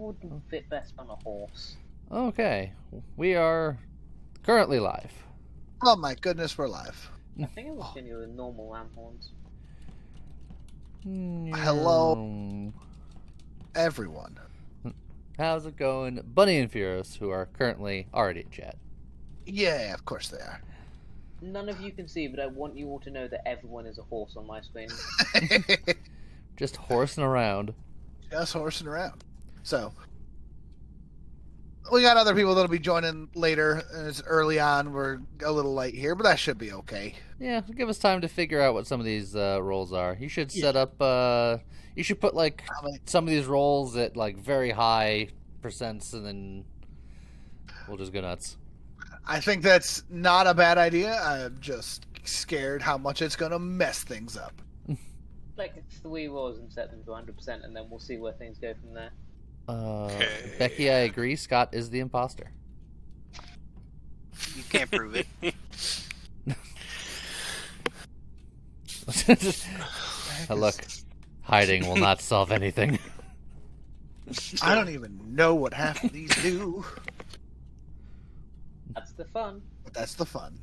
would fit best on a horse? Okay, we are currently live. Oh my goodness, we're live. I think it was going to go with normal ram horns. Hello, everyone. How's it going? Bunny and Furious, who are currently already in chat. Yeah, of course they are. None of you can see, but I want you all to know that everyone is a horse on my screen. Just horsing around. Just horsing around. So, we got other people that'll be joining later. And it's early on. We're a little late here, but that should be okay. Yeah, give us time to figure out what some of these roles are. You should set up. You should put like some of these roles at like very high percents, and then we'll just go nuts. I think that's not a bad idea. I'm just scared how much it's going to mess things up. Like 3 rolls and set them to 100%, and then we'll see where things go from there. Okay. Becky, I agree. Scott is the imposter. You can't prove it. Look, hiding will not solve anything. I don't even know what half of these do. That's the fun. But that's the fun.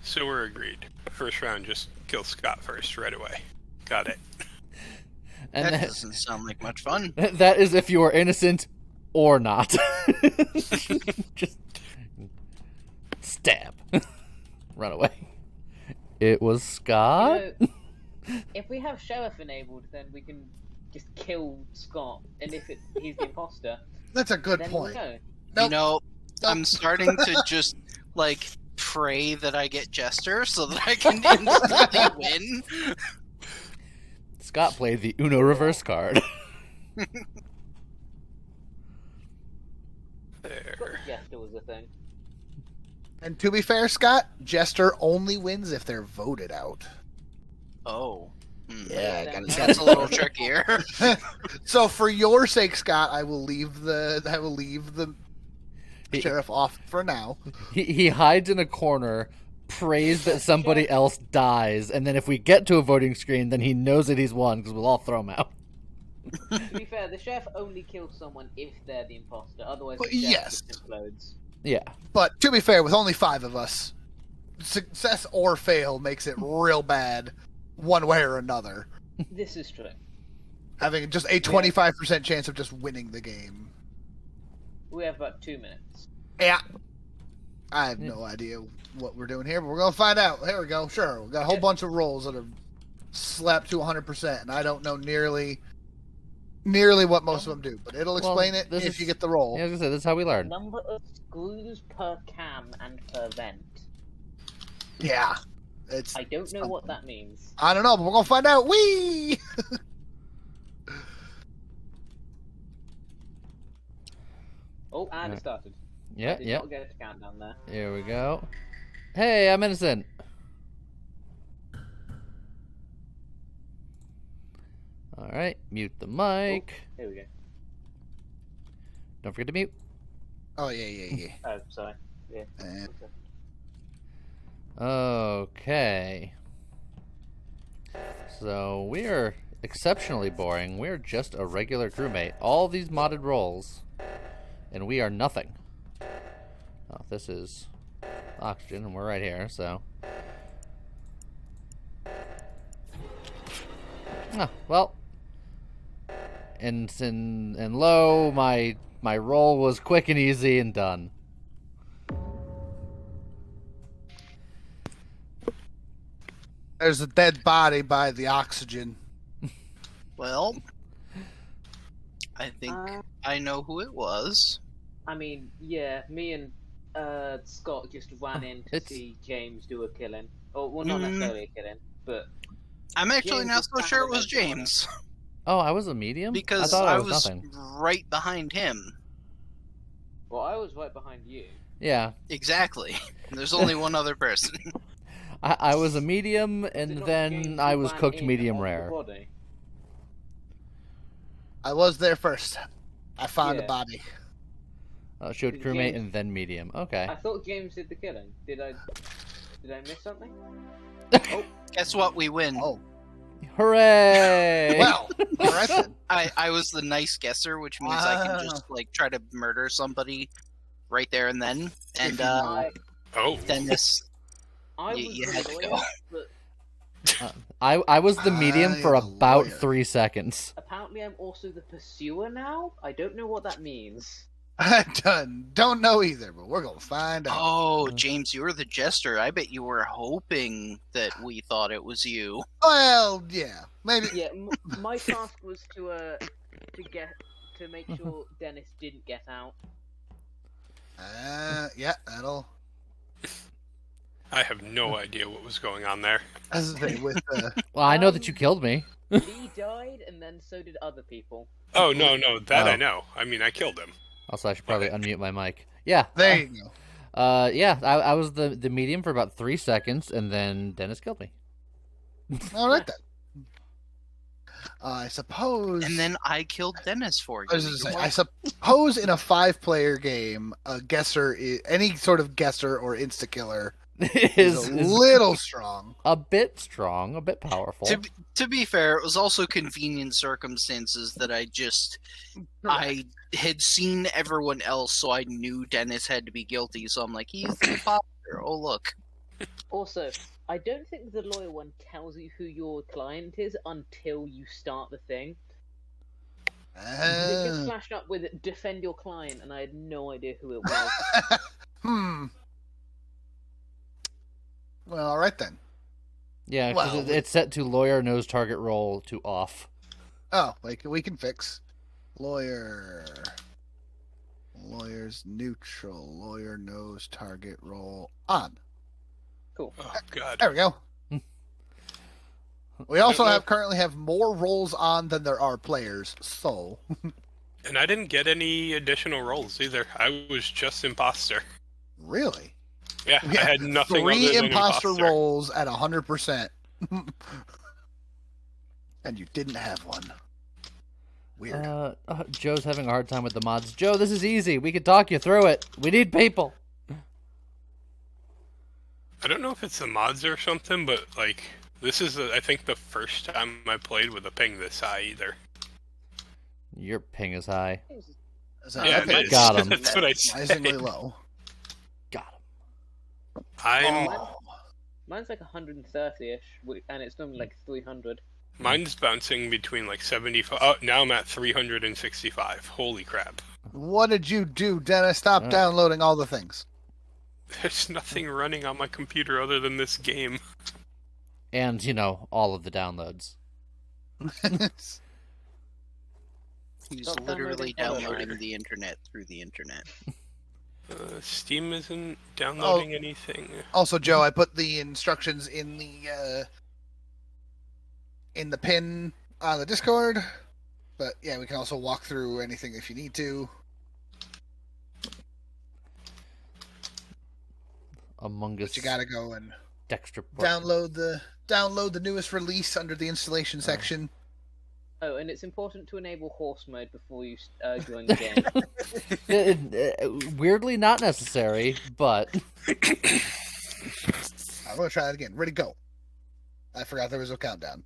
So we're agreed. First round, just kill Scott first, right away. Got it. And that doesn't sound like much fun. That is if you are innocent or not. Just stab. Run away. It was Scott? You know, if we have Sheriff enabled, then we can just kill Scott, and if he's the imposter, That's a good then point. we'll know. Nope. You know, I'm starting to just, like, pray that I get Jester so that I can instantly win. Scott played the Uno reverse card. There. Jester was a thing. And to be fair, Scott, Jester only wins if they're voted out. Oh. Yeah, I gotta That's a little trickier. So for your sake, Scott, I will leave the He- sheriff off for now. He hides in a corner, prays that somebody else dies, and then if we get to a voting screen, then he knows that he's won because we'll all throw him out. To be fair, the Sheriff only kills someone if they're the imposter, otherwise Well, the Sheriff yes. just implodes. Yeah. But to be fair, with only 5 of us, success or fail makes it real bad, one way or another. This is true. Having just a 25% chance of just winning the game. We have about 2 minutes. Yeah. I have no idea what we're doing here, but we're going to find out. Here we go. Sure. We've got a whole bunch of rolls that are slapped to 100%, and I don't know nearly what most of them do, but it'll explain it this if is- you get the roll. Yeah, I was gonna say, this is how we learn. Number of screws per cam and per vent. Yeah. It's I don't know what that means. I don't know, but we're going to find out. Whee! Oh, and it started. Yeah, I did yeah. not get a countdown there. Here we go. Hey, I'm innocent. All right, mute the mic. Here we go. Don't forget to mute. Oh, yeah. Oh, sorry. Yeah. Okay. So we are exceptionally boring. We're just a regular crewmate. All these modded roles, and we are nothing. Oh, this is oxygen, and we're right here. So. Oh, well. And lo, my roll was quick and easy and done. There's a dead body by the oxygen. Well, I think I know who it was. I mean, yeah, me and Scott just ran in to It's- see James do a killing. Oh, well, not necessarily a killing, but I'm actually James not was so kind sure of it was a mentor. James. Oh, I was a medium? Because I thought I was was nothing. right behind him. well, I was right behind you. Yeah. Exactly. There's only one other person. I was a medium, Did and not then James I was ran cooked in medium on the rare. body? I was there first. I found a Yeah. body. Showed Did crewmate James- and then medium. Okay. I thought James did the killing. Did I miss something? Guess what? We win. Oh, Hooray! Well, all right then. I was the nice guesser, which means I can just like try to murder somebody right there and then. And Oh. Dennis, I was you the had to lawyer, go. but I was the medium for I'm a about lawyer. 3 seconds. apparently I'm also the pursuer now. I don't know what that means. I don't know either, but we're gonna find out. Oh, James, you were the jester. I bet you were hoping that we thought it was you. Well, yeah, maybe. Yeah, my task was to make sure Dennis didn't get out. Yeah, that'll. I have no idea what was going on there. As I say, with Well, I know that you killed me. He died, and then so did other people. Oh, no, that Oh. I know. I mean, I killed him. Also, I should probably unmute my mic. Yeah. there you go. Yeah, I was the medium for about 3 seconds, and then Dennis killed me. All right then. I suppose. And then I killed Dennis for you. I was gonna say, I suppose in a 5-player game, a guesser, any sort of guesser or insta killer, is a little strong. a bit strong, a bit powerful. To be fair, it was also convenient circumstances that I had seen everyone else, so I knew Dennis had to be guilty. So I'm like, he's the imposter. Oh look. Also, I don't think the lawyer one tells you who your client is until you start the thing. It just flashed up with defend your client, and I had no idea who it was. Well, all right then. Yeah, because Well, it's set to lawyer knows target role to off. Oh, like we can fix lawyer's neutral. Lawyer knows target role on. Cool. Oh, God. There we go. We also currently have more roles on than there are players, so And I didn't get any additional rolls either. I was just imposter. really. Yeah, I had nothing 3 other than imposter imposter. rolls at 100%. And you didn't have one. Weird. Joe's having a hard time with the mods. Joe, this is easy. We can talk you through it. We need people. I don't know if it's the mods or something, but like this is, I think, the first time I played with a ping this high either. Your ping is high. So Yeah, I it think is. Got 'em. That's what I surprisingly said. low. Got him. I'm Mine's like 130-ish, and it's normally like 300. mine's bouncing between like 75. Oh, now I'm at 365. Holy crap! What did you do, Dennis? Stop downloading all the things. There's nothing running on my computer other than this game. And, all of the downloads. He's Stop literally downloading downloading the internet through the internet. Steam isn't downloading anything. Also, Joe, I put the instructions in the pin on the Discord. But yeah, we can also walk through anything if you need to. Among Us But you gotta go and Dexter. download the newest release under the installation section. Oh, and it's important to enable horse mode before you join the game. Weirdly not necessary, but I'm gonna try it again. Ready, go. I forgot there was a countdown.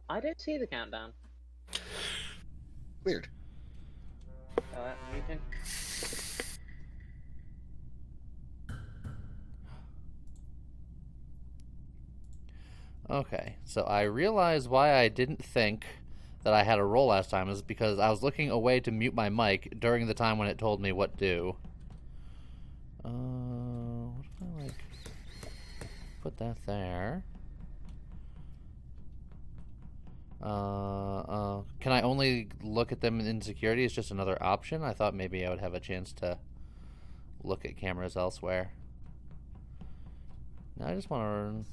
I don't see the countdown. Weird. Oh, that's muting. okay. So I realize why I didn't think that I had a roll last time is because I was looking away to mute my mic during the time when it told me what to do. What if I put that there? Can I only look at them in security? It's just another option. I thought maybe I would have a chance to look at cameras elsewhere. Now I just want to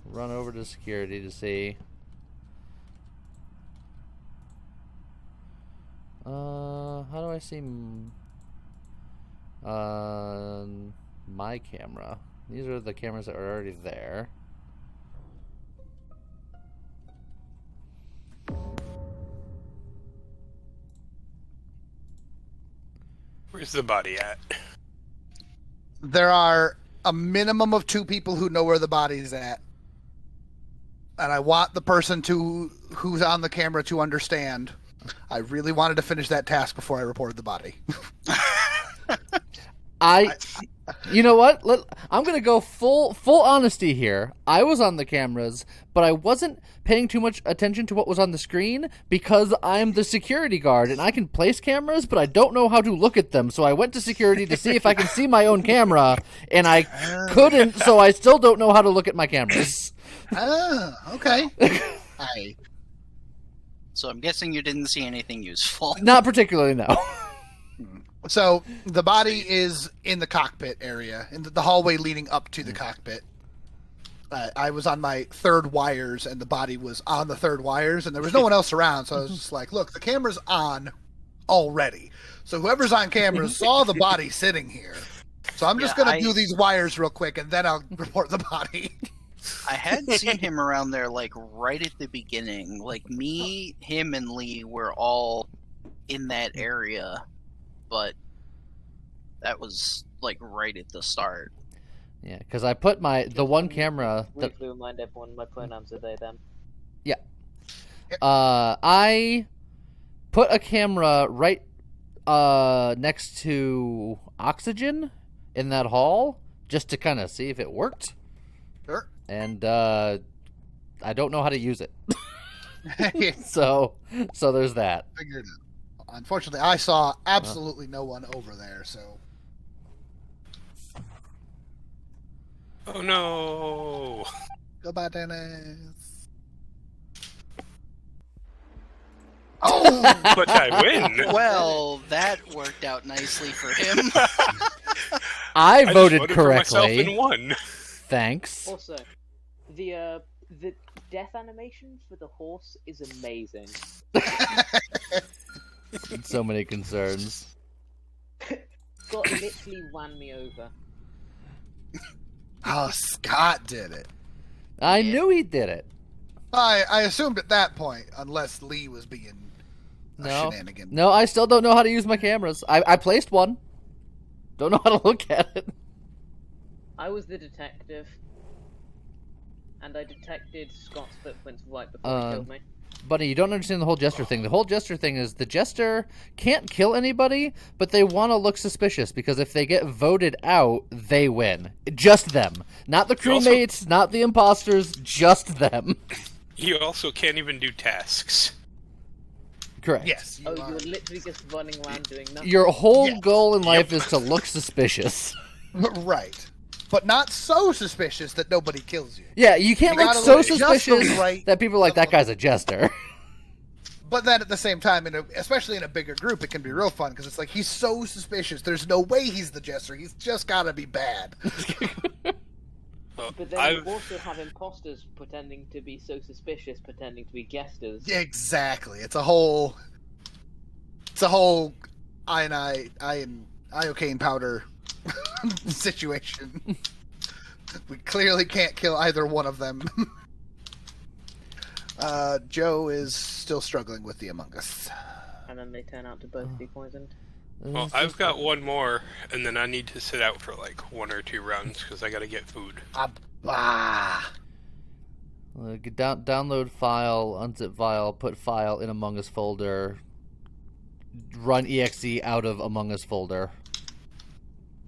run over to security to see. How do I see my camera? These are the cameras that are already there. Where's the body at? There are a minimum of 2 people who know where the body's at. and I want the person who's on the camera to understand. I really wanted to finish that task before I reported the body. You know what? I'm gonna go full honesty here. I was on the cameras, but I wasn't paying too much attention to what was on the screen because I'm the security guard and I can place cameras, but I don't know how to look at them. So I went to security to see if I can see my own camera, and I couldn't. So I still don't know how to look at my cameras. Okay. So I'm guessing you didn't see anything useful. Not particularly, no. So the body is in the cockpit area, in the hallway leading up to the cockpit. I was on my third wires, and the body was on the third wires, and there was no one else around. So I was just like, "Look, the camera's on already. So whoever's on camera saw the body sitting here. So I'm just gonna do these wires real quick, and then I'll report the body." I had seen him around there, like, right at the beginning. Like, me, him, and Lee were all in that area, but that was, like, right at the start. Yeah, because I put the one camera that Briefly remind everyone my pronouns are they, them. Yeah. I put a camera right next to oxygen in that hall just to kind of see if it worked. Sure. And I don't know how to use it. so there's that. Figured it out. Unfortunately, I saw absolutely no one over there, so. Oh no! Goodbye, Dennis. Oh! But I win! Well, that worked out nicely for him. I just voted voted for myself correctly. and won. Thanks. Also, the death animation for the horse is amazing. So many concerns. Scott literally ran me over. Oh, Scott did it. I knew he did it. I assumed at that point, unless Lee was being a shenanigan. No, I still don't know how to use my cameras. I placed one. Don't know how to look at it. I was the detective, and I detected Scott's footprints right before he killed me. Bunny, you don't understand the whole Jester thing. The whole Jester thing is the Jester can't kill anybody, but they want to look suspicious because if they get voted out, they win. Just them. Not the crewmates, not the imposters, just them. You also can't even do tasks. Correct. Yes. You're literally just running around doing nothing. Your whole goal in life is to look suspicious. Right. But not so suspicious that nobody kills you. Yeah, you can't You look gotta so look just suspicious the right that people are like, that level. guy's a Jester. But then at the same time, especially in a bigger group, it can be real fun because it's like he's so suspicious. There's no way he's the Jester. He's just got to be bad. But then you also have imposters pretending to be so suspicious, pretending to be jesters. Exactly. It's a whole iocane powder situation. We clearly can't kill either one of them. Joe is still struggling with the Among Us. And then they turn out to both be poisoned. Well, I've got one more, and then I need to sit out for like 1 or 2 rounds because I gotta get food. Download file, unzip file, put file in Among Us folder, run exe out of Among Us folder.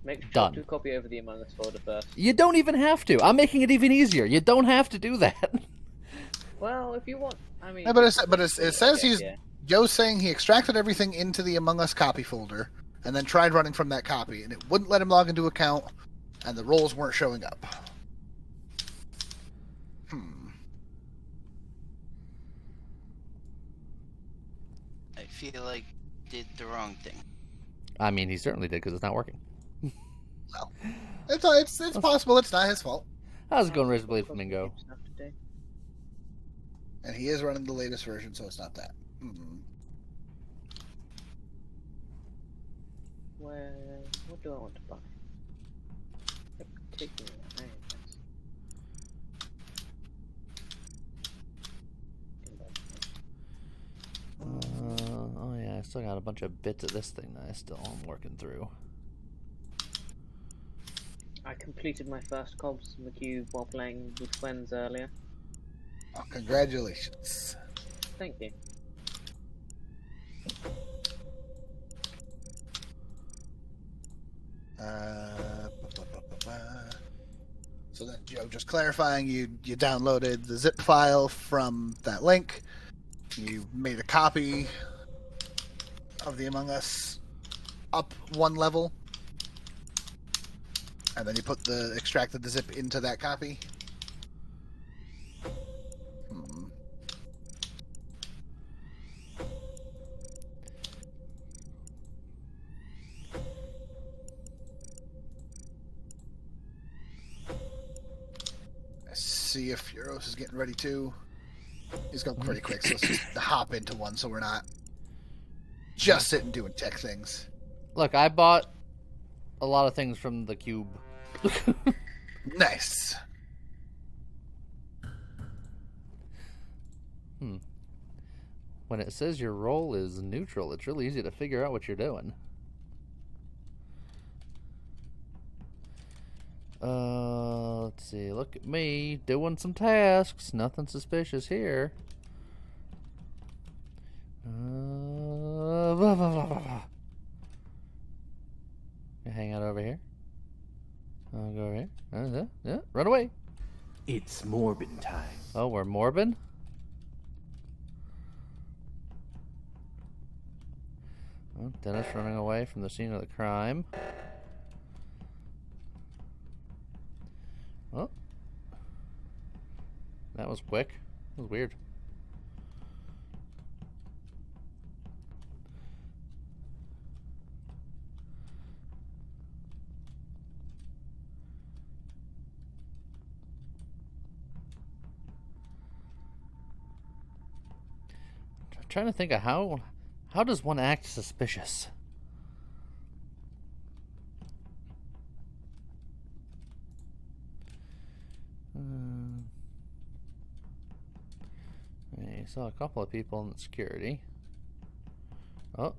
Make sure Done. to copy over the Among Us folder first. You don't even have to. I'm making it even easier. You don't have to do that. Well, if you want, I mean. Yeah, but it says he's Yeah. Joe's saying he extracted everything into the Among Us copy folder and then tried running from that copy, and it wouldn't let him log into account, and the roles weren't showing up. I feel like did the wrong thing. I mean, he certainly did because it's not working. Well, it's possible. It's not his fault, How's it going, Razorblade Flamingo? Stuff to do. and he is running the latest version, so it's not that. What do I want to buy? Particularly, Oh yeah, I still got a bunch of bits of this thing that I still am working through. I completed my first Cobbs McHugh while playing with friends earlier. Oh, congratulations. Thank you. So then, Joe, just clarifying, you downloaded the zip file from that link. You made a copy of the Among Us up one level, and then you extracted the zip into that copy. See if Euros is getting ready too. He's going pretty quick, so let's just hop into one so we're not just sitting doing tech things. Look, I bought a lot of things from the cube. Nice. When it says your role is neutral, it's really easy to figure out what you're doing. Let's see. Look at me doing some tasks. Nothing suspicious here. You hang out over here. I'll go over here. Yeah, run away. It's Morbin time. Oh, we're Morbin? Oh, Dennis running away from the scene of the crime. Oh. That was quick. That was weird. I'm trying to think of how does one act suspicious? I saw a couple of people in the security. Oh,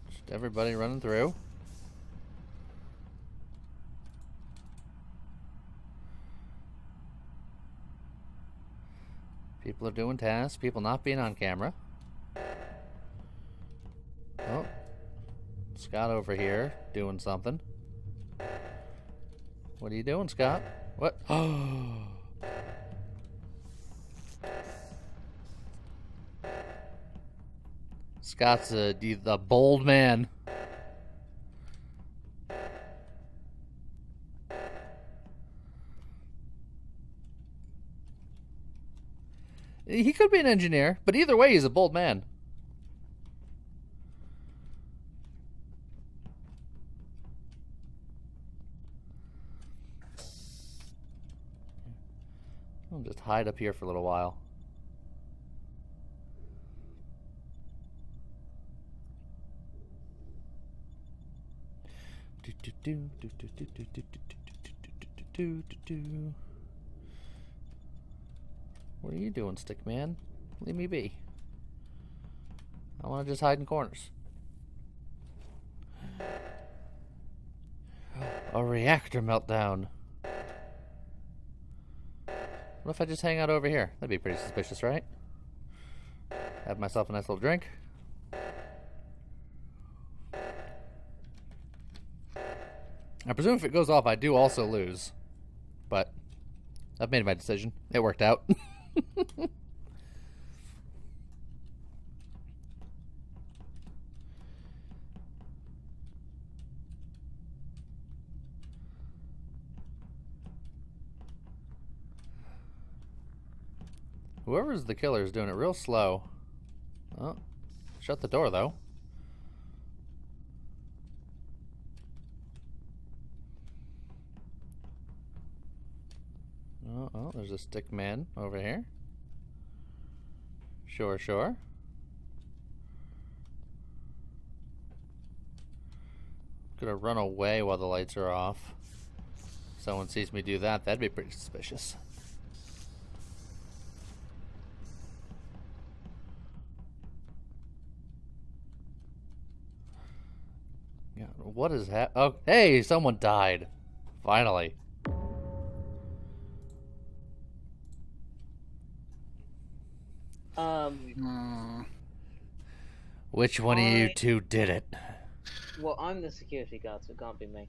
just everybody running through. People are doing tasks, people not being on camera. Oh, Scott over here doing something. What are you doing, Scott? What? Oh. Scott's the bold man. He could be an engineer, but either way, he's a bold man. I'll just hide up here for a little while. What are you doing, Stickman? Leave me be. I want to just hide in corners. A reactor meltdown. What if I just hang out over here? That'd be pretty suspicious, right? Have myself a nice little drink. I presume if it goes off, I do also lose. But I've made my decision. It worked out. Whoever's the killer is doing it real slow. Oh, shut the door, though. Oh, there's a stick man over here. Sure. Gonna run away while the lights are off. Someone sees me do that, that'd be pretty suspicious. Yeah, what is oh, hey, someone died. Finally. Which one of you two did it? Well, I'm the security guard, so it can't be me.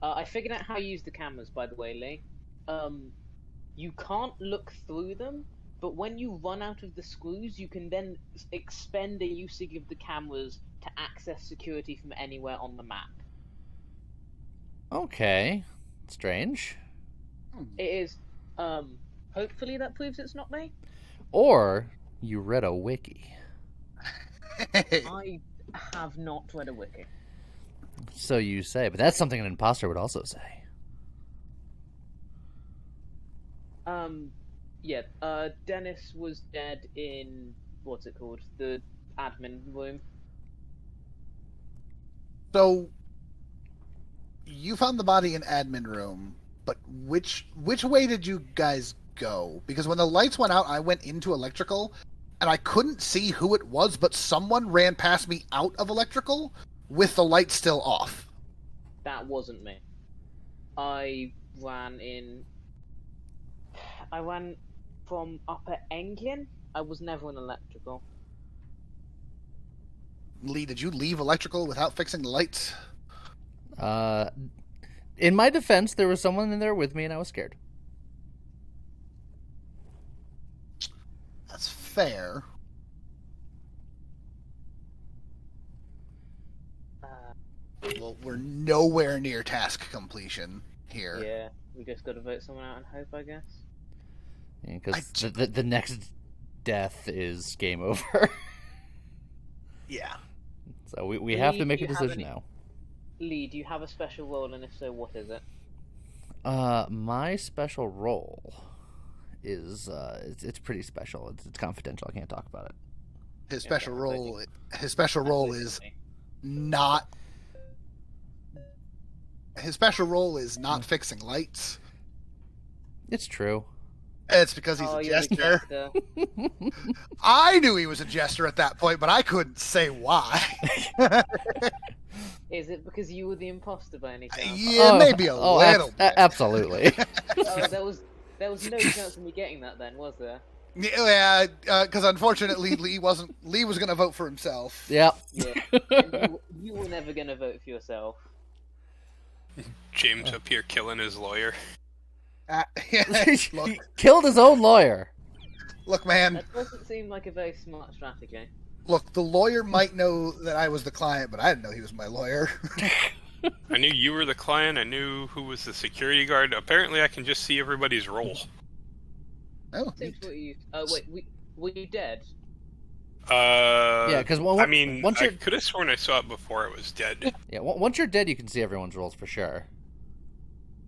I figured out how to use the cameras, by the way, Lee. You can't look through them, but when you run out of the screws, you can then expend a usage of the cameras to access security from anywhere on the map. Okay. Strange. It is, hopefully that proves it's not me. Or you read a wiki. I have not read a wiki. So you say, but that's something an imposter would also say. Yeah, Dennis was dead in, what's it called? The admin room. So, you found the body in admin room, but which way did you guys go? Because when the lights went out, I went into electrical, and I couldn't see who it was, but someone ran past me out of electrical with the light still off. That wasn't me. I ran from upper Engian. I was never in electrical. Lee, did you leave electrical without fixing the lights? In my defense, there was someone in there with me and I was scared. That's fair. Well, we're nowhere near task completion here. Yeah, we just gotta vote someone out and hope, I guess. Because the next death is game over. Yeah. So we have to Lee, make do a you have decision any- now. Lee, do you have a special role, and if so, what is it? My special role is it's pretty special. It's confidential. I can't talk about it. His special Okay, role. His special role is not. His special role is not fixing lights. It's true. It's because he's a you're the jester. jester. I knew he was a jester at that point, but I couldn't say why. Is it because you were the imposter by any chance? Yeah, maybe a little bit. Absolutely. Oh, there was no chance of me getting that then, was there? Yeah, because unfortunately Lee was going to vote for himself. Yep. Yeah. And you were never gonna vote for yourself. James up here killing his lawyer. Look, He killed his own lawyer. look, man. That doesn't seem like a very smart strategy. Look, the lawyer might know that I was the client, but I didn't know he was my lawyer. I knew you were the client. I knew who was the security guard. Apparently, I can just see everybody's role. Oh, Seems what you. Wait, were you dead? Yeah, because I mean, once I you're could have sworn I saw it before it was dead. once you're dead, you can see everyone's roles for sure.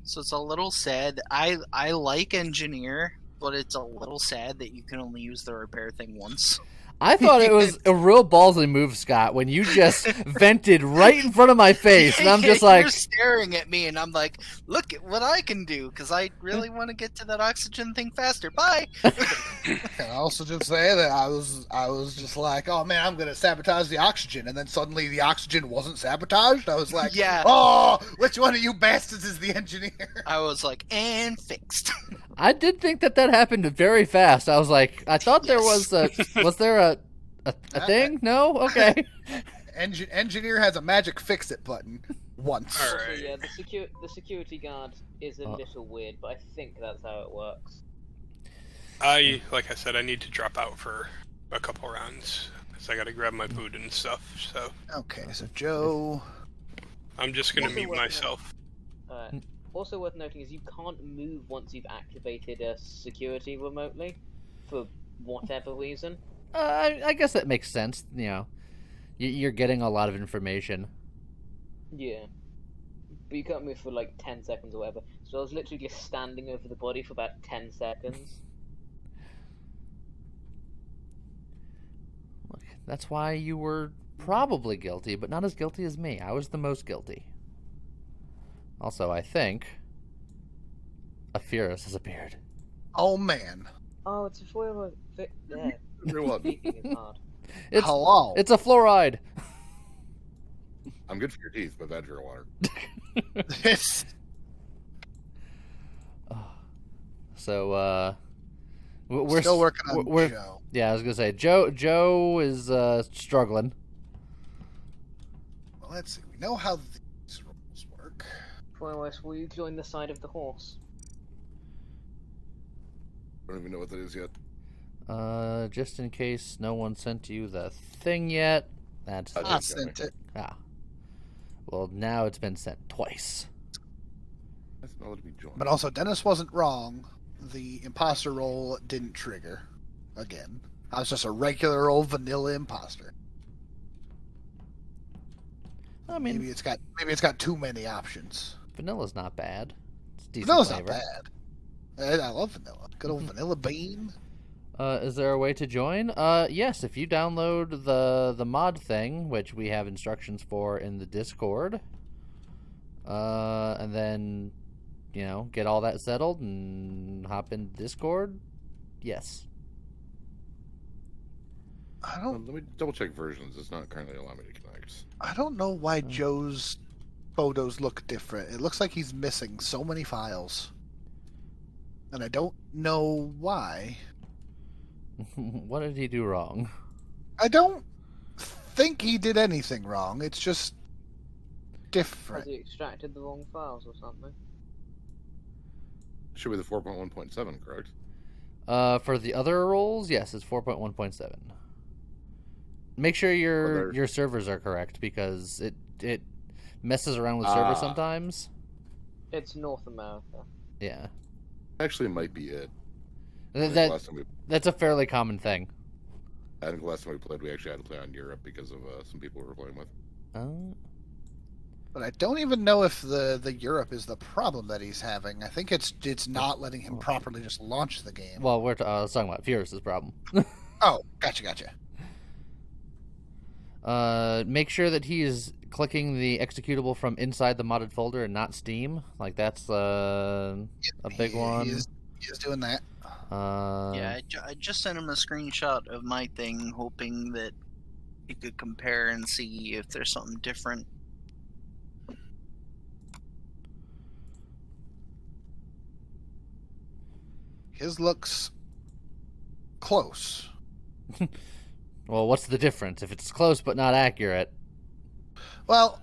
So it's a little sad. I like engineer, but it's a little sad that you can only use the repair thing once. I thought it was a real ballsy move, Scott, when you just vented right in front of my face, and I'm just like, You're staring at me, and I'm like, look at what I can do, because I really want to get to that oxygen thing faster. Bye. can I also just say that I was just like, oh man, I'm gonna sabotage the oxygen, and then suddenly the oxygen wasn't sabotaged. I was like, Yeah. oh, which one of you bastards is the engineer? I was like, and fixed. I did think that happened very fast. I was like, I thought there was there a thing? No? Okay. Engineer has a magic fix-it button once. All Also, right. yeah, the security guard is a little weird, but I think that's how it works. Like I said, I need to drop out for a couple rounds because I got to grab my food and stuff. So Okay, so Joe. I'm just gonna Also mute worth myself. Also worth noting is you can't move once you've activated a security remotely, for whatever reason. I guess that makes sense. You know, you're getting a lot of information. Yeah. But you can't move for like 10 seconds or whatever. So I was literally just standing over the body for about 10 seconds. Look, that's why you were probably guilty, but not as guilty as me. I was the most guilty. Also, I think Aphirus has appeared. Oh man. Oh, it's a foil. There. Everyone, Speaking is hard. It's Hello. it's a fluoride. I'm good for your teeth, but bad for your water. It's So We're Still working on we're- Joe. Yeah, I was gonna say Joe is struggling. Well, let's see. We know how these rules work. West, will you join the side of the horse? I don't even know what that is yet. Just in case no one sent you the thing yet. That's I I did, sent it. ah. Well, now it's been sent twice. That's not to be joined. But also, Dennis wasn't wrong. The imposter roll didn't trigger. Again, I was just a regular old vanilla imposter. I mean, Maybe it's got too many options. vanilla's not bad. It's decent Vanilla's flavor. not bad. I love vanilla. Good old vanilla bean. Is there a way to join? Yes, if you download the mod thing, which we have instructions for in the Discord, and then, get all that settled and hop into Discord, yes. I Let me double check versions. It's not currently allowing me to connect. don't know why Joe's photos look different. It looks like he's missing so many files. And I don't know why. What did he do wrong? I don't think he did anything wrong. It's just Has different. he extracted the wrong files or something? Should be the 4.1.7, correct? For the other roles, yes, it's 4.1.7. Make sure your servers are correct, because it messes around with servers sometimes. It's North America. Yeah. Actually, it might be it. That's a fairly common thing. I think the last time we played, we actually had to play on Europe because of some people we were playing with. But I don't even know if the Europe is the problem that he's having. I think it's not letting him properly just launch the game. Well, we're talking about Furious' problem. Oh, gotcha. Make sure that he is clicking the executable from inside the modded folder and not Steam. Like, that's a big one. He is doing that. Yeah, I just sent him a screenshot of my thing, hoping that he could compare and see if there's something different. His looks close. Well, what's the difference? If it's close but not accurate. Well,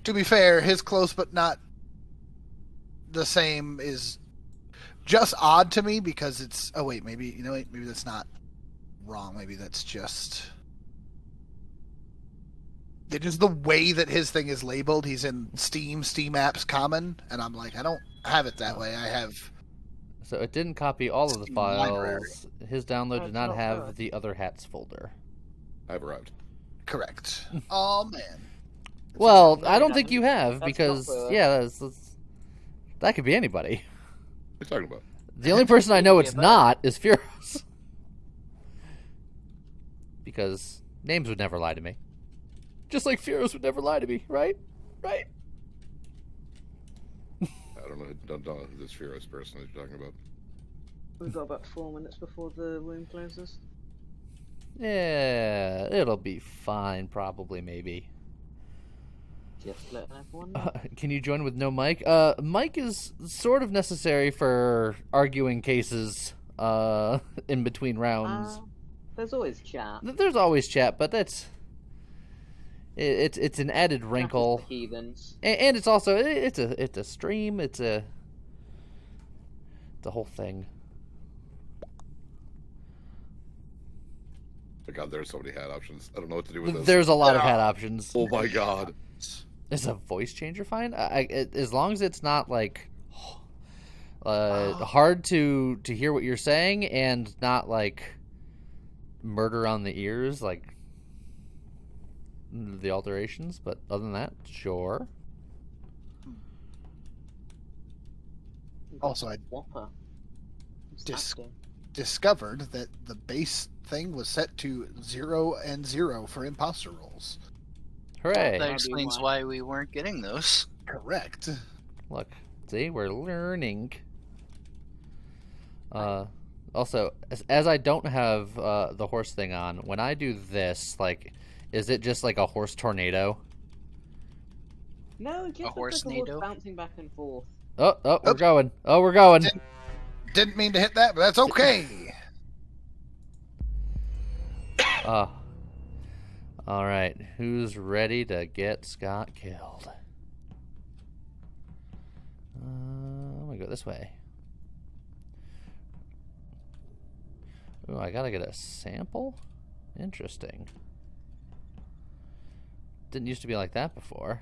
to be fair, his close but not the same is just odd to me because it's. Oh wait, maybe maybe that's not wrong. Maybe that's just. It is the way that his thing is labeled. He's in Steam Apps Common, and I'm like, I don't have it that way. I have. So it didn't copy all of the Steam files. library. His download That's did not not have good. the other hats folder. I've arrived. Correct. Oh man. Well, No, I don't you think you have That's because not fair. yeah, that could be anybody. What are you talking about? The only person I know Could be it's a bug. not is Furious. Because names would never lie to me. Just like Furious would never lie to me, right? Right? I don't know who this Furious person is you're talking about. We've got about 4 minutes before the room closes. Yeah, it'll be fine, probably, maybe. Just letting everyone know. Can you join with no mic? Mic is sort of necessary for arguing cases in between rounds. There's always chat. There's always chat, but that's it's an added wrinkle, Chat is the heathens. and it's also it's a stream. It's a whole thing. Oh god, there's so many hat options. I don't know what to do with this. There's a lot of hat options. Oh my god. Is a voice changer fine? As long as it's not like hard to hear what you're saying and not like murder on the ears, like the alterations. But other than that, sure. Also, I Whopper. It's Dis- acting. discovered that the base thing was set to 0 and 0 for imposter rolls. Hooray! That explains why we weren't getting those. Correct. Look, see, we're learning. Also, as I don't have the horse thing on, when I do this, like, is it just like a horse tornado? No, it just looks horse like a horse nado? bouncing back and forth. Oh, we're going. Oh, we're going. Didn't mean to hit that, but that's okay. Oh. All right. Who's ready to get Scott killed? I'm gonna go this way. Ooh, I gotta get a sample? Interesting. Didn't used to be like that before.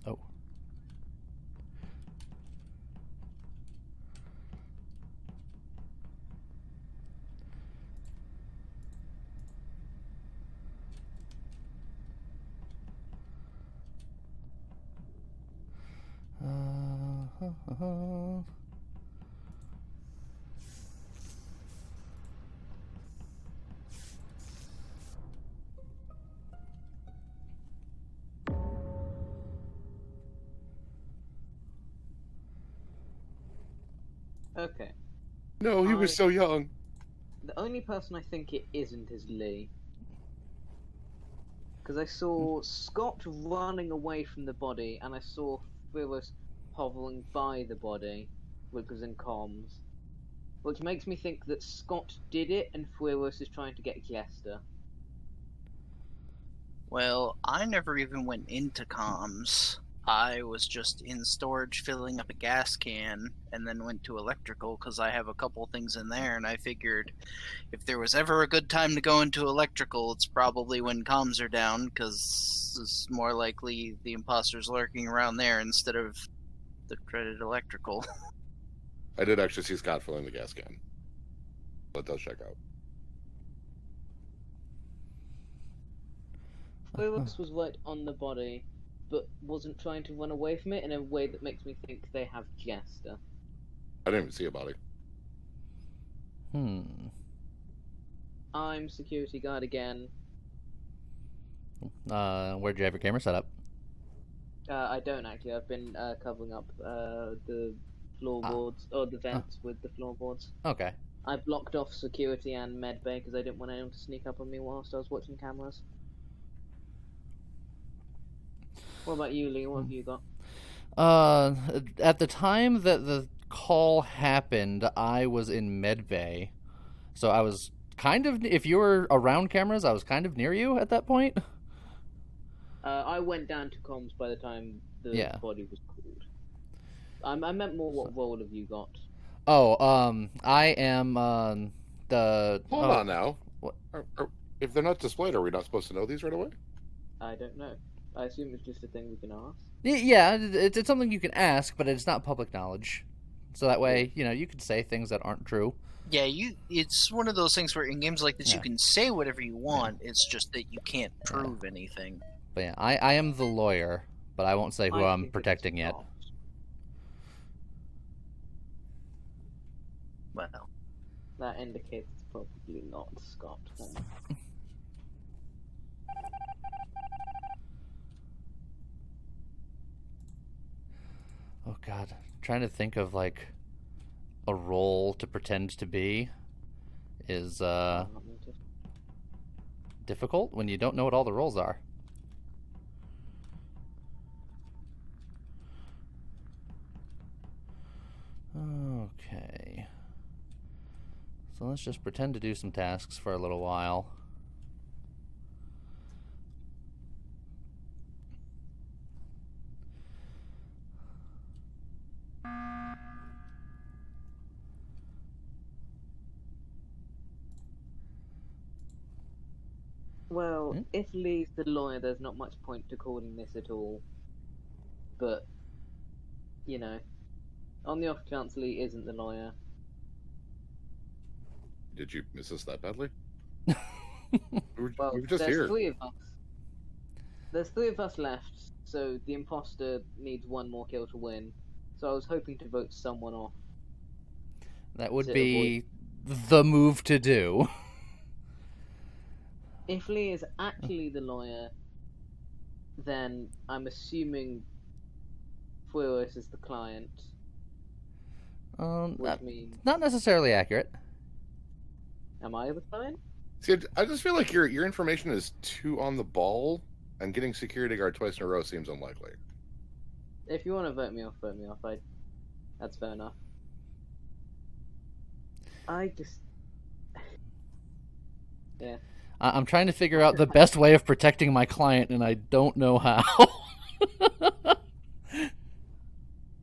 Oh. Okay. No, he was so young. The only person I think it isn't is Lee. Because I saw Scott running away from the body, and I saw Phyllis hovering by the body, which was in comms. Which makes me think that Scott did it, and Phyllis is trying to get Jester. Well, I never even went into comms. I was just in storage filling up a gas can, and then went to electrical because I have a couple things in there, and I figured if there was ever a good time to go into electrical, it's probably when comms are down, because it's more likely the imposter's lurking around there instead of the dreaded electrical. I did actually see Scott filling the gas can. That does check out. Phyllis was right on the body, but wasn't trying to run away from it in a way that makes me think they have Jester. I didn't even see a body. I'm security guard again. Where'd you have your camera set up? I don't actually. I've been covering up the floorboards, or the vents with the floorboards. Okay. I blocked off security and medbay because I didn't want anyone to sneak up on me whilst I was watching cameras. What about you, Lee? What have you got? At the time that the call happened, I was in medbay, so I was kind of. If you were around cameras, I was kind of near you at that point. I went down to comms by the time the body was called. I meant more. What role have you got? Oh, I am the. Hold on now. What? If they're not displayed, are we not supposed to know these right away? I don't know. I assume it's just a thing we can ask. Yeah, it's something you can ask, but it's not public knowledge. So that way, you can say things that aren't true. Yeah, it's one of those things where in games like this you can say whatever you want, it's just that you can't prove anything. But yeah, I am the lawyer, but I won't say who I'm protecting yet. Well, that indicates it's probably not Scott. Oh god, I'm trying to think of like a role to pretend to be is difficult when you don't know what all the roles are. Okay. So let's just pretend to do some tasks for a little while. Well, if Lee's the lawyer, there's not much point to calling this at all. But, on the off chance Lee isn't the lawyer. Did you miss us that badly? Well, we were just there's here. 3 of us. There's 3 of us left, so the imposter needs 1 more kill to win. So I was hoping to vote someone off. That would be the move to do. If Lee is actually the lawyer, then I'm assuming Fueros is the client. Which means, Not necessarily accurate. am I the client? See, I just feel like your information is too on the ball, and getting security guard twice in a row seems unlikely. If you want to vote me off, vote me off. That's fair enough. I just... Yeah. I'm trying to figure out the best way of protecting my client, and I don't know how.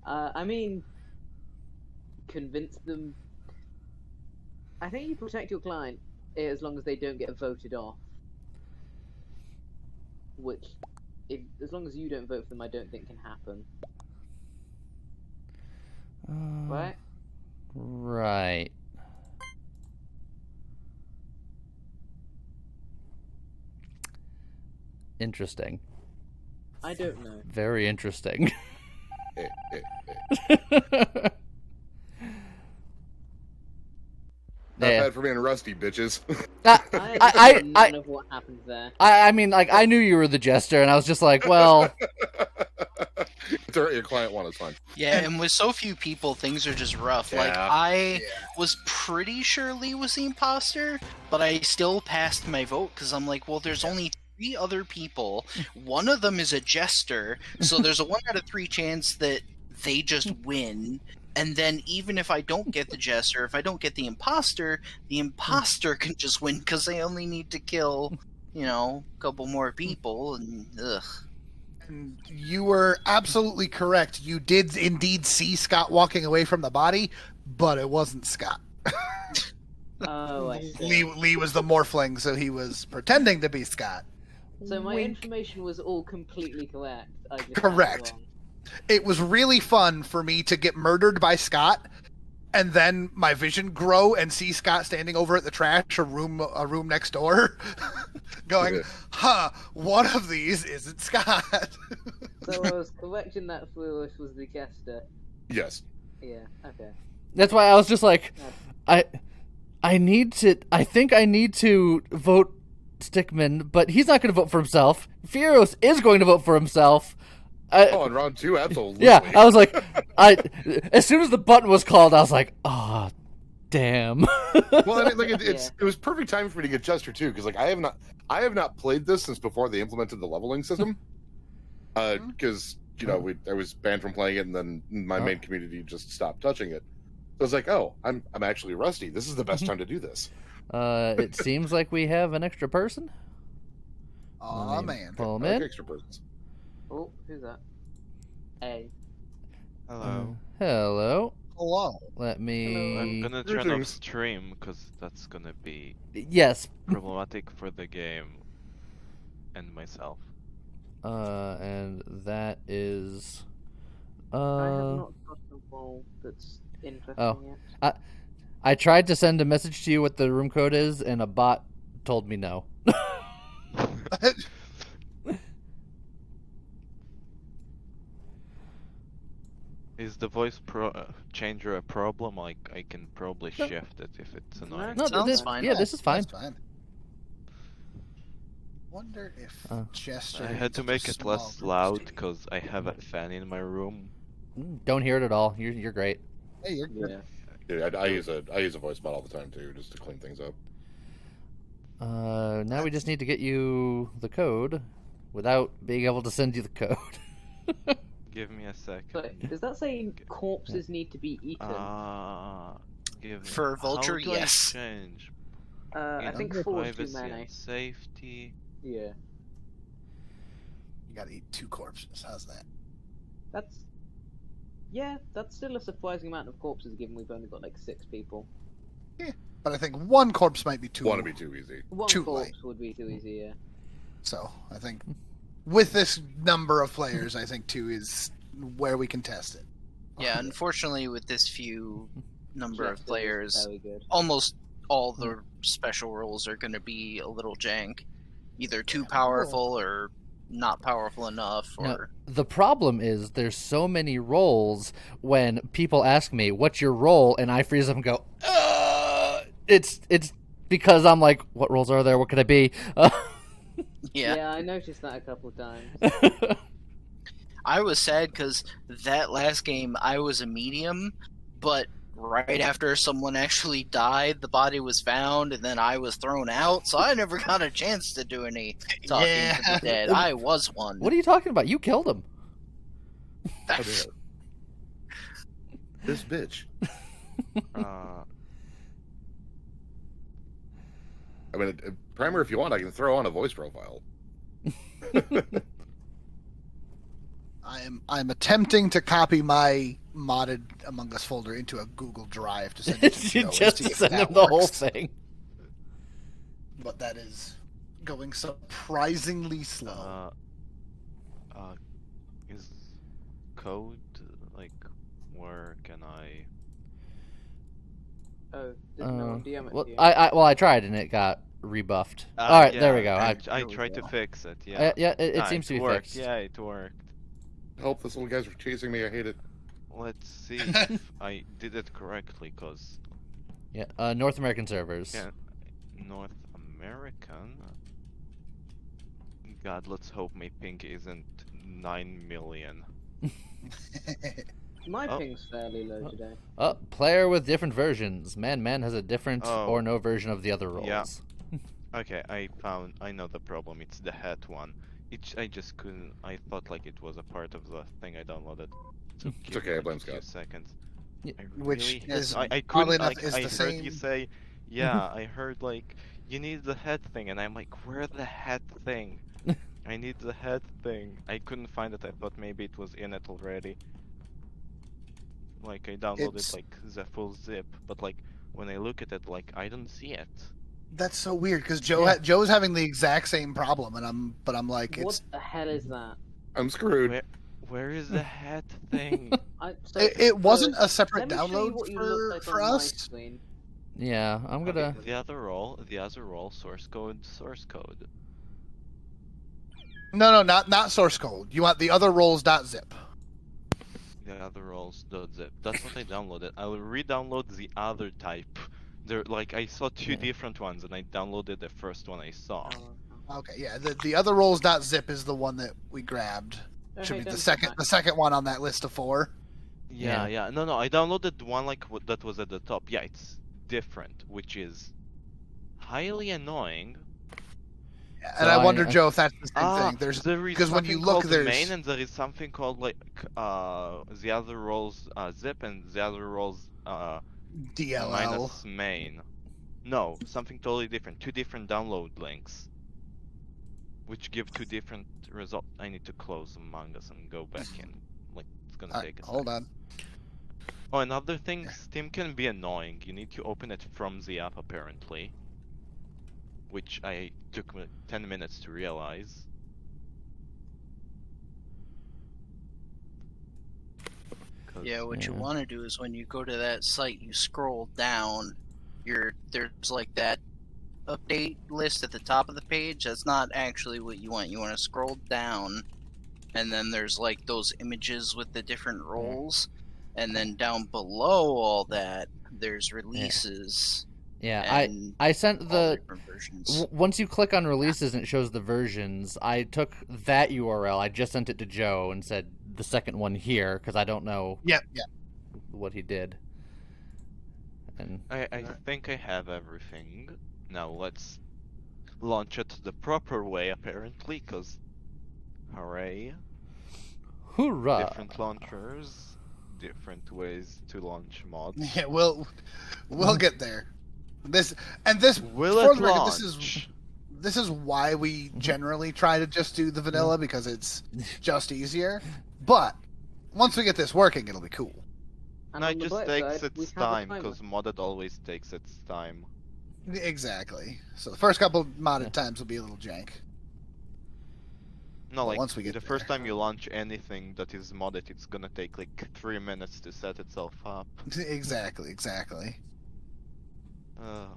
I mean, convince them. I think you protect your client as long as they don't get voted off. Which, as long as you don't vote for them, I don't think can happen. Right? Right. Interesting. I don't know. Very interesting. Not Yeah. bad for being rusty, bitches. I understand none of what happened there. I mean, like, I knew you were the jester, and I was just like, well, It's all right, your client one is fine. Yeah, and with so few people, things are just rough. Like, Yeah. I was pretty sure Lee was the imposter, but I still passed my vote because I'm like, well, there's only 3 other people. One of them is a jester, so there's a 1 out of 3 chance that they just win. And then even if I don't get the jester, if I don't get the imposter can just win because they only need to kill, a couple more people. And ugh. And you were absolutely correct. You did indeed see Scott walking away from the body, but it wasn't Scott. Oh, I see. Lee was the morphling, so he was pretending to be Scott. So my Wink. information was all completely correct. I just had it Correct. wrong. It was really fun for me to get murdered by Scott, and then my vision grow and see Scott standing over at the trash, a room next door, going, "Huh, one of these isn't Scott." So I was correct in that Fluish was the jester. Yes. Yeah, okay. that's why I was just like, I think I need to vote Stickman, but he's not going to vote for himself. Furios is going to vote for himself. Oh, in round 2, absolutely. Yeah, I was like, as soon as the button was called, I was like, oh, damn. Well, I mean, like it was perfect time for me to get Chester too, because like I have not played this since before they implemented the leveling system. Because I was banned from playing it, and then my main community just stopped touching it. So I was like, oh, I'm actually rusty. This is the best time to do this. It seems like we have an extra person. Aw, man. Pull him I like in. extra persons. Oh, who's that? A. Hello. Hello. Hello. Let me. I'm gonna turn off Greetings. stream because that's gonna be Yes. problematic for the game and myself. And that is. I have not got a role that's interesting Oh. yet. I tried to send a message to you what the room code is, and a bot told me no. Is the voice changer a problem? Like, I can probably No. shift it if it's annoying. No, Sounds this, fine. Yeah, this is fine. That's fine. Wonder if Jester. I had to is make a it small less group loud state. because I have a fan in my room. Don't hear it at all. You're great. Hey, you're good. Yeah. Yeah, I use a voice mod all the time too, just to clean things up. Now we just need to get you the code without being able to send you the code. Give me a second. But does that say corpses need to be eaten? Give me... For Vulture, How do I yes. change? I In think 4 is too privacy many. and safety. Yeah. You gotta eat 2 corpses. How's that? That's still a surprising amount of corpses given we've only got like 6 people. But I think 1 corpse might be too. Want to be too easy. One Too corpse light. would be too easy, yeah. So I think with this number of players, I think 2 is where we can test it. Yeah, unfortunately, with this few number of Jester is players, Very good. almost all the special roles are going to be a little jank. Either too powerful or not powerful enough, or... Now, the problem is there's so many roles when people ask me, what's your role? And I freeze up and go, it's because I'm like, what roles are there? What could I be? Yeah. I noticed that a couple of times. I was sad because that last game I was a medium, but right after someone actually died, the body was found, and then I was thrown out, so I never got a chance to do any talking to Yeah. the dead. I was one. What are you talking about? You killed him. This bitch. I mean, Primer, if you want, I can throw on a voice profile. I'm attempting to copy my modded Among Us folder into a Google Drive to send it to You Joe and just see if send that him the whole works. thing. But that is going surprisingly slow. Is code like where can I? Oh, no, DM it Well, to you. I tried and it got rebuffed. All right, there we go. I There we tried to go. fix it. Yeah. It seems to be worked. fixed. Yeah, it worked. Help, those little guys are chasing me. I hate it. Let's see if I did it correctly, cause Yeah, North American servers. yeah, North American. God, let's hope my ping isn't 9 million. My Oh. ping's fairly low today. Player with different versions. Man has a different Oh. or no version of the other roles. Yeah. Okay, I know the problem. It's the hat one. I just couldn't. I thought like it was a part of the thing I downloaded. So It's okay, I blame a few Scott. seconds. Yeah. I Which really is I oddly couldn't enough like is I the heard you same- say, yeah, I heard like you need the head thing, and I'm like, where the head thing? I need the head thing. I couldn't find it. I thought maybe it was in it already. Like I downloaded It's- like the full zip, but like when I look at it, like I don't see it. That's so weird because Yeah. Joe's having the exact same problem, and I'm like, What it's the hell is that? I'm screwed. Where is the head thing? So it wasn't a let separate me show you download what you look like for on my us. screen. Yeah, I'm gonna. The other role, source code. No, not source code. You want the other roles.zip. The other roles.zip. That's what I downloaded. I will re-download the other type. There, like I saw two different ones, and I downloaded the first one I saw. Okay, yeah, the other roles.zip is the one that we grabbed. Should be the second one on that list of 4. Yeah. No, I downloaded the one like that was at the top. Yeah, it's different, which is highly annoying. And I wonder, Joe, if that's the same thing. There is because when you something look, called there's main, and there is something called like the other roles zip, and the other roles DLL. minus main. No, something totally different. 2 different download links, which give 2 different results. I need to close Among Us and go back in. Like it's gonna take a Hold second. on. Oh, another thing, Steam can be annoying. You need to open it from the app apparently, which I took me 10 minutes to realize. Yeah, what you Yeah. want to do is when you go to that site, you scroll down. There's like that update list at the top of the page. That's not actually what you want. You want to scroll down, and then there's like those images with the different roles, and then down below all that, there's releases. Yeah, and I sent all the. different versions. Once you click on releases and it shows the versions, I took that URL. I just sent it to Joe and said the second one here because I don't know Yeah. what he did. And I think I have everything. Now let's launch it the proper way apparently, cause hooray. hoorah! Different launchers, different ways to launch mods. Yeah, we'll get there. This Will for it the record, launch? this is why we generally try to just do the vanilla because it's just easier. But once we get this working, it'll be cool. And No, on it the just bright takes side, we its have a time, timer. because modded always takes its time. Exactly. So the first couple modded times will be a little jank. No, But like, once we get the there. first time you launch anything that is modded, it's gonna take like 3 minutes to set itself up. Exactly. I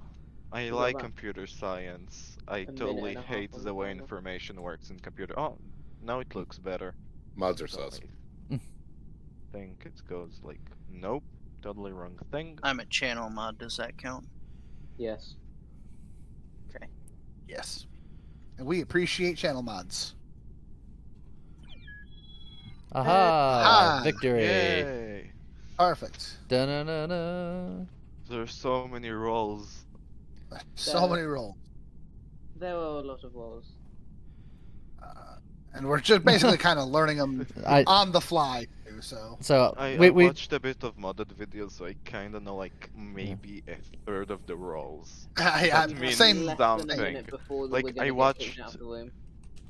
What like about computer science. I minute totally and a half hate on the way timer? information works in computer. Oh, now it looks better. Mods are So sus. I think it goes like, nope, totally wrong thing. I'm a channel mod. Does that count? Yes. Yes. And we appreciate channel mods. Aha! Ah, Victory! Yay! Perfect. Da-na-na-na. There's so many rolls. So many rolls. There were a lot of rolls. And we're just basically kind of learning them I on the fly, too, so. so I we watched a bit of modded videos, so I kind of know like maybe a third of the rolls. Yeah, That means same. Less than a something. minute before Like, we're gonna I get watched- kicked out of the room.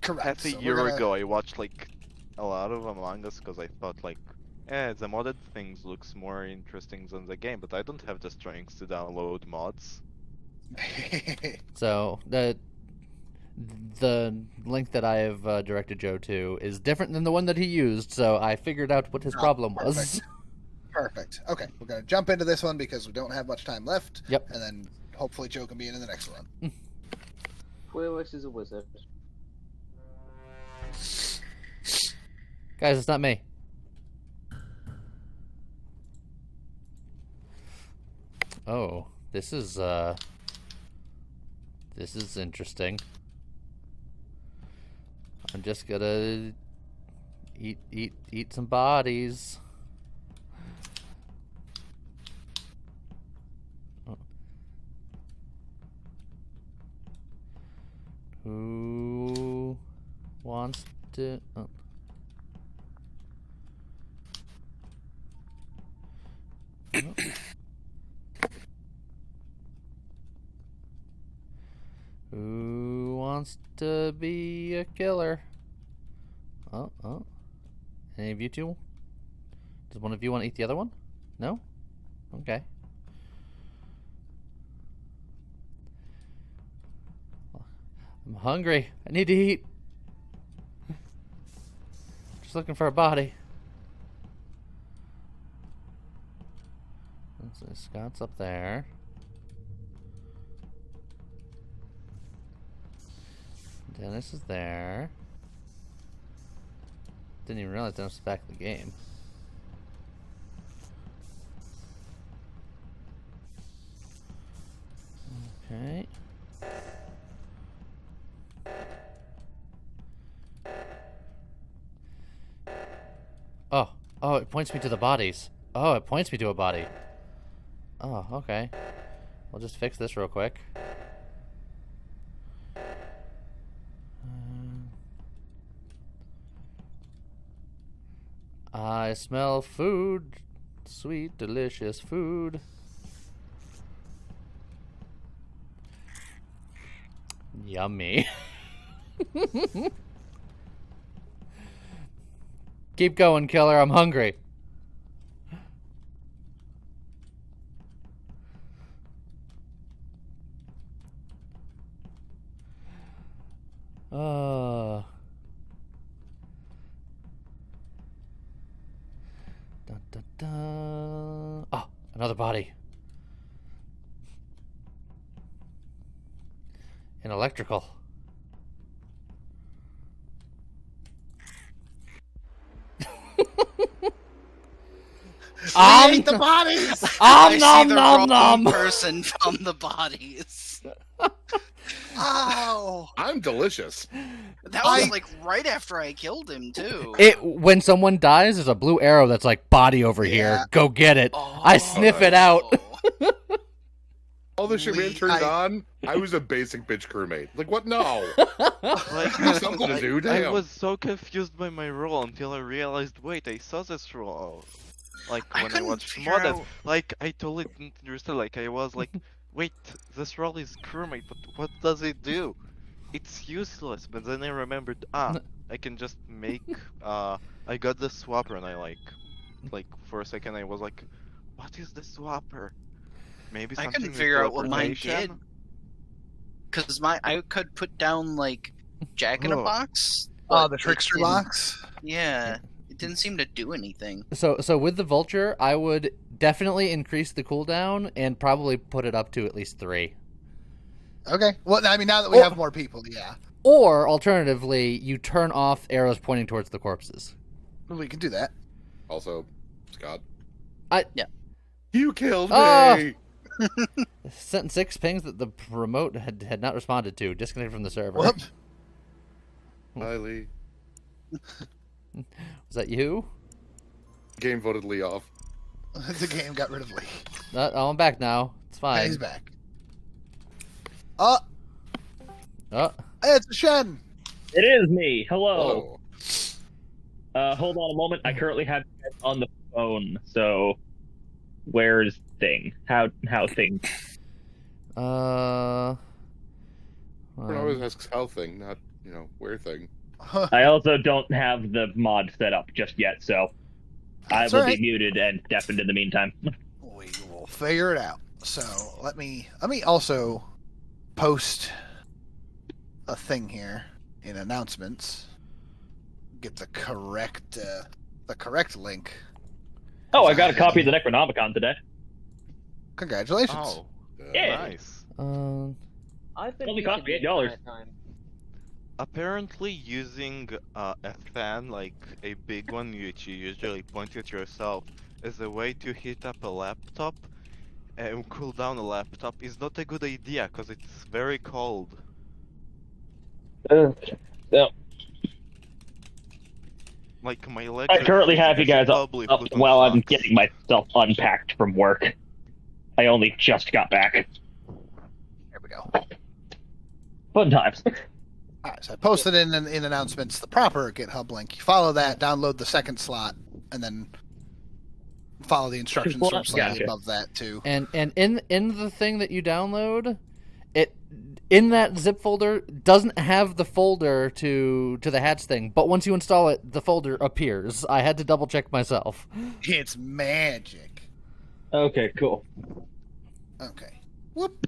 Correct. Half a so we're year gonna- ago, I watched like a lot of Among Us because I thought like, the modded things looks more interesting than the game, but I don't have the strength to download mods. so the link that I have directed Joe to is different than the one that he used. So I figured out what his Oh, problem was. Perfect. Okay, we're gonna jump into this one because we don't have much time left. Yep. And then hopefully Joe can be in the next one. Quirrus is a wizard. Guys, it's not me. Oh, this is interesting. I'm just gonna eat some bodies. Oh. Who wants to? Oh. Who wants to be a killer? Oh. Any of you two? Does one of you want to eat the other one? No? Okay. I'm hungry. I need to eat. Just looking for a body. So Scott's up there. Dennis is there. Didn't even realize Dennis was back in the game. Okay. Oh, it points me to the bodies. Oh, it points me to a body. Oh, okay. We'll just fix this real quick. I smell food. Sweet, delicious food. Yummy. Keep going, killer. I'm hungry. Dun, dun, dun. Oh, another body. An electrical. I ate the bodies! I see nom the nom wrong nom. person from the bodies. Oh! I'm delicious. That was like right after I killed him too. When someone dies, there's a blue arrow that's like body over here. Yeah. Go get it. I sniff it out. All the shit we had turned on, I was a basic bitch crewmate. Like, what? No. Like, Something to do, I damn. was so confused by my role until I realized, wait, I saw this role. Like, I when I couldn't watched figure modded, out- like, I totally didn't understand. Like, I was like, wait, this role is crewmate, but what does it do? It's useless. But then I remembered, I can just make, I got the swapper and I like, for a second I was like, what is the swapper? Maybe I something couldn't with figure out what mine teleportation? did. Cause I could put down like Jack in a Oh. box. Oh, but the it trickster didn't- box? Yeah, it didn't seem to do anything. So with the vulture, I would definitely increase the cooldown and probably put it up to at least 3. Okay. Well, I mean, now that we have more people, yeah. Or alternatively, you turn off arrows pointing towards the corpses. We can do that. Also, Scott. Yeah. You killed me! Ah! Sent 6 pings that the remote had not responded to. Disconnected from the server. Whoop. Hi, Lee. Was that you? Game voted Lee off. The game got rid of Lee. Oh, I'm back now. It's Yeah, fine. he's back. Oh, Oh, hey, it's Shen. It is me. Hello. Oh. Hold on a moment. I currently have you guys on the phone. So, where's thing? How thing? Everyone always asks how thing, not where thing. I also don't have the mod set up just yet, so I That's will all right. be muted and deafened in the meantime. We will figure it out. So let me also post a thing here in announcements. Get the correct link. Oh, I got a copy of the Necronomicon today. Congratulations. Oh, Yeah. nice. I've been Only muted cost me the $8. entire time. Apparently, using a fan, like a big one which you usually point at yourself, as a way to heat up a laptop and cool down a laptop is not a good idea because it's very cold. So, Like my legs. I currently have you guys up probably while put on I'm socks. getting myself unpacked from work. I only just got back. There we go. Fun times. All right, so I posted in announcements the proper GitHub link. You follow that, download the second slot, and then follow the instructions from slightly Gotcha. above that too. and in the thing that you download, it in that zip folder doesn't have the folder to the hatch thing, but once you install it, the folder appears. I had to double check myself. It's magic. Okay, cool. Okay. Whoop.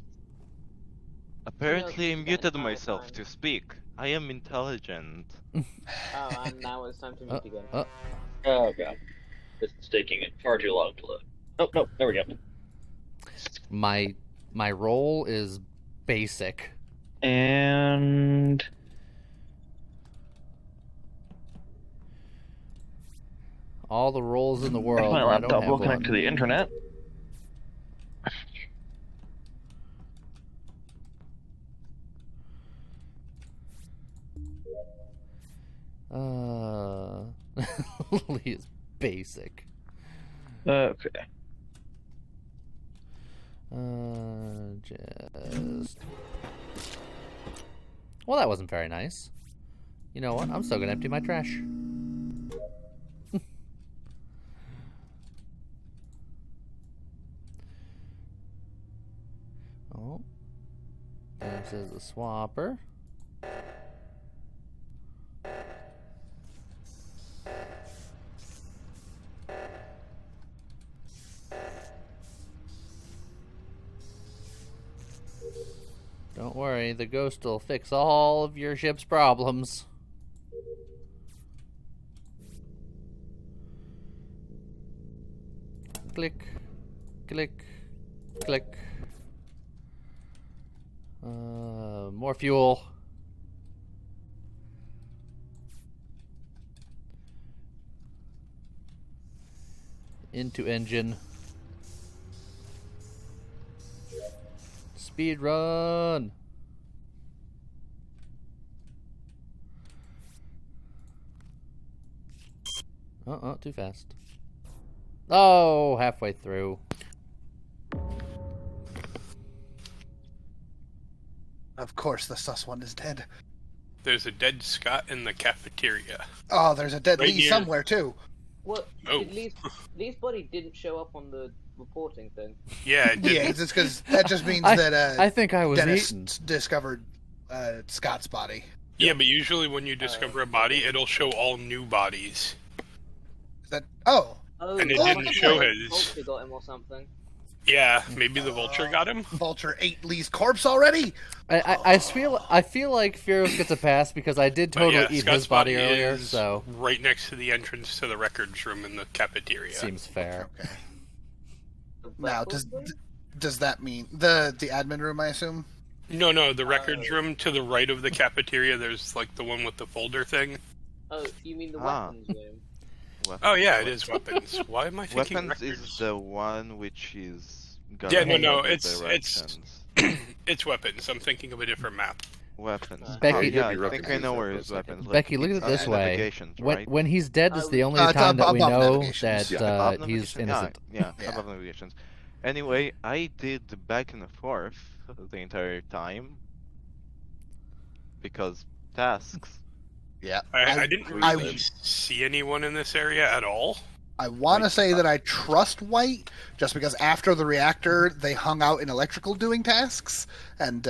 Apparently, I Yeah, muted that myself time. to speak. I am intelligent. Oh, and now it's time to mute again. Oh god. This is taking it far too long to load. Oh, no, there we go. My role is basic. And All the roles in the world. my but I don't laptop have will connect one. to the internet. Lee is basic. Okay. Just. Well, that wasn't very nice. You know what? I'm still gonna empty my trash. Oh. This is a swapper. Don't worry, the ghost will fix all of your ship's problems. Click, click, click. More fuel. Into engine. Speed run. Too fast. Oh, halfway through. Of course, the sus one is dead. There's a dead Scott in the cafeteria. Oh, there's a dead Right Lee here. somewhere too. What? Oh. Lee's body didn't show up on the reporting thing. Yeah, it did. Yeah, it's because that just means I that think I was Dennis eaten. discovered Scott's body. Yeah, but usually when you discover a body, it'll show all new bodies. Is that? Oh, Oh, And it oh, didn't show like his. Vulture got him or something. Yeah, maybe the vulture got him. Vulture ate Lee's corpse already. I feel like Fearos gets a pass because I did But totally yeah, eat Scott's his body earlier, is so right next to the entrance to the records room in the cafeteria. seems fair. Okay. The Now, records room? does that mean the admin room? I assume. No, the records room to the right of the cafeteria. There's like the one with the folder thing. Oh, you mean the Ah. weapons room? Oh yeah, it is weapons. Why am I thinking Weapons records? is the one which is. Yeah, going no, in other it's- directions. It's weapons. I'm thinking of a different map. Weapons. Becky- Oh, He yeah, could be I think I know where his referencing for a weapons. Becky, look at it this way. Navigations, When right? when he's dead is the only it's time that above we know navigations. that Yeah. Above he's navigation- innocent. Yeah, Yeah. above navigations. Anyway, I did the back and forth the entire time because tasks. Yeah. I didn't I- really see anyone in this area at all. I want to say that I trust White just because after the reactor they hung out in electrical doing tasks, and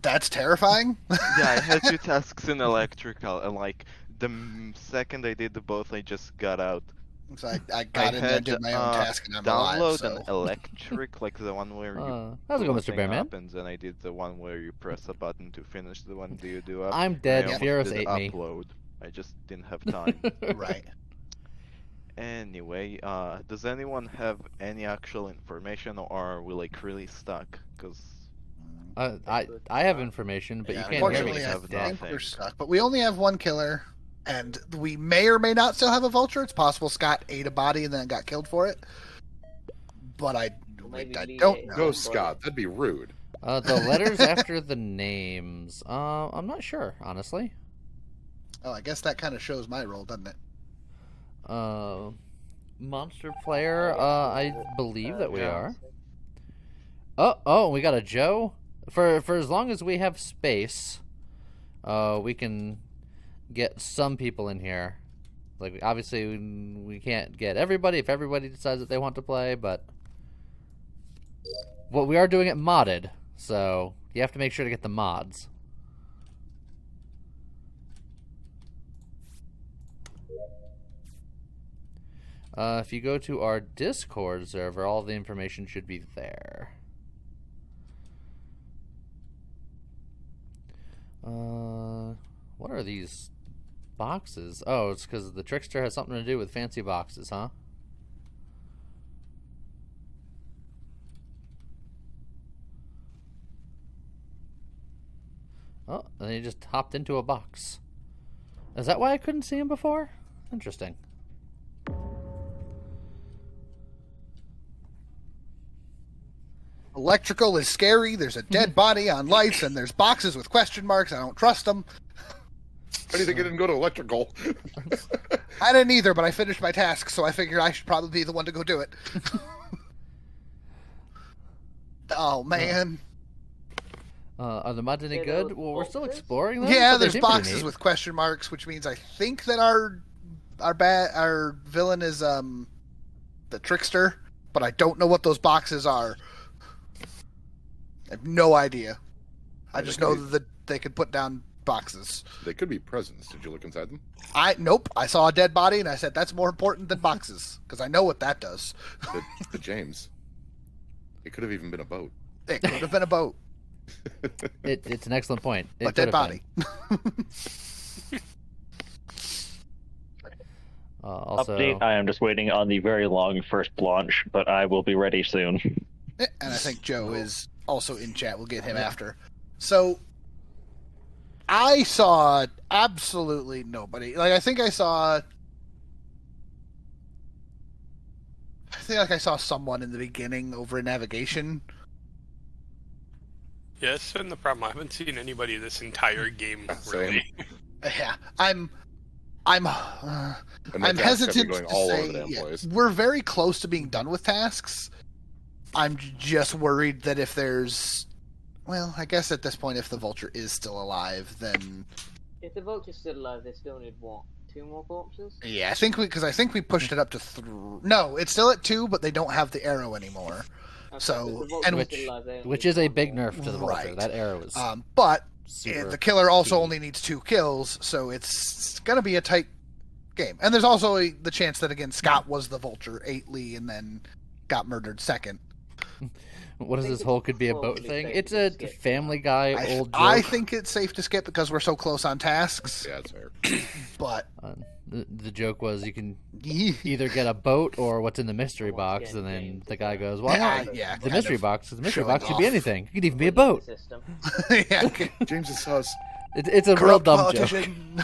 that's terrifying. Yeah, I had 2 tasks in electrical, and like the second I did the both, I just got out. So I got in there and did my own task, and I'm download alive. So. an electric, like the one where you How's it going, Mr. thing Bearman? happens, and I did the one where you press a button to finish the one do you do up. I'm and dead. I almost Fierus did ate me. upload. I just didn't have time. Right. Anyway, does anyone have any actual information, or are we like really stuck? Because I have information, but Yeah, you can't hear me. unfortunately, I have think nothing. we're stuck. But we only have one killer, and we may or may not still have a vulture. It's possible Scott ate a body and then got killed for it. But I Maybe don't Lee know. ate Go, it. Scott. That'd be rude. The letters after the names. I'm not sure, honestly. Oh, I guess that kind of shows my role, doesn't it? Monster player. I believe that we Yeah. are. Oh, we got a Joe. For as long as we have space, we can get some people in here. Like obviously we can't get everybody if everybody decides that they want to play, but we are doing it modded, so you have to make sure to get the mods. If you go to our Discord server, all the information should be there. What are these boxes? Oh, it's because the Trickster has something to do with fancy boxes, huh? Oh, and he just hopped into a box. Is that why I couldn't see him before? Interesting. Electrical is scary. There's a dead body on lights, and there's boxes with question marks. I don't trust them. How do you think I didn't go to electrical? I didn't either, but I finished my task, so I figured I should probably be the one to go do it. Oh, man. Are the mods any Yeah, good? those Well, we're still boxes? exploring them. Yeah, but they there's seem pretty boxes neat. with question marks, which means I think that our villain is the Trickster, but I don't know what those boxes are. I have no idea. I just know that they could put down boxes. They could be presents. Did you look inside them? Nope. I saw a dead body and I said that's more important than boxes because I know what that does. The James. It could have even been a boat. It could have been a boat, It's an excellent point. It but could dead have body. been. Also, Update, I am just waiting on the very long first launch, but I will be ready soon. And I think Joe is also in chat. We'll get him after. So I saw absolutely nobody. Like I think I saw someone in the beginning over in navigation. Yeah, that's been the problem. I haven't seen anybody this entire game, Same. really. Yeah, I'm And my I'm tasks have been hesitant going to all over say the damn place. we're very close to being done with tasks. I'm just worried that if there's, well, I guess at this point, if the vulture is still alive, then If the vulture's still alive, they still need what? 2 more corpses? yeah, I think we pushed it up to 3. No, it's still at 2, but they don't have the arrow anymore. Okay, So, if the vulture's and still alive, they only which need is a 1 big more. nerf to the vulture. Right. That arrow is But super. the killer also key. only needs 2 kills, so it's gonna be a tight game. And there's also the chance that again Scott was the vulture, ate Lee, and then got murdered second. What is think this it's whole could be a boat probably thing? safe It's to a skip. Family Guy old joke. I think it's safe to skip because we're so close on tasks. Yeah, that's fair. But The joke was you can yeah, either get a boat or what's in the mystery box, and then the guy goes, "Well, no, yeah, the kind mystery of box. The mystery showing box could be off. anything. It could even be a Bullying boat. the system. yeah, okay. James is sus. It's a real Corrupt dumb joke." politician.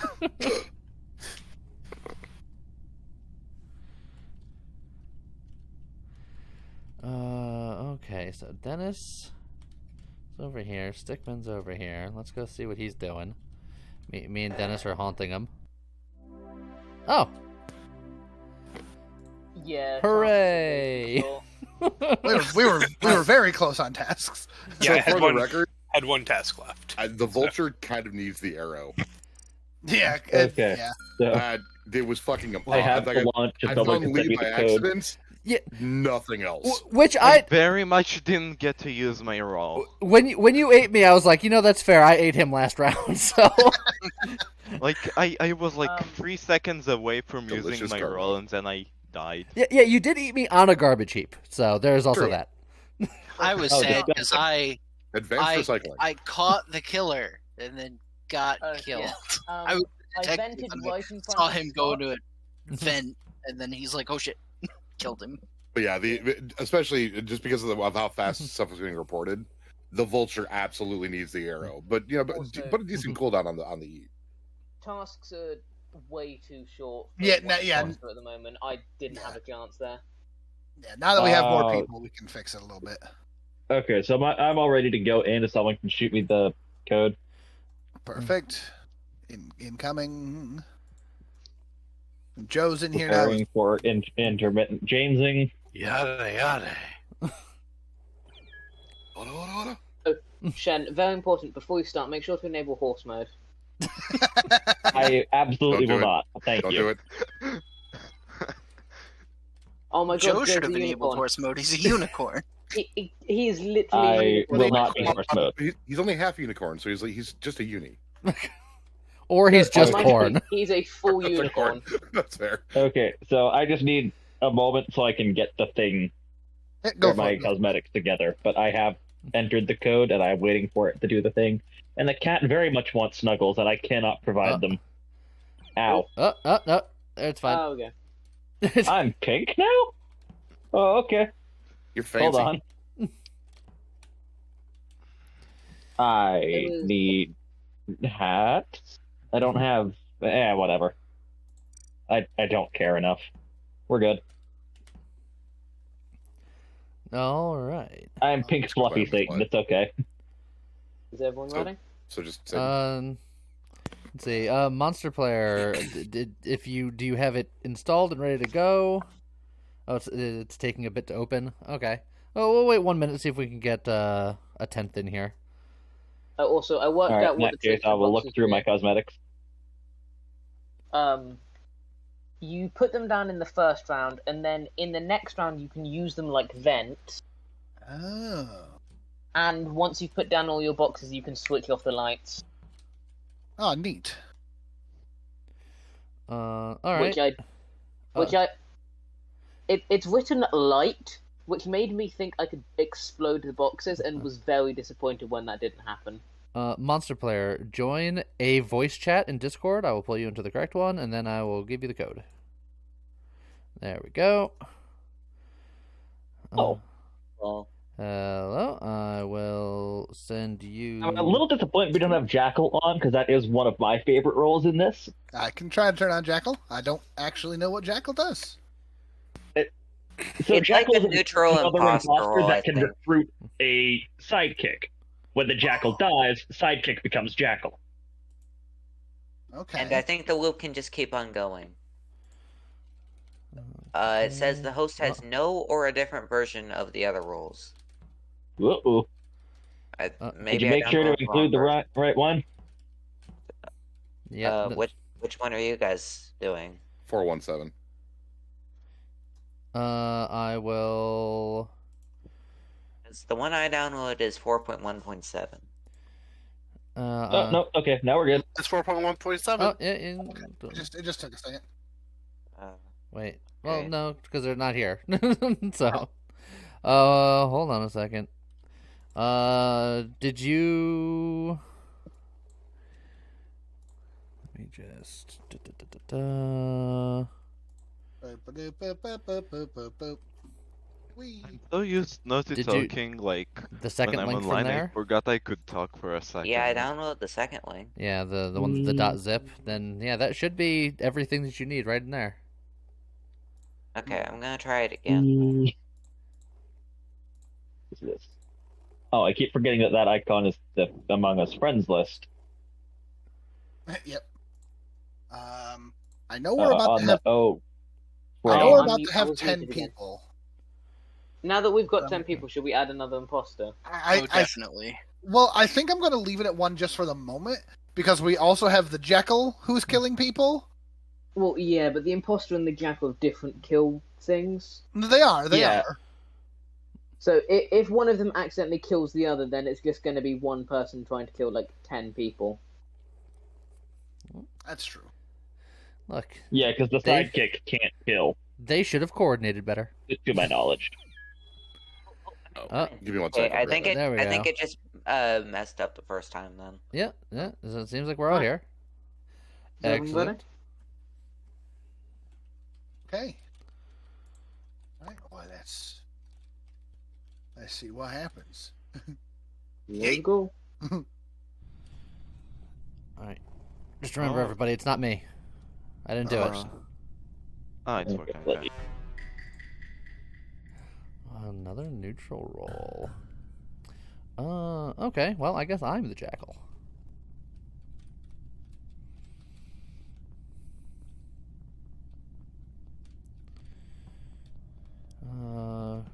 Okay, so Dennis. over here. Stickman's over here. Let's go see what he's doing. Me and Dennis are haunting him. Oh! Yeah. Hooray! We were very close on tasks. Yeah, I So had for one, the record, had one task left. the vulture kind of needs the arrow. Yeah. Okay. Yeah. So It was fucking. I have to launch I if someone found can send Lee me by the code. accident. Yeah. Nothing else. Which I very much didn't get to use my roll. when you ate me, I was like, that's fair. I ate him last round, so. Like I was like 3 seconds away from Delicious using my garbage. roll, and then I died. Yeah, you did eat me on a garbage heap, so there's also True. that. I was Oh, sad yeah. because I Advanced recycling. caught the killer and then got killed. Yeah. I was I detective vented and right in front saw of him the go spot. into a vent, and then he's like, "Oh shit!" Killed him. But yeah, especially just because of how fast stuff was getting reported, the vulture absolutely needs the arrow. But Also- but a decent cooldown on the E. Tasks are way too short. Yeah, what no, I'm yeah. going through at the moment. I didn't have a chance there. Yeah. Now that we have more Oh. people, we can fix it a little bit. okay, so I'm all ready to go in. If someone can shoot me the code. Perfect. Incoming. Joe's in here now. Preparing for intermittent Jamesing. Yada yada. Hold on. Shen, very important. Before you start, make sure to enable horse mode. I absolutely Don't will do it. not. Thank Don't you. do it. Oh my god, Joe there's should have a enabled unicorn. horse mode. He's a unicorn. He is literally. a I unicorn. will not be horse mode. He's only half unicorn, so he's just a uni. Or he's just Mind corn. you, He's a full That's a unicorn. corn. That's fair. Okay, so I just need a moment so I can get the thing, Go or for my it. cosmetics together. But I have entered the code, and I'm waiting for it to do the thing. And the cat very much wants snuggles, and I cannot provide them. Ow. No, it's fine. Oh, okay. I'm pink now? Oh, okay. You're fancy. Hold on. I It was- need hats. I don't have. Whatever. I don't care enough. We're good. All right. I'm pink fluffy Satan. It's okay. Is everyone So- ready? So just say, Let's see. Monster player. Do you have it installed and ready to go? Oh, it's taking a bit to open. Okay. Oh, we'll wait 1 minute to see if we can get a 10th in here. Also, I worked All right, out in what that the case, trick I will look boxes through do. my cosmetics. You put them down in the first round, and then in the next round you can use them like vents. Oh. And once you put down all your boxes, you can switch off the lights. Oh, neat. All right. It's written light, which made me think I could explode the boxes, and was very disappointed when that didn't happen. Monster player, join a voice chat in Discord. I will pull you into the correct one, and then I will give you the code. There we go. Oh. Well, Hello. I will send you. I'm a little disappointed we don't have Jackal on, because that is one of my favorite roles in this. I can try to turn on Jackal. I don't actually know what Jackal does. So It's like Jackal a is neutral another imposter role, I that can think. recruit a sidekick. When the Jackal dies, the sidekick becomes Jackal. Okay. And I think the loop can just keep on going. It says the host has no or a different version of the other roles. Uh-oh. Maybe Did you I make sure to downloaded the include the wrong right one? Yeah. Which one are you guys doing? 417. I will. It's the one I downloaded is 4.1.7. Oh, no, okay, now we're good. It's 4.1.7. Oh, yeah. It just took a second. Wait. Well, Okay. no, because they're not here. So, hold on a second. Did you? Let me just. Wee. So used not to Did you- talking like The second when I'm link from online. I there? forgot I could talk for a second. Yeah, I downloaded the second link. Yeah, the one that's the .zip. Then yeah, that should be everything that you need right in there. Okay, I'm gonna try it again. What's this? Oh, I keep forgetting that icon is the Among Us friends list. Yep. I know we're about to have. I know Oh, we're I'm about mute- to I have was 10 muted again. people. Now that we've got 10 people, should we add another imposter? Definitely. Well, I think I'm going to leave it at 1 just for the moment, because we also have the Jekyll who's killing people. Well, yeah, but the imposter and the jackal have different kill things. They are. So if one of them accidentally kills the other, then it's just going to be one person trying to kill like 10 people. That's true. Look. Yeah, because the sidekick can't kill. They should have coordinated better. To my knowledge. Give me 1 Okay, second. I think There we I think go. it just messed up the first time then. Yeah. So it seems like we're out here. Excellent. Okay. All right. Well, let's see what happens. There you go. All right. Just remember, everybody, it's not me. I didn't do it. It's working. Another neutral roll. Okay. Well, I guess I'm the jackal.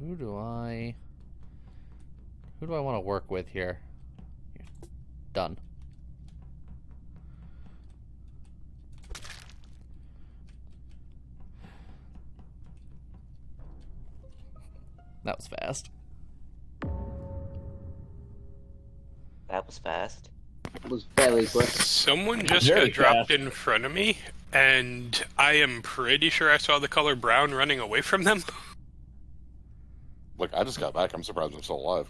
Who do I want to work with here? Done. That was fast. That was fast. It was very quick. Someone just Very got dropped fast. in front of me, and I am pretty sure I saw the color brown running away from them. Look, I just got back. I'm surprised I'm still alive.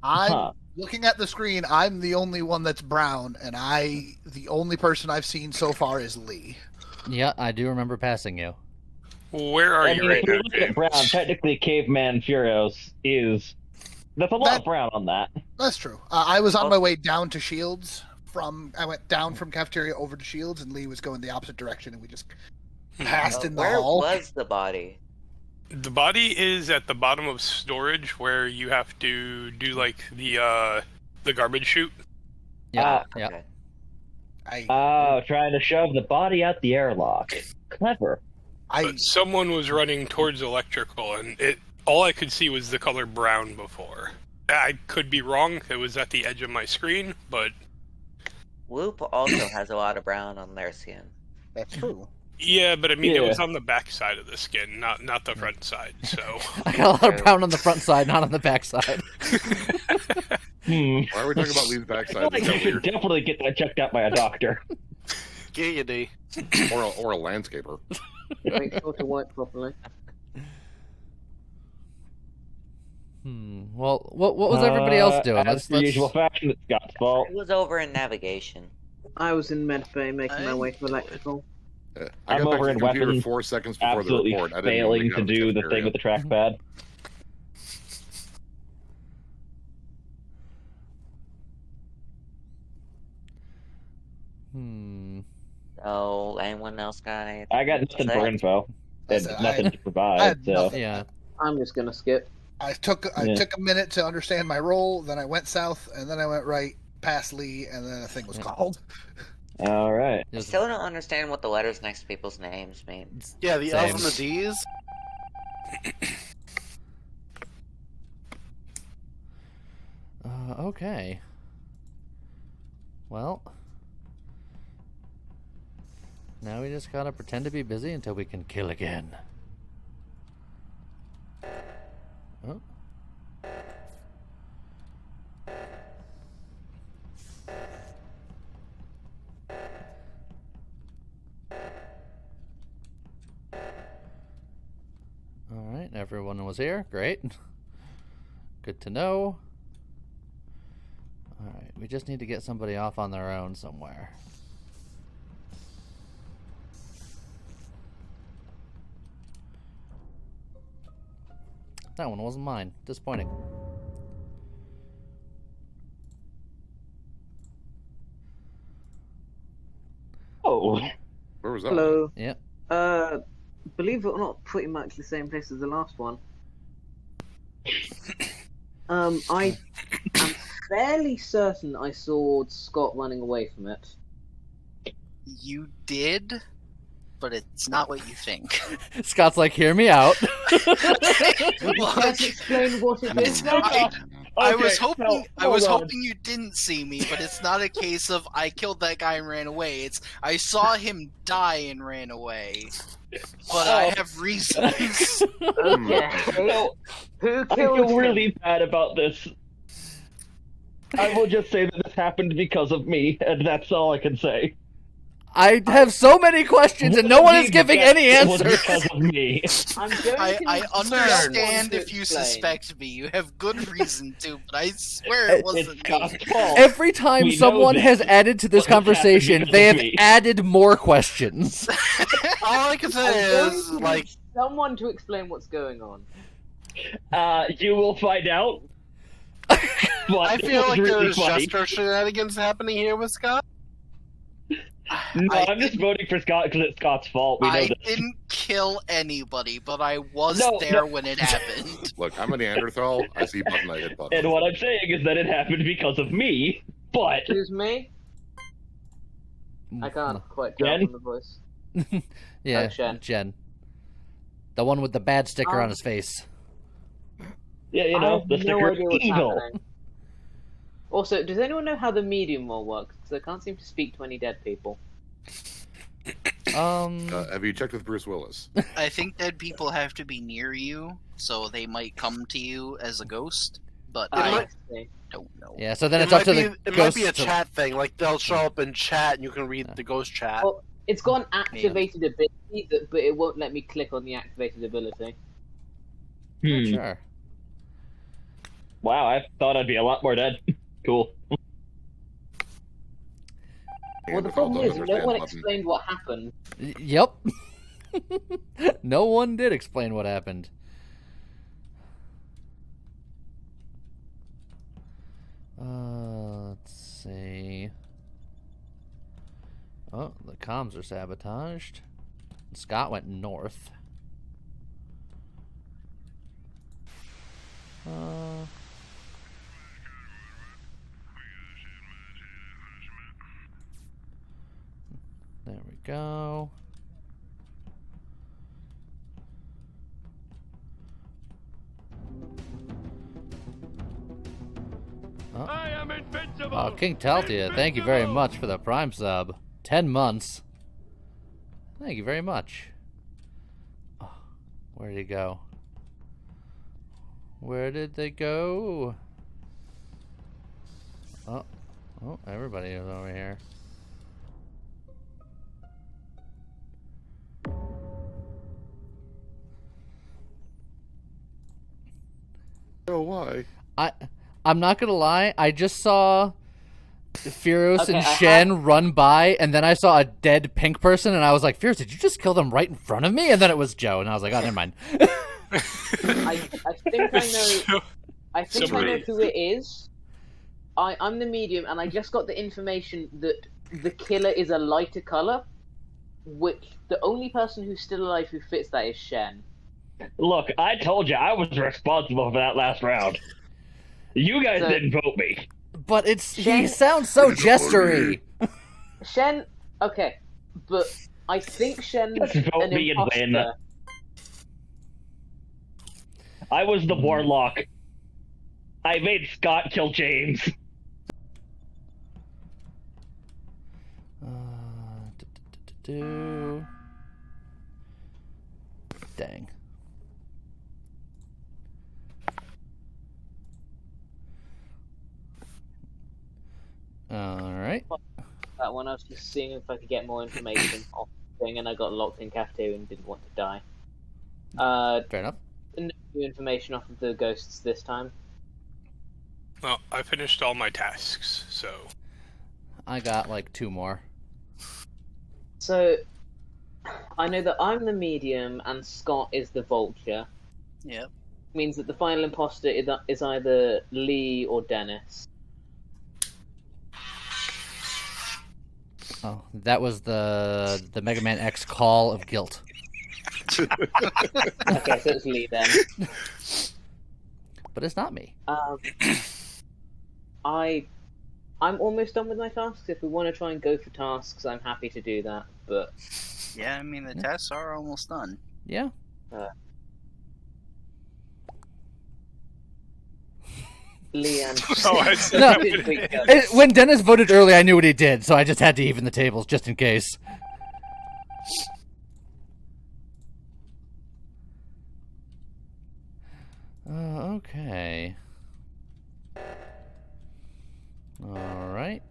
I'm looking at the screen. I'm the only one that's brown, and the only person I've seen so far is Lee. Yeah, I do remember passing you. Where are you right if now, you look at James? brown, technically Caveman Furios is... That's a lot of brown on that. That's true. I was on my way down to Shields. I went down from cafeteria over to Shields, and Lee was going the opposite direction, and we just passed in the Where hall. was the body? The body is at the bottom of storage, where you have to do like the garbage chute. Yeah. Okay. Trying to shove the body out the airlock. Clever. But someone was running towards electrical, and all I could see was the color brown before. I could be wrong. It was at the edge of my screen, but Whoop also has a lot of brown on their skin. That's true. yeah, but I mean, it Yeah. was on the back side of the skin, not the front side. So I got a lot of brown on the front side, not on the back side. Why are we talking about Lee's I backside? feel like That's you so should weird. definitely get that checked out by a doctor. Giggity. Or a landscaper. Make sure to work properly. Well, what was everybody else doing? As per usual fashion, it's Scott's fault. It was over in navigation. I was in medbay making my way to electrical. I I'm got back over to in the computer weapons, 4 seconds before the absolutely report. I didn't failing even to get do the cafeteria. thing with the trackpad. So, anyone else got anything? I got nothing for info. And Listen, nothing to I provide, had so... nothing. Yeah. I'm just gonna skip. I took Yeah. a minute to understand my role, then I went south, and then I went right past Lee, and then a thing was called. Alright. I still don't understand what the letters next to people's names mean. Yeah, the Same. L's and the D's. Okay. Well, now we just gotta pretend to be busy until we can kill again. Oh. Alright, everyone was here. Great. Good to know. Alright, we just need to get somebody off on their own somewhere. That one wasn't mine. Disappointing. Oh. Where was that? Hello. Yep. Believe it or not, pretty much the same place as the last one. I am fairly certain I saw Scott running away from it. You did, but it's not what you think. Scott's like, hear me out. Let's explain what it is. I was Okay, hoping no, I was hold on. hoping you didn't see me, but it's not a case of I killed that guy and ran away. It's I saw him die and ran away. But I have reasons. Okay. No, Who I killed feel him? really bad about this. I will just say that this happened because of me, and that's all I can say. I have so many questions and no one is giving any It was answers. because of me. I'm going I to understand to if you explain. suspect me. You have good reason to, but I swear it It's wasn't Scott's me. fault. Every time We know someone this, has added to this but it happened conversation, because they of have me. added more questions. All I can say I'm going is, to like, need someone to explain what's going on. You will find out. But I feel it was like really there's funny. Jester shenanigans happening here with Scott. No, I'm just voting for Scott because it's Scott's fault. We know I this. didn't kill anybody, but I was No, there no. when it happened. Look, I'm a Neanderthal. I see button, I hit button. And what I'm saying is that it happened because of me, but Excuse me? I can't quite tell Jen? from the voice. Yeah, Shen. Jen. The one with the bad sticker on Um, his face. yeah, you I know, have the no sticker idea what's evil. happening. Also, does anyone know how the medium role works? Because I can't seem to speak to any dead people. Have you checked with Bruce Willis? I think dead people have to be near you, so they might come to you as a ghost, but It I might- don't know. Yeah, so then It it's up might to be, the it might ghost be a to- chat thing. Like they'll show up in chat, and you can read the ghost chat. Well, it's got an activated ability, but it won't let me click on the activated ability. Sure. Wow, I thought I'd be a lot more dead. Cool. Well, the problem is, no one explained what happened. Yep. No one did explain what happened. Let's see. Oh, the comms are sabotaged. Scott went north. There we go. I am invincible. Oh, King Taltia, thank you very much for the Prime sub. 10 months. Thank you very much. Oh, where did he go? Where did they go? Oh, everybody is over here. Oh, why? I'm not gonna lie, I just saw Firos Okay, and I Shen run by, and then I saw a dead pink person, and I was like, Firos, did you just kill them right in front of me? And then it was Joe, and I was like, oh, never mind. I think I know. I think I know who it is. I'm the medium, and I just got the information that the killer is a lighter color, which the only person who's still alive who fits that is Shen. Look, I told you I was responsible for that last round. You guys So- didn't vote me. But he Shen- sounds so gestury. Shen, okay, but I think Shen's Just vote an me and win. imposter. I was the warlock. I made Scott kill James. Dang. Alright. That one, I was just seeing if I could get more information off the thing, and I got locked in cafeteria and didn't want to die. Fair enough. No new information off of the ghosts this time. Well, I finished all my tasks, so I got like 2 more. So, I know that I'm the medium and Scott is the vulture. Yep. Means that the final imposter is either Lee or Dennis. Oh, that was the Mega Man X call of guilt. Okay, so it's Lee then. but it's not me. I'm almost done with my tasks. If we want to try and go for tasks, I'm happy to do that. But Yeah, I mean the tests are almost done. Yeah. Leanne. No, when Dennis voted early, I knew what he did, so I just had to even the tables just in case. Okay. All right.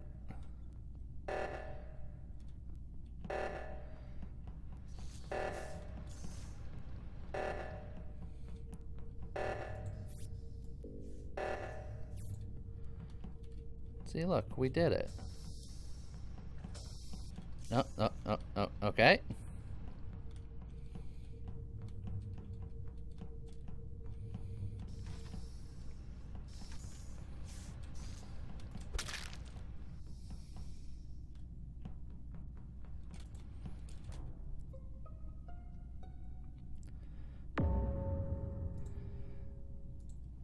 See, look, we did it. No, okay.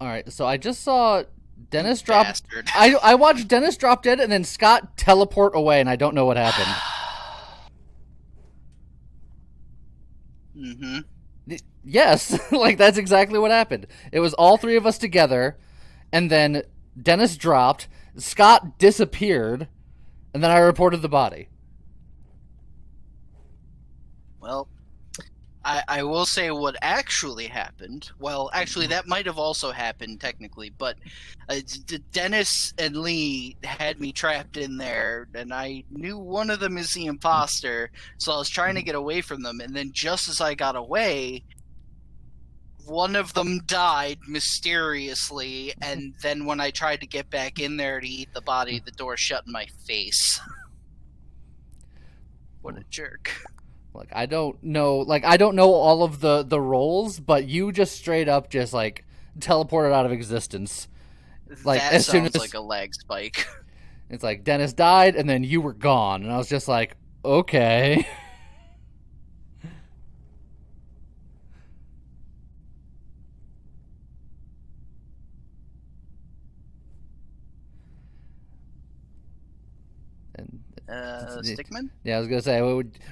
Alright, so I just saw Dennis drop. Bastard. I watched Dennis drop dead and then Scott teleport away, and I don't know what happened. Yes, like that's exactly what happened. It was all three of us together, and then Dennis dropped, Scott disappeared, and then I reported the body. Well, I will say what actually happened. Well, actually, that might have also happened technically, but Dennis and Lee had me trapped in there, and I knew one of them is the imposter, so I was trying to get away from them, and then just as I got away, one of them died mysteriously, and then when I tried to get back in there to eat the body, the door shut in my face. What a jerk. Like I don't know all of the roles, but you just straight up just like teleported out of existence. Like That as soon sounds as like a lag spike. it's like Dennis died and then you were gone, and I was just like, okay. Stickman? Yeah, I was gonna say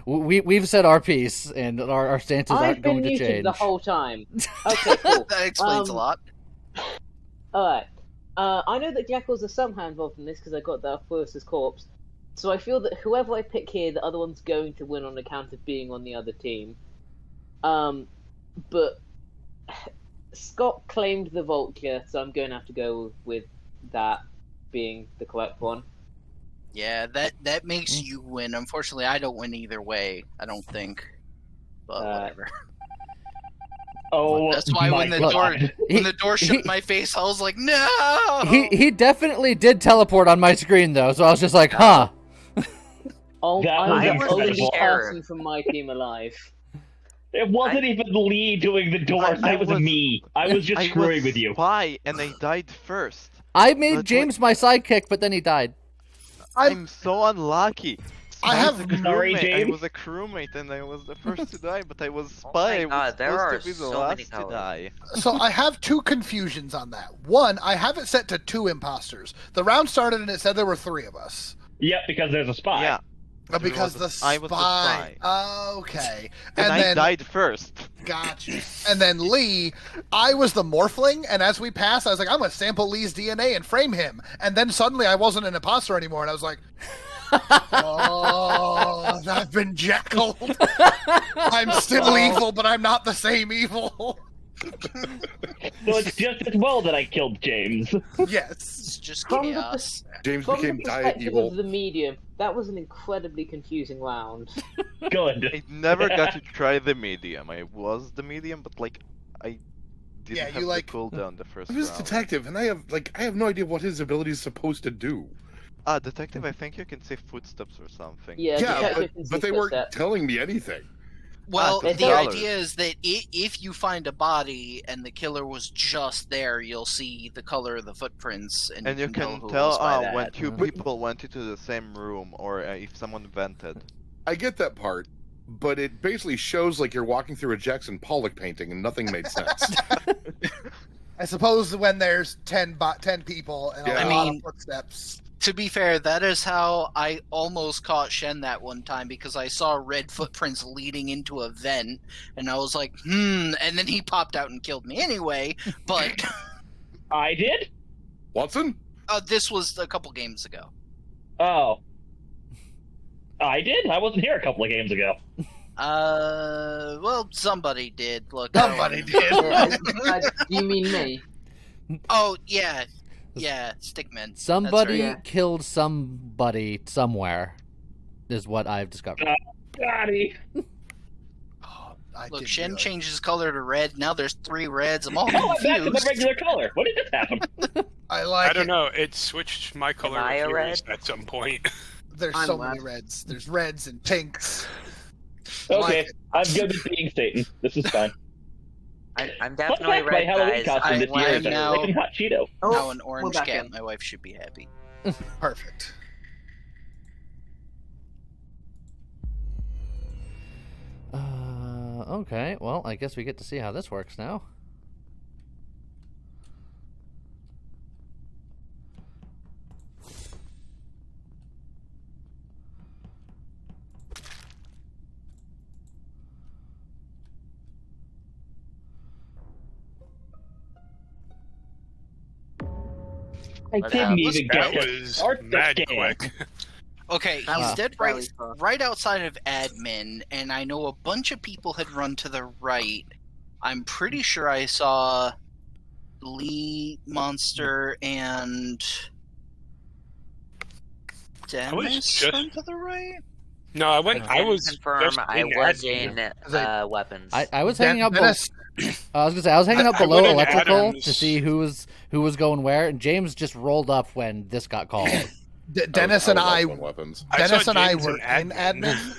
we've said our piece, and our stances aren't going to I've been muted change the whole time. Okay, cool. That explains a lot. Alright. I know that Jackals are somehow involved in this because I got that Forrester's corpse. So I feel that whoever I pick here, the other one's going to win on account of being on the other team. But Scott claimed the Vulture, so I'm going to have to go with that being the correct one. Yeah, that makes you win. Unfortunately, I don't win either way, I don't think. But whatever. Oh, that's why when the door shut in my face, I was like, no! He definitely did teleport on my screen though, so I was just like, huh. Oh, That I was was the only incredible. person from my team alive. It wasn't even Lee doing the doors. That was me. I was just screwing with you. Why? And I died first. I made James my sidekick, but then he died. I'm so unlucky. I have Sorry, I James. was a crewmate and I was the first to die, but I was spy. I was God, there supposed are to be the so many last to colors. die. So I have two confusions on that. One, I have it set to 2 imposters. The round started and it said there were 3 of us. Yep, because there's a spy. Yeah. Because the spy. I was the spy. Okay. And I then died first. Gotcha. And then Lee, I was the morphling, and as we passed, I was like, I'm gonna sample Lee's DNA and frame him. And then suddenly I wasn't an imposter anymore, and I was like, oh, I've been jackaled. I'm still evil, but I'm not the same evil. So it's just as well that I killed James. Yes. It's just From chaos. James From became the diet perspective evil. of the medium, that was an incredibly confusing round. Good. I never got to try the medium. I was the medium, but like I didn't Yeah, have you, like- the cooldown the first I'm his round. detective, and I have no idea what his ability is supposed to do. Detective, I think you can say footsteps or something. Yeah, Yeah, detective can see but they weren't footsteps. telling me anything. Well, the the colors. idea is that if you find a body and the killer was just there, you'll see the color of the footprints, and And you can who it tell was by when that. 2 people went into the same room, or if someone vented. I get that part, but it basically shows like you're walking through a Jackson Pollock painting and nothing made sense. I suppose when there's 10 people and Yeah. a I lot mean- of footsteps. To be fair, that is how I almost caught Shen that one time because I saw red footprints leading into a vent, and I was like, and then he popped out and killed me anyway. But I did? Watson? this was a couple games ago. Oh. I did? I wasn't here a couple of games ago. Well, somebody did. Look, Somebody did. You mean me? Oh yeah, Stickman. Somebody That's right. killed somebody somewhere, is what I've discovered. Gotti. I Look, didn't Shen realize. changed his color to red. Now there's 3 reds. I'm all Oh, I'm back to my confused. regular color. When did this happen? I like I don't it. know. It switched my color I of a yours red? at some point. There's I'm so left. many reds. There's reds and pinks. I Okay, like it. I'm good with being Satan. This is fine. I'm Fun definitely fact, my red, Halloween guys. costume this I year am is a now- freaking hot Cheeto. Now an we're orange back cat. in. My wife should be happy. Perfect. Okay, well, I guess we get to see how this works now. I Let's didn't have- even get That to was start the mad game. quick. Okay, That he's was dead really right, fast. right outside of admin, and I know a bunch of people had run to the right. I'm pretty sure I saw Lee, Monster, and Dennis just- run to the right. No, I went. I can was confirm just I in was admin. in weapons. I was hanging up. Dennis, I was gonna say I was hanging up I below went in electrical Adams. to see who was going where, and James just rolled up when this got called. Dennis and I, was on weapons. Dennis saw and I James were in admin,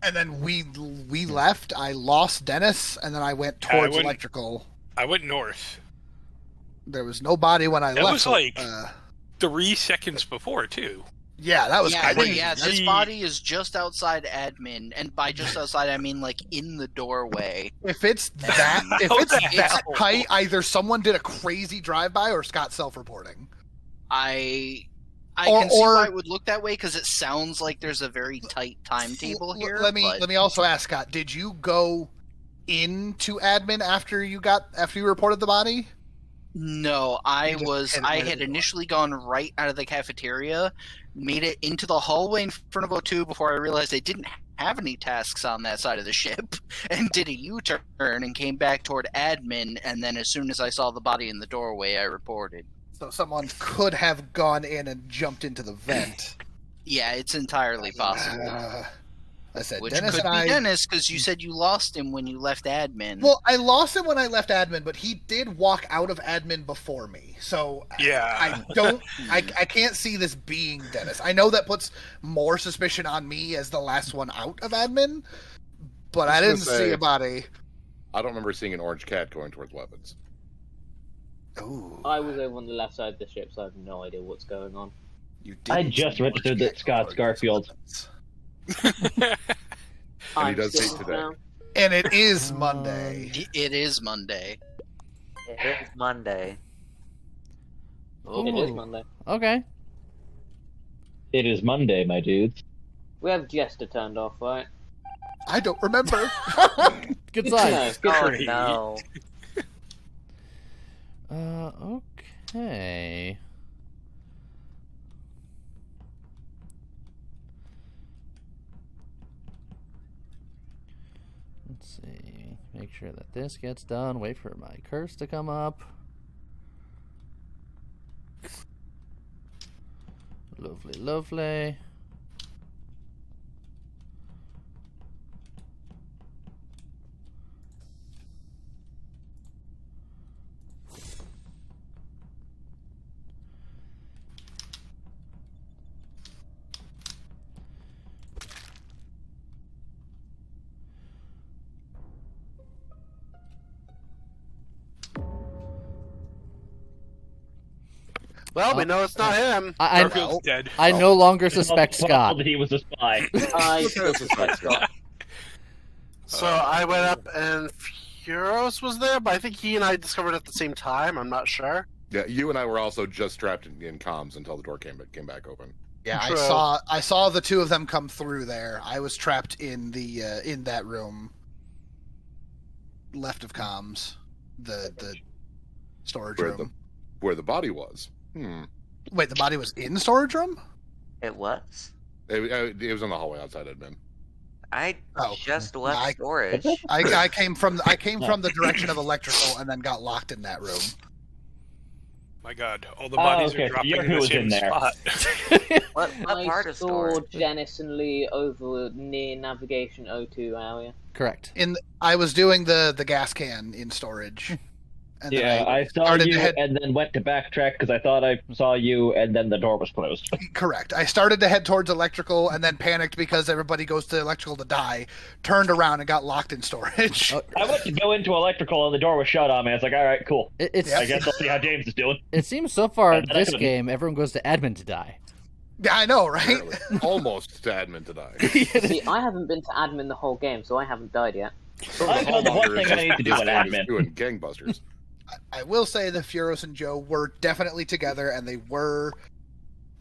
and then we left. I lost Dennis, and then I went I towards went- electrical. I went north. There was nobody when I That left. was so, like 3 seconds before too. yeah, that was Yeah, crazy. yeah, this Gee. body is just outside admin, and by just outside I mean like in the doorway. If it's that, if How it's the that hell? tight, either someone did a crazy drive-by or Scott's self-reporting. I Or- can see or- why it would look that way because it sounds like there's a very tight timetable here. Let me but let me also ask Scott: did you go into admin after you reported the body? No, I You just was. hit it I right at had the door. initially gone right out of the cafeteria, made it into the hallway in front of O2 before I realized they didn't have any tasks on that side of the ship, and did a U-turn and came back toward admin. And then as soon as I saw the body in the doorway, I reported. So someone could have gone in and jumped into the vent. Yeah, it's entirely possible. I said Which Dennis could and be I. Dennis because you said you lost him when you left admin. Well, I lost him when I left admin, but he did walk out of admin before me. So Yeah. I don't. I can't see this being Dennis. I know that puts more suspicion on me as the last one out of admin, but I I didn't was gonna see say- a body. I don't remember seeing an orange cat going towards weapons. Ooh, I was over on the left side of the ship, so I have no idea what's going on. you I didn't just see an registered orange that cat Scott's going towards Garfield. weapons. And he does still hate today. now. And it is Monday. It is Monday. It is Monday. It is Ooh. Monday. Okay. It is Monday, my dudes. We have Jester turned off, right? I don't remember. Good No, sign. good Oh sign. no. Okay. Let's see. Make sure that this gets done. Wait for my curse to come up. Lovely, lovely. Well, we know it's not him. Garfield's dead. I no longer suspect Well, Scott. He was a spy. I still suspect Scott. So I went up and Furos was there, but I think he and I discovered it at the same time. I'm not sure. Yeah, you and I were also just trapped in comms until the door came back open. Yeah, True. I saw the two of them come through there. I was trapped in the in that room, left of comms, the storage room. Where the body was. Wait, the body was in the storage room? It was. It was in the hallway outside admin. I just left storage. I came from the direction of electrical and then got locked in that room. My God, all the bodies are dropping in the same spot. What part of saw storage? Janice and Lee over near Navigation O2 area. Correct. I was doing the gas can in storage. And Yeah, I saw you and then went to backtrack because I thought I saw you and then the door was closed. Correct. I started to head towards electrical and then panicked because everybody goes to electrical to die, turned around and got locked in storage. I went to go into electrical and the door was shut on me. I was like, all right, cool. I guess I'll see how James is doing. It seems so far this game, everyone goes to admin to die. Yeah, I know, right? Almost to admin to die. See, I haven't been to admin the whole game, so I haven't died yet. I know the one thing I need to do in admin. Doing gangbusters. I will say that Furos and Joe were definitely together, and they were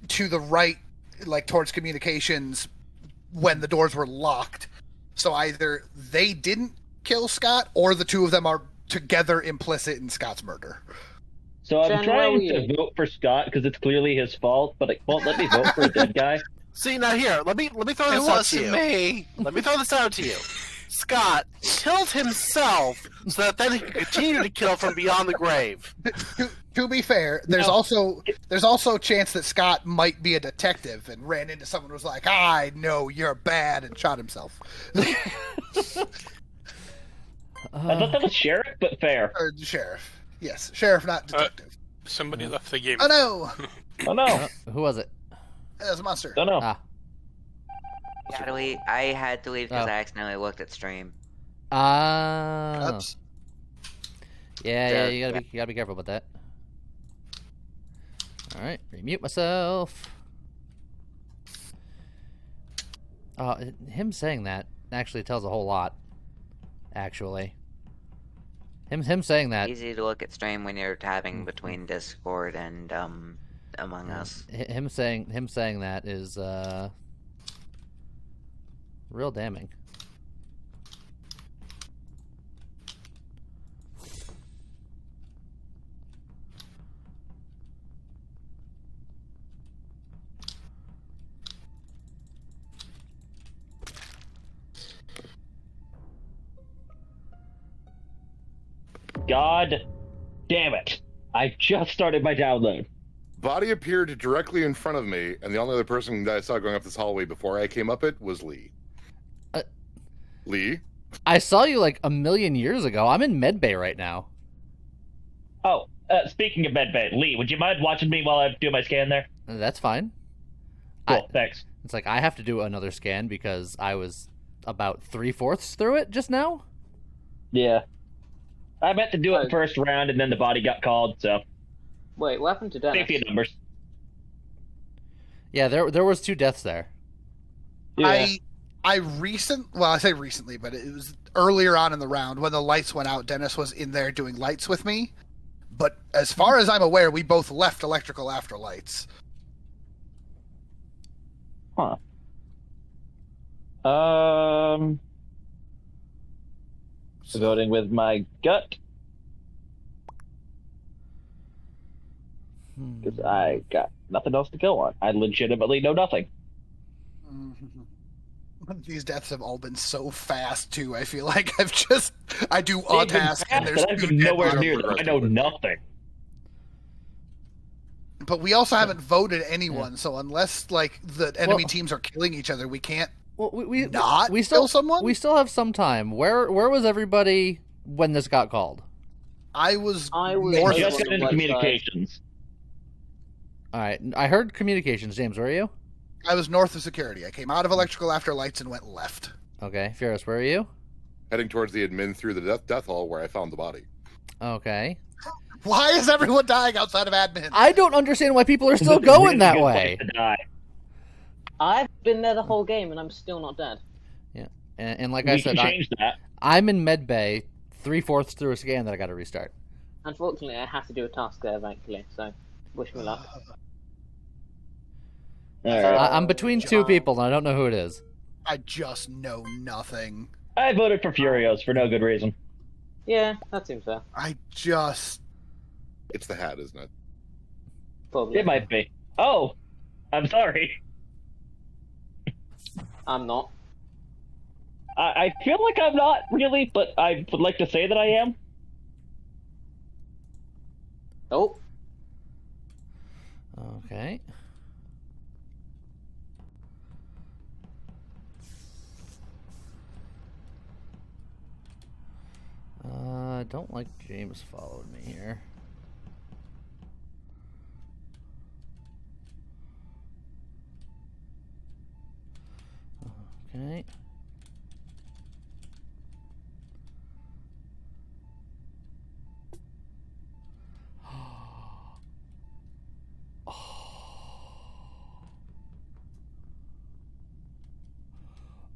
to the right, like towards communications, when the doors were locked. So either they didn't kill Scott, or the two of them are together implicit in Scott's murder. So I'm trying to vote for Scott because it's clearly his fault, but it won't let me vote for a dead guy. See, now here, let me throw this out to you. Let me throw this out to you. Scott killed himself so that then he can continue to kill from beyond the grave. To be fair, there's also a chance that Scott might be a detective and ran into someone who was like, "I know you're bad," and shot himself. I thought that was sheriff, but fair. Or sheriff, yes, sheriff, not detective. Somebody left the game. Oh no! Oh no! Who was it? It was a monster. Don't know. I had to leave because I accidentally looked at stream. Yeah, you gotta be careful about that. All right, remute myself. Him saying that actually tells a whole lot. Actually, him saying that. Easy to look at stream when you're tabbing between Discord and Among Us. Him saying that is real damning. God damn it. I just started my download. Body appeared directly in front of me, and the only other person that I saw going up this hallway before I came up it was Lee. Lee? I saw you like a million years ago. I'm in medbay right now. Oh, speaking of medbay, Lee, would you mind watching me while I do my scan there? That's fine. Cool, thanks. It's like I have to do another scan because I was about 3/4 through it just now. Yeah. I meant to do it first round, and then the body got called, so... Wait, what happened to Dennis? Safety numbers. Yeah, there was 2 deaths there. Yeah. I say recently, but it was earlier on in the round when the lights went out. Dennis was in there doing lights with me, but as far as I'm aware, we both left electrical after lights. Huh. Voting with my gut. Because I got nothing else to go on. I legitimately know nothing. These deaths have all been so fast too. I feel like I do a task and there's I've been nowhere near them. I know nothing. But we also haven't voted anyone, so unless like the enemy teams are killing each other, we can't. Well, we kill someone. We still have some time. Where was everybody when this got called? I was north. Just got into communications. All right, I heard communications. James, where are you? I was north of security. I came out of electrical after lights and went left. Okay, Fierce, where are you? Heading towards the admin through the death hall where I found the body. Okay. Why is everyone dying outside of admin? I don't understand why people are still going that way. I've been there the whole game and I'm still not dead. Yeah, and like I said, change that. I'm in medbay 3/4 through a scan that I got to restart. Unfortunately, I have to do a task there eventually, so wish me luck. I'm between two people, and I don't know who it is. I just know nothing. I voted for Furios for no good reason. Yeah, that seems fair. It's the hat, isn't it? Probably. It might be. Oh, I'm sorry. I'm not. I feel like I'm not really, but I would like to say that I am. Oh. Okay. I don't like James followed me here. Okay.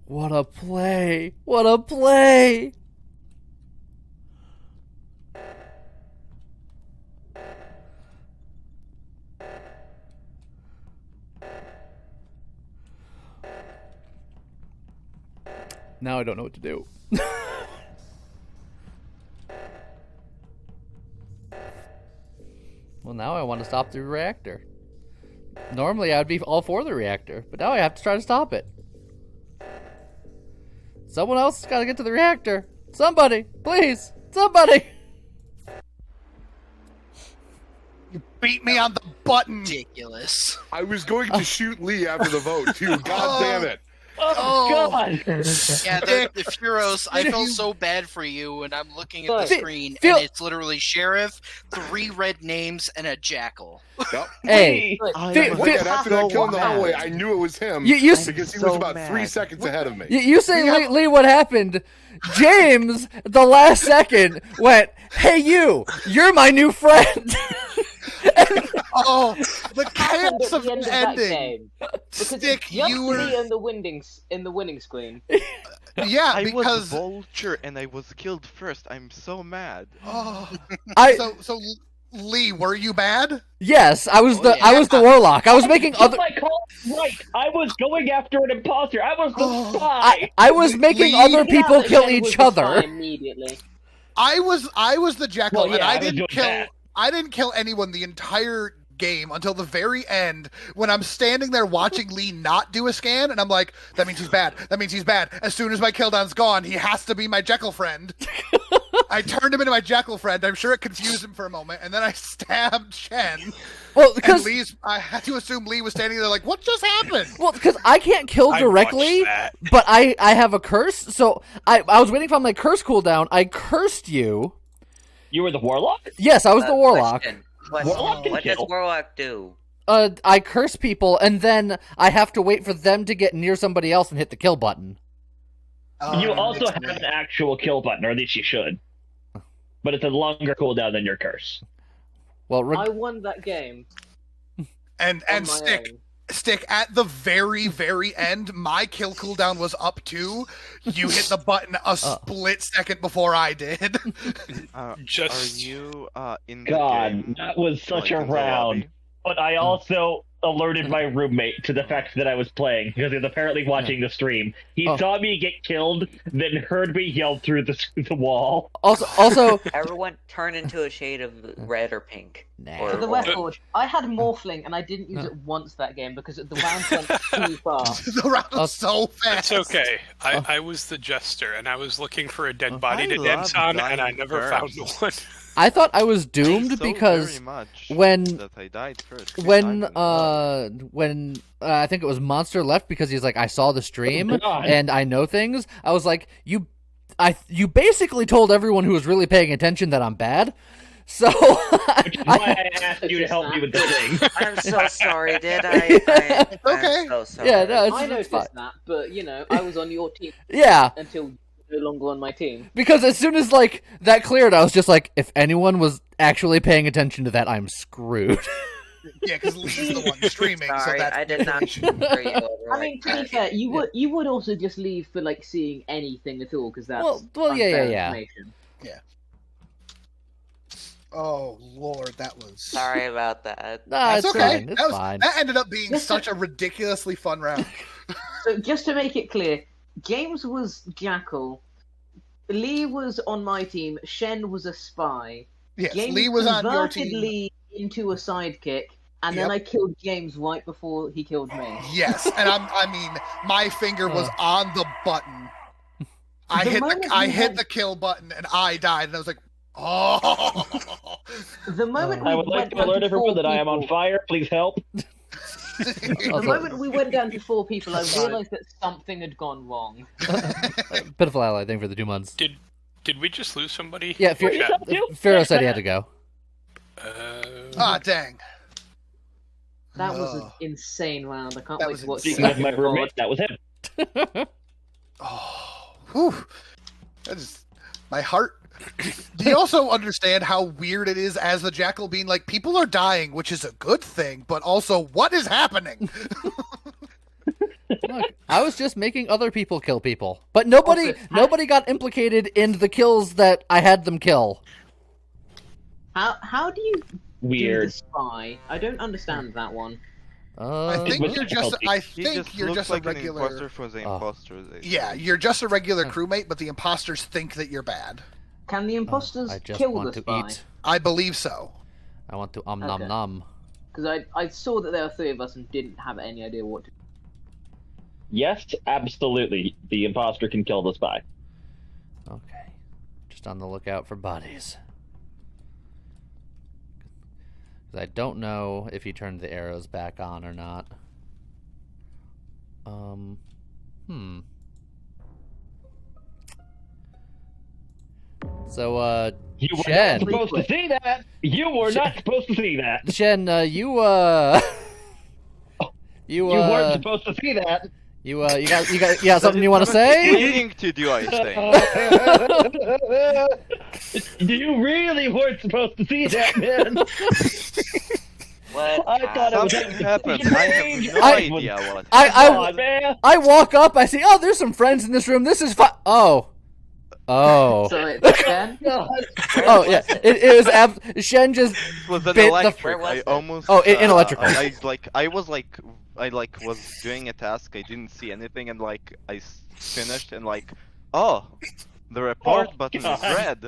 What a play! What a play! Now I don't know what to do. Well, now I want to stop the reactor. Normally I'd be all for the reactor, but now I have to try to stop it. Someone else has got to get to the reactor. Somebody, please, somebody. You beat me on the button. Ridiculous. I was going to shoot Lee after the vote, too. God damn it. Oh, God. Yeah, the Furos, I felt so bad for you, and I'm looking at the screen, and it's literally Sheriff, 3 red names, and a jackal. Yep. Hey, after that kill in the hallway, I knew it was him because he was about 3 seconds ahead of me. You say, Lee, what happened? James, at the last second, went, "Hey, you're my new friend." Oh, the chaos of the ending. Stick, you were in the winning screen. Yeah, I because was Vulture and I was killed first. I'm so mad. Oh, so Lee, were you bad? Yes, I was the warlock. I was making other. My call right. I was going after an imposter. I was the spy. I was making other people kill each other. Immediately. I was the jackal, Well, yeah, and I didn't kill that. anyone the entire game until the very end when I'm standing there watching Lee not do a scan, and I'm like, that means he's bad. That means he's bad. As soon as my cooldown's gone, he has to be my Jekyll friend. I turned him into my Jekyll friend. I'm sure it confused him for a moment, and then I stabbed Chen. Well, because I had to assume Lee was standing there like, what just happened? Well, because I can't kill directly, but I have a curse, so I was waiting for my curse cooldown. I cursed you. You were the warlock? Yes, I was the warlock. What does warlock do? I curse people, and then I have to wait for them to get near somebody else and hit the kill button. You also have an actual kill button, or at least you should. But it's a longer cooldown than your curse. Well, I won that game. And Stick, at the very, very end, my kill cooldown was up too. You hit the button a split second before I did. Are you in the God, game? that was such Like, a in the round. lobby? But I also alerted my roommate to the fact that I was playing, because he was apparently watching the stream. He saw me get killed, then heard me yell through the wall. Also, everyone turn into a shade of red or pink. For the record, I had Morphling and I didn't use it once that game because the round went too far. The round was so fast. It's okay. I was the jester and I was looking for a dead body to dance on, and I never found one. I thought I was doomed because when I died first. when I think it was Monster left because he's like, I saw the stream and I know things. I was like, you basically told everyone who was really paying attention that I'm bad. So Which is why I asked you to help me with the thing. I'm so sorry, did I? Okay. I'm so sorry. Yeah, no, I it's noticed fine. that, but I was on your team. Yeah. Until no longer on my team. Because as soon as that cleared, I was just like, if anyone was actually paying attention to that, I'm screwed. Yeah, because Lee's the one streaming. Sorry, so that's I did not hear you over I mean, to be fair, you would also just leave for seeing anything at all because that's well, yeah. information. Yeah. Oh Lord, that was. Sorry about that. Nah, That's it's okay. fine. It's fine. That ended up being such a ridiculously fun round. So just to make it clear, James was Jackal, Lee was on my team, Shen was a spy. Yes, James Lee was on your converted team. Lee into a sidekick, and then I killed James right before he killed me. Yes, and I mean, my finger was on the button. I hit the kill button, and I died, and I was like, oh. The moment I would like to alert everyone that I am on fire. Please help. The moment we went down to 4 people, I realized that something had gone wong. Pitiful ally thing for the 2 months. Did we just lose somebody? Yeah, Pharaoh said he had to go. Dang. That was an insane round. I can't That wait was to watch Speaking of my roommate, that was him. Whew. That is my heart. Do you also understand how weird it is as the Jackal being like, people are dying, which is a good thing, but also, what is happening? Look, I was just making other people kill people, but nobody got implicated in the kills that I had them kill. How do you do Weird. the spy? I don't understand that one. I think you're just. I think you're just a like regular. an imposter for the imposter. Yeah, you're just a regular crewmate, but the imposters think that you're bad. Can the imposters I just kill want the to spy? eat. I believe so. I want to nom nom. Because I saw that there were 3 of us and didn't have any idea what to do. Yes, absolutely. The imposter can kill the spy. Okay. Just on the lookout for bodies. Because I don't know if he turned the arrows back on or not. So, You were Shen. not supposed to see that. You were not supposed to see that. Shen, you weren't supposed to see that. You got something you want to say? Leading to do I think? You really weren't supposed to see that, man. What? I thought it was Something happened. I have no I- idea what. I walk up. I see. Oh, there's some friends in this room. This is fun. Oh. So it's Shen? Oh yeah, it was. Shen just It was an bit electric. the. I almost. in electrical. I was doing a task. I didn't see anything, and I finished, and the report button is red.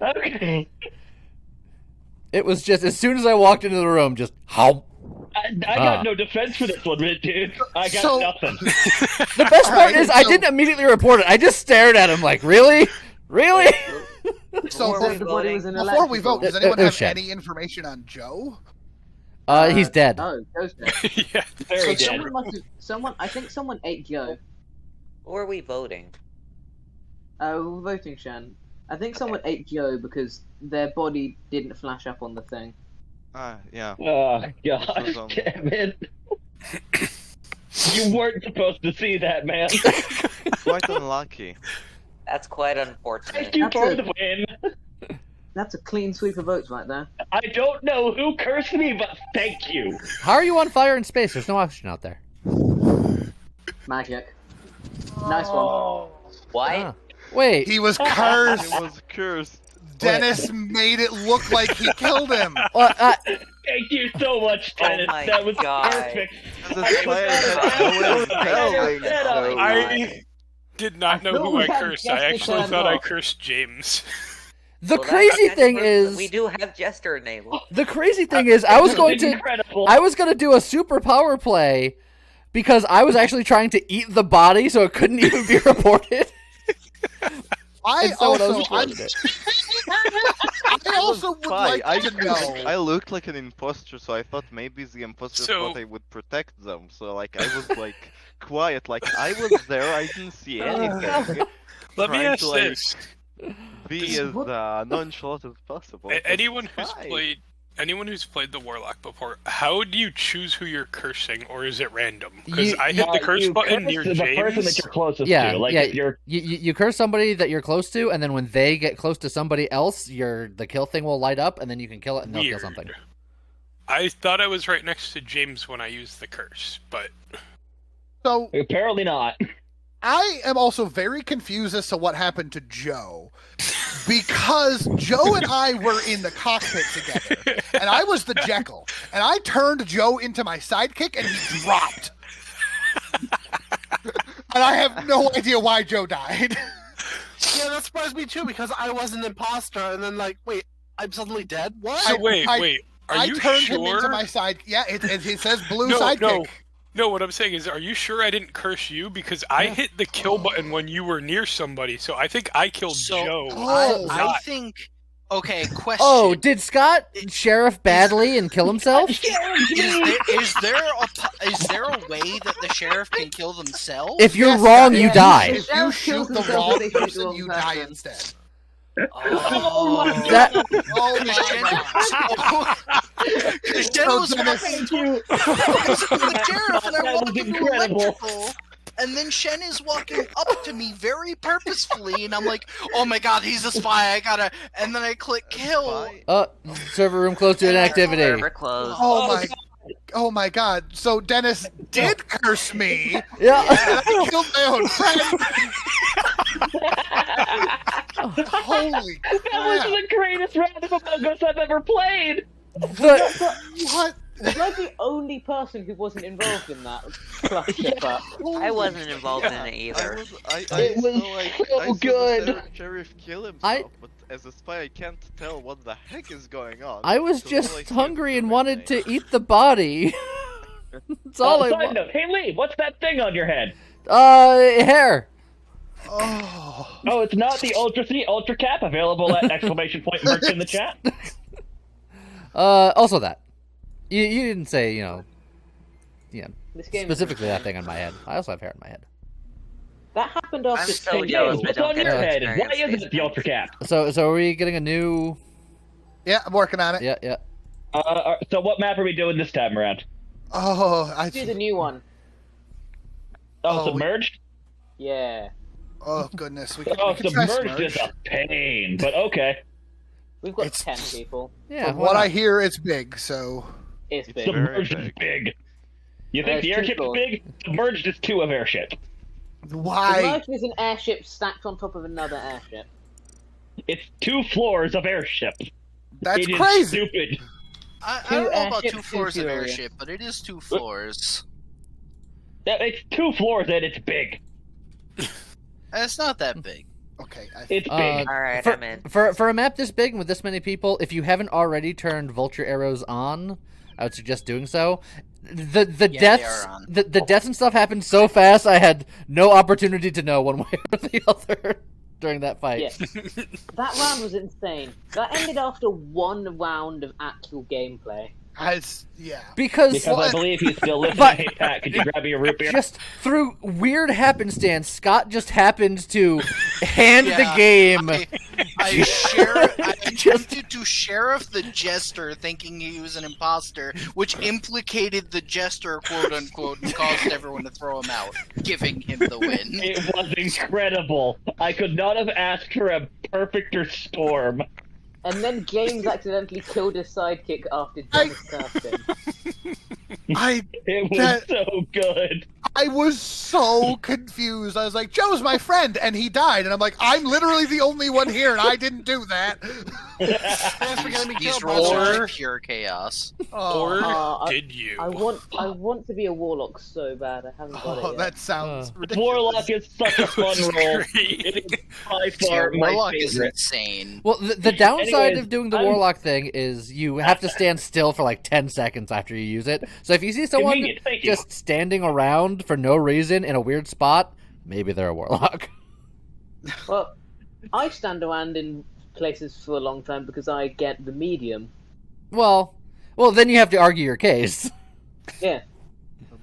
Okay. It was just as soon as I walked into the room, just how. I got no defense for this one, dude. I got nothing. The best part is I didn't immediately report it. I just stared at him like, really, really. So before we vote, does anyone have any information on Joe? He's dead. No, Joe's dead. Yeah, very So dead. I think someone ate Joe. Or are we voting? We're voting Shen. I think someone ate Joe because their body didn't flash up on the thing. Yeah. Oh, gosh, damn it. You weren't supposed to see that, man. Quite unlucky. That's quite unfortunate. Thank you for the win. That's a clean sweep of votes right there. I don't know who cursed me, but thank you. How are you on fire in space? There's no oxygen out there. Magic. Nice one. What? Wait. He was cursed. He was cursed. Dennis made it look like he killed him. Thank you so much, Dennis. my That was God. perfect. I did not know who I cursed. I actually thought I cursed James. The crazy thing is, we do have Jester enabled. the crazy thing is, I was going to do a super power play because I was actually trying to eat the body, so it couldn't even be reported. I also would Hi, like to know. I looked like an imposter, so I thought maybe the imposter thought I would protect them. So I was quiet, I was there, I didn't see anything. Let me Trying ask to, this: be as nonchalant as possible. anyone who's played the Warlock before, how do you choose who you're cursing, or is it random? Because I hit the curse button near the James. person that you're closest Yeah, to. Like yeah. if you're You curse somebody that you're close to, and then when they get close to somebody else, the kill thing will light up, and then you can kill it, and they'll kill something. I thought I was right next to James when I used the curse, but So apparently not. I am also very confused as to what happened to Joe. Because Joe and I were in the cockpit together, and I was the Jekyll, and I turned Joe into my sidekick, and he dropped. And I have no idea why Joe died. Yeah, that surprised me too, because I was an imposter, and then wait, I'm suddenly dead? What? So wait, are you turned sure? him into my side. Yeah, it says blue sidekick. No, what I'm saying is, are you sure I didn't curse you? Because I hit the kill button when you were near somebody, so I think I killed Joe. I think. Okay, question. Oh, did Scott sheriff badly and kill himself? Is there a way that the sheriff can kill themselves? If you're wrong, you die. If you shoot the wrong person, you die instead. Oh, that. Oh my god! Because Jen was walking to the sheriff, and I walked into electrical, and then Shen is walking up to me very purposefully, and I'm like, "Oh my god, he's a spy! I gotta!" And then I click kill. Server room closed to inactivity. Server closed. Oh my god! So Dennis did curse me. Yeah. And I killed my own friend. Holy crap! That was the greatest round of Among Us I've ever played. What? Was I the only person who wasn't involved in that cluster? I wasn't involved in it either. It was so good. The sheriff kill himself, but as a spy, I can't tell what the heck is going on. I was just hungry and wanted to eat the body. That's all I Side want. note, hey Lee, what's that thing on your head? Hair. Oh, it's not the Ultra C Ultra Cap, available at exclamation point merch in the chat. Also that. You didn't say, This game specifically that thing on my head. I also have hair on my head. That happened after I'm so 10 jealous. days. What's on your head? And why isn't it the Ultra Cap? So are we getting a new... yeah, I'm working on it. Yeah. So what map are we doing this time around? Oh, I Do the new one. Submerged? Yeah. Oh goodness, we Oh, can try Submerged is a pain, but okay. We've got 10 people. Yeah. From what I hear, it's big. So It's big. Submerged is big. You think the it's airship is big? Submerged is 2 of airship. why? Submerged is an airship stacked on top of another airship. It's 2 floors of airship. That's It is crazy. stupid. I don't know about airships, 2 floors of Fury. airship, but it is 2 floors. It's 2 floors and it's big. It's not that big. Okay, It's big. Alright, I'm in. For a map this big and with this many people, if you haven't already turned vulture arrows on, I would suggest doing so. The they deaths are on. the deaths and stuff happened so fast I had no opportunity to know one way or the other during that fight. Yeah. That round was insane. That ended after 1 round of actual gameplay. Because I believe he's still listening. But- Hey Pat, could you grab me a root beer? just through weird happenstance, Scott just happened to hand the Yeah, game. I attempted to sheriff the jester thinking he was an imposter, which implicated the jester, quote unquote, and caused everyone to throw him out, giving him the win. It was incredible. I could not have asked for a perfecter storm. And then James accidentally killed his sidekick after Dennis cursed him. It was that- so good. I was so confused. I was like, Joe's my friend, and he died. And I'm like, I'm literally the only one here, and I didn't do that. These rolls are like pure chaos. Or did you? I want to be a warlock so bad. I haven't got it yet. That sounds ridiculous. Warlock is such a fun role. It is by far my Warlock is favorite. insane. Well, the downside Anyways, of doing the I'm- warlock thing is you have to stand still for like 10 seconds after you use it. So if you see someone Convenient, thank you. just standing around for no reason in a weird spot, maybe they're a warlock. Well, I stand around in places for a long time because I get the medium. Well, then you have to argue your case. Yeah.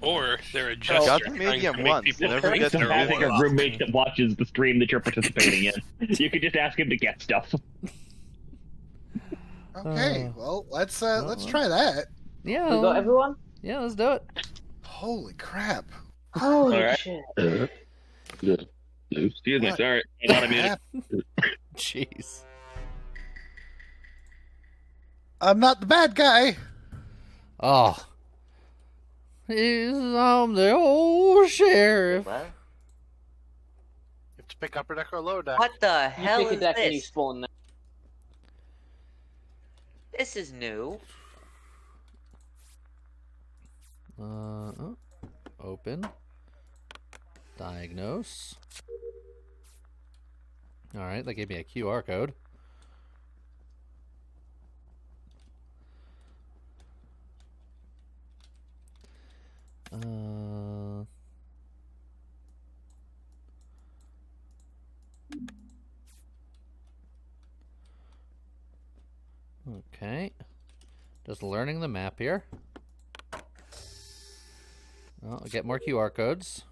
Or they're a jester got the trying medium to make once, people never think get the they're Having a warlock. roommate that watches the stream that you're participating in. You could just ask him to get stuff. Okay, well, let's try that. Yeah. We got everyone? Yeah, let's do it. Holy crap! Holy Alright. shit. Excuse me, What? sorry. I'm not muted. Jeez. I'm not the bad guy. Oh. I'm the old sheriff. What? to pick upper deck or lower deck. What the You hell pick a is deck and you this? spawn there. This is new. Open. Diagnose. Alright, that gave me a QR code. Okay. Just learning the map here. Oh, I'll get more QR codes.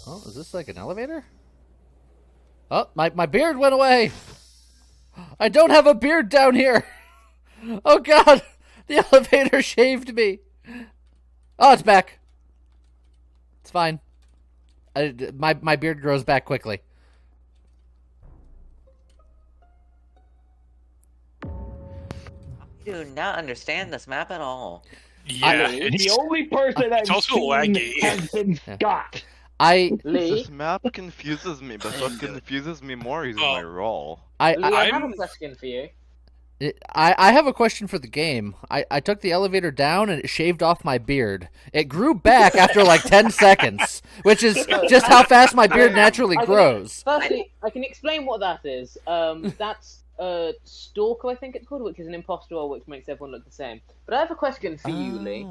Oh, is this like an elevator? Oh, my beard went away! I don't have a beard down here! Oh god! The elevator shaved me! Oh, it's back! It's fine. My beard grows back quickly. I do not understand this map at all. Yeah, the only person I've also seen laggy. has been Scott. This map confuses me, but what confuses me more is my role. Lee, I have a question for you. I have a question for the game. I took the elevator down and it shaved off my beard. It grew back after like 10 seconds, which is just how fast my beard naturally grows. Firstly, I can explain what that is. That's Stalker, I think it's called, which is an imposter role which makes everyone look the same. But I have a question for you, Lee.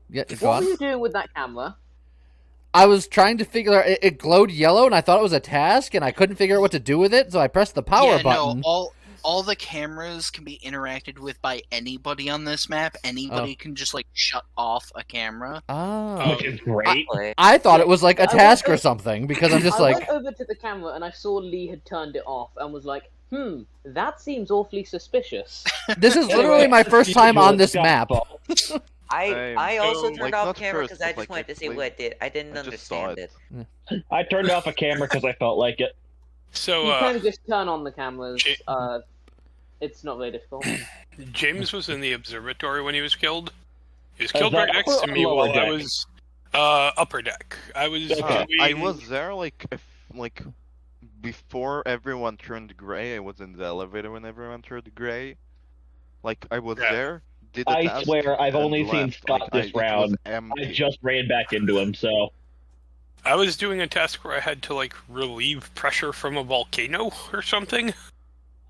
Yeah, go What on. were you doing with that camera? I was trying to figure out. It glowed yellow, and I thought it was a task, and I couldn't figure out what to do with it, so I pressed the power button. No, all the cameras can be interacted with by anybody on this map. Anybody can just like shut off a camera. Oh, which is great. I thought it was like a task or something because I'm just I like. went over to the camera and I saw Lee had turned it off and was like, that seems awfully suspicious. This is literally my first time on this map. I also turned like, off not camera first, because I but, just like, wanted to see like, what it did. I didn't I just saw understand it. I turned off a camera because I felt like it. So You can just turn on the cameras. It's not very difficult. James was in the observatory when he was killed. He was Is killed that right next upper to or me lower while I deck? was upper deck. I was I doing- was there like before everyone turned gray. I was in the elevator when everyone turned gray. Like I was there. Did the I task, swear I've and only seen left. Scott Like, this it was round. empty. I just ran back into him, so. I was doing a task where I had to like relieve pressure from a volcano or something.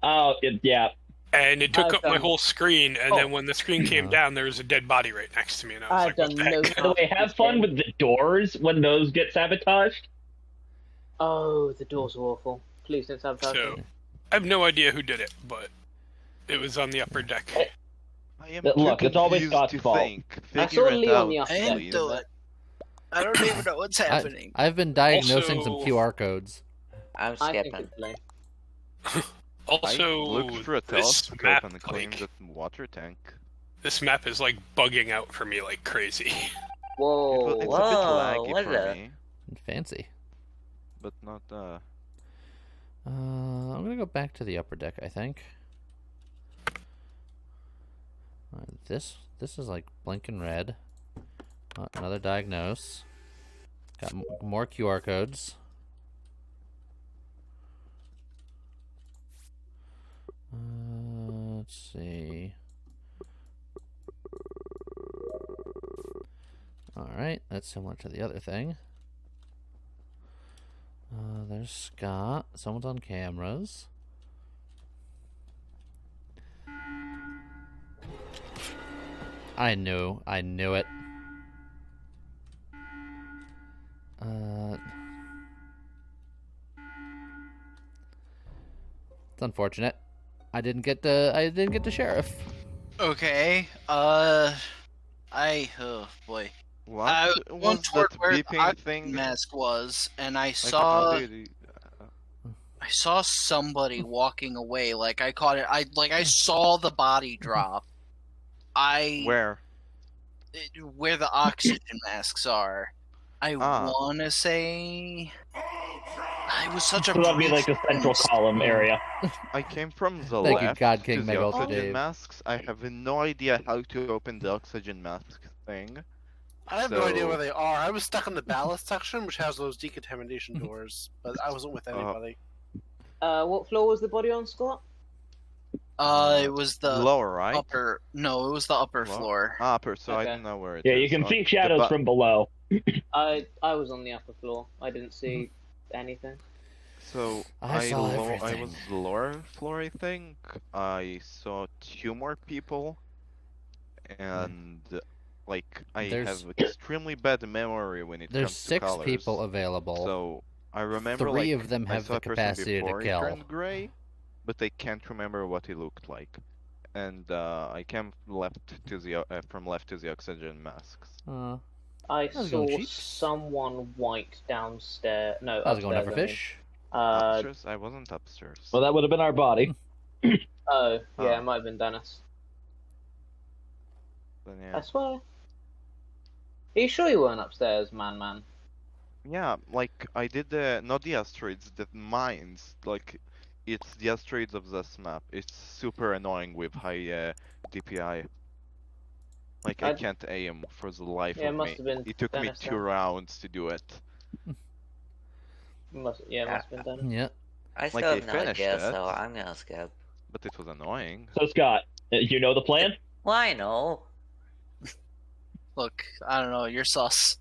Oh, yeah. And it took I've up my done- whole screen, and then when the screen came down, there was a dead body right next to me, and I was I've like, "What done the no heck?" By the way, have fun with the doors when those get sabotaged. Oh, the doors are awful. Please don't sabotage So, them. I have no idea who did it, but it was on the upper deck. I am Look, too it's always confused Scott's to fault. think. I Figure saw it Lee on out, the upper I didn't please. do it. I don't even know what's happening. I've been diagnosing Also- some QR codes. I'm I think skipping. it's Lee. Also, I looked through a this telescope map, and claimed like, that water tank. this map is like bugging out for me like crazy. Whoa. It's a bit Whoa, laggy what for the- me, Fancy. but not. I'm gonna go back to the upper deck. I think. This is like blinking red. Another diagnose. Got more QR codes. Let's see. Alright, that's similar to the other thing. There's Scott. Someone's on cameras. I knew it. It's unfortunate. I didn't get the sheriff. Okay. Oh boy. What I was went toward that where the beeping oxygen thing? mask was, and I Like, saw how did I saw somebody walking away. Like I caught it. I saw the body drop. Where? Where the oxygen masks are. I Ah. wanna say it was such a So that'd be like the central column area. I came from the Thank you, left God to King the Mega Ultra oxygen Dave. masks. I have no idea how to open the oxygen mask thing. I have no idea where they are. I was stuck in the ballast section, which has those decontamination doors, but I wasn't with anybody. What floor was the body on, Scott? It was the lower, right? upper. No, it was the upper floor. Upper, so I Okay. don't know where it Yeah, is. you can On see the shadows from below. I was on the upper floor. I didn't see anything. So I saw I everything. was lower floor, I think. I saw 2 more people, and like I There's- have extremely bad memory when it There's comes to 6 colors. people available. So I remember 3 like of them I have saw the a person capacity to before he kill. turned gray, but I can't remember what he looked like. And I came from left to the oxygen masks. Uh, I How's it saw going, Cheeks? someone white downstairs. No, How's it going, upstairs, I mean. Everfish? Upstairs? I wasn't upstairs. Well, that would have been our body. Oh, yeah, Oh. it might have been Dennis. Then, yeah. I swear. Are you sure you weren't upstairs, man? Yeah, like I did not the asteroids, the mines. Like it's the asteroids of this map. It's super annoying with high DPI. Like I can't aim for the life Yeah, it of must me. have been It took me Dennis 2 then. rounds to do it. It must have been Dennis. Yeah. I still Like, I have no finished idea, it. so I'm gonna skip. But it was annoying. So, Scott, you know the plan? Well, I know. Look, I don't know. You're sus.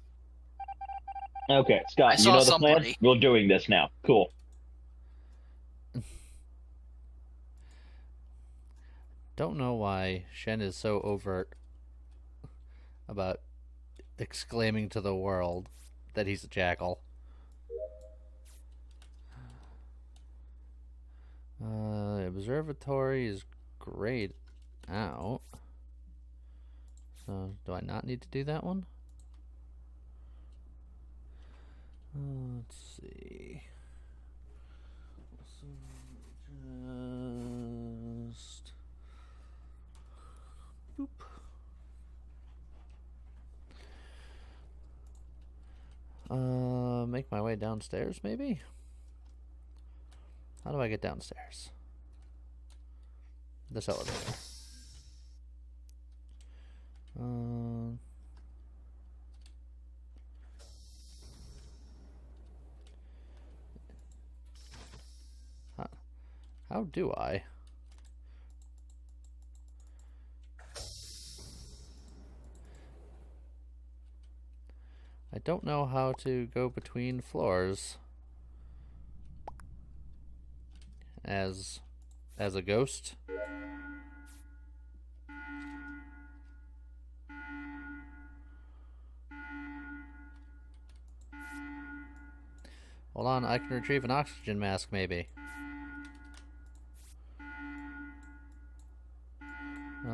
Okay, I Scott, you saw know the somebody. plan? We're doing this now. Cool. Don't know why Shen is so overt about exclaiming to the world that he's a jackal. Observatory is grayed out. So, do I not need to do that one? Let's see. Just boop. Make my way downstairs, maybe? How do I get downstairs? This elevator. How do I? I don't know how to go between floors as a ghost. Hold on, I can retrieve an oxygen mask, maybe.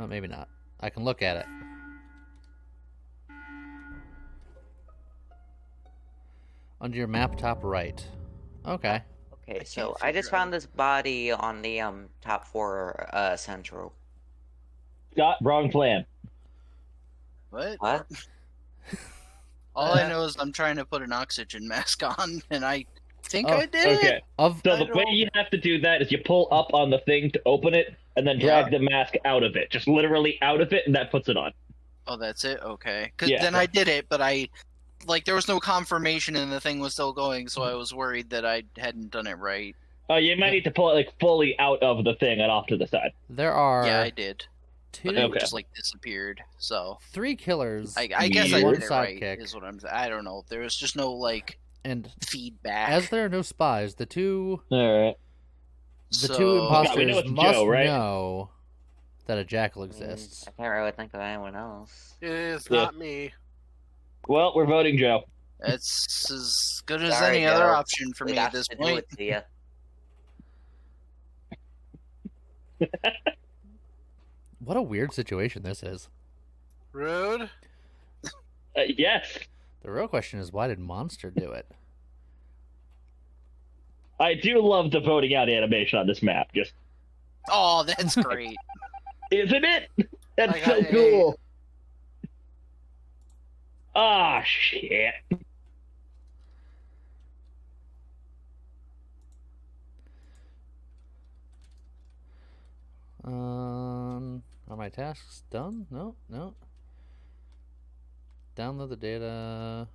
Maybe not. I can look at it. Under your map, top right. Okay. Okay, so I just found this body on the top floor central. Scott, wrong plan. What? What? All I know is I'm trying to put an oxygen mask on, and I think I did Okay. it. So the way you have to do that is you pull up on the thing to open it, and then drag the mask out of it. Just literally out of it, and that puts it on. Oh, that's it? Okay. 'Cause Yeah. then I did it, but there was no confirmation and the thing was still going, so I was worried that I hadn't done it right. Oh, you might need to pull it fully out of the thing and off to the side. There are Yeah, I did. two, But it just disappeared, so... 3 killers. I guess I one did it right, sidekick. is what I'm saying. I don't know. There was just no, And feedback. as there are no spies, the two Alright. the So- two Yeah, we know imposters it's must Joe, right? know that a jackal exists. I can't really think of anyone else. It is Yeah. not me. Well, we're voting Joe. It's as good as Sorry, any other Joe. option for We'd me at have this to do point. it to ya. What a weird situation this is. Rude. Yes. The real question is, why did Monster do it? I do love the voting out animation on this map. Just Oh, that's great. Isn't it? That's I so got cool. Ah, shit. Are my tasks done? No. download the data.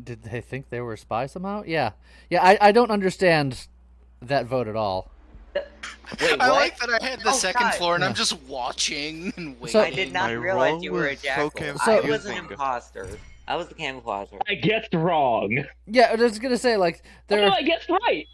Did they think they were a spy somehow? Yeah. I don't understand that vote at all. Wait, I what? like that I had the second God. floor and I'm Yeah. just watching and waiting. So- I did not My realize role you were a was so jackal. I was an confusing. imposter. I was the camouflager. I guessed wrong. Yeah, I was gonna say like No, there I guessed right.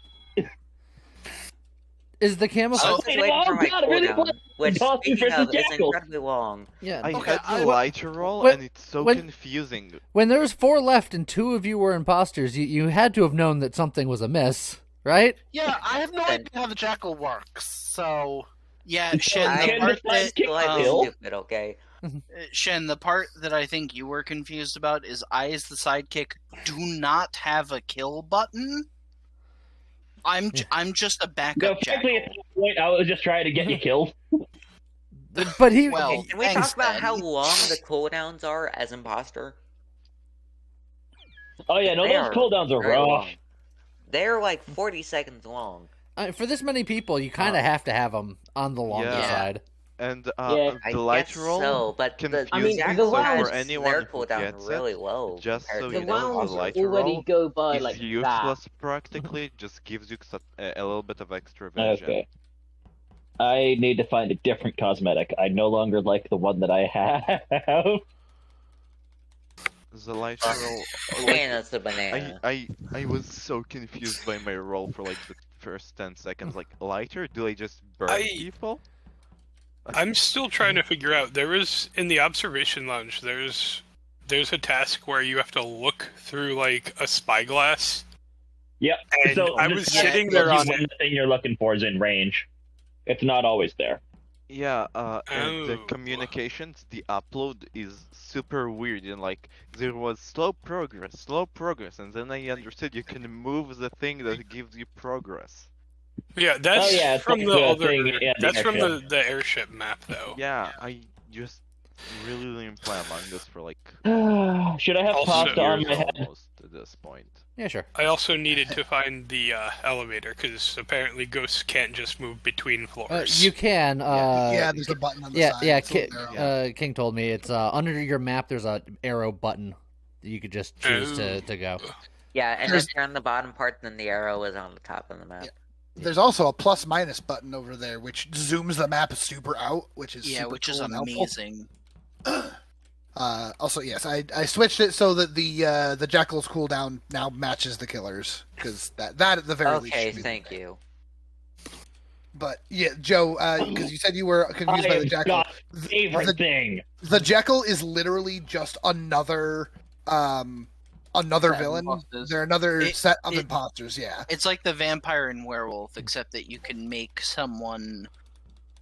is the I camouflage. was just waiting for my God, I really cooldown, was which, Dawson speaking versus of, is Jackal. incredibly long. Yeah. I Okay, had the lighter roll, When- and it's so when- confusing. When there was 4 left and 2 of you were imposters, you had to have known that something was amiss, right? Yeah, I have no idea how the jackal works, so... Yeah, Shen, I the can part decide that, kick Slightly kill. stupid, okay? Shen, the part that I think you were confused about is I, as the sidekick, do not have a kill button. I'm just a No, backup frankly, jackal. at this point, I was just trying to get you killed. But he Well, Okay, can we thanks, talk about Ben. how long the cooldowns are as imposter? Oh yeah, no, They those are cooldowns are very rough. long. They're like 40 seconds long. for this many people, you kind of have to have them on the longer Yeah. side. And Yeah, I the guess lighter roll so, but the confusing, the so lounge- for anyone their who cooldown gets really it, low. just compared so to The you know, rounds the lighter already roll go by is like that. useless practically, just gives you a little bit of extra vision. Okay. I need to find a different cosmetic. I no longer like the one that I have. The lighter roll... And that's the banana. I was so confused by my roll for like the first 10 seconds. Like, lighter? Do I just burn people? I'm still trying to figure out. There is in the observation lounge. There's a task where you have to look through like a spyglass. Yep. And So I this was tells sitting you there when on the it. thing you're looking for is in range. It's not always there. Yeah, and the Oh. communications, the upload is super weird, and like, there was slow progress, and then I understood you can move the thing that gives you progress. Yeah, that's Oh, yeah, it's from like the the other. thing- yeah, the that's from airship. the airship map, though. Yeah, I just really didn't play Among Us for like Should I have Also- pasta on years my head? almost at this point. Yeah, sure. I also needed to find the elevator because apparently ghosts can't just move between floors. You can. Yeah, there's a button on the yeah, side. yeah. It's a little arrow. King told me it's under your map. There's a arrow button that you could just choose to go. Yeah, and There's- if you're on the bottom part, then the arrow is on the top of the map. Yeah. There's also a plus minus button over there, which zooms the map super out, which is super which is cool and helpful. amazing. Also, yes, I switched it so that the Jackal's cooldown now matches the killer's, because that at the very least. Okay, should be thank there. you. But yeah, Joe, because you said you were confused by the Jackal. God's favorite thing. The Jackal is literally just another Set of villain. imposters. They're another It- set of it- imposters. Yeah. It's like the vampire and werewolf, except that you can make someone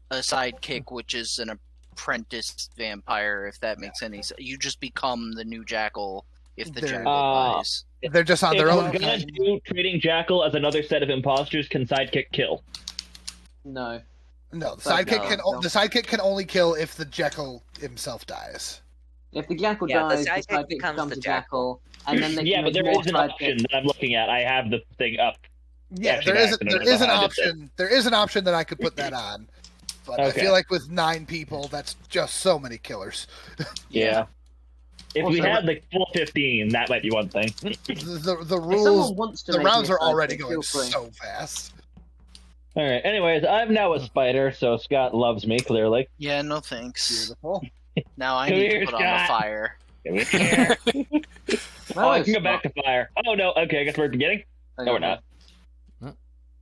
a sidekick, which is an apprentice vampire, if that makes any sense. You just become the new Jackal if the They're- Jackal dies. They're just on If their we're own. gonna do trading Jackal as another set of imposters, can sidekick kill? No. No, the But sidekick no. the sidekick can only kill if the Jackal himself dies. If the jackal Yeah, the dies, the sidekick sidekick becomes becomes the the jackal, and then they Yeah, can but make there more is an sidekicks. option that I'm looking at. I have the thing up. Yeah, Actually, there is no, there I don't is know an how I did that. option. There is an option that I could put that on, but I Okay. feel like with 9 people, that's just so many killers. Yeah. If we Also- had like full 15, that might be one thing. The If rules, someone wants to the make rounds me a are already sidekick, going feel free. so fast. All right. Anyways, I'm now a spider, so Scott loves me clearly. Yeah, no thanks. Beautiful. Now I Come need here, to put on Scott. the fire. Come here. Well, Oh, I it's can go back not. to fire. Oh no. Okay, I guess we're beginning. Oh, No, we're yeah. not.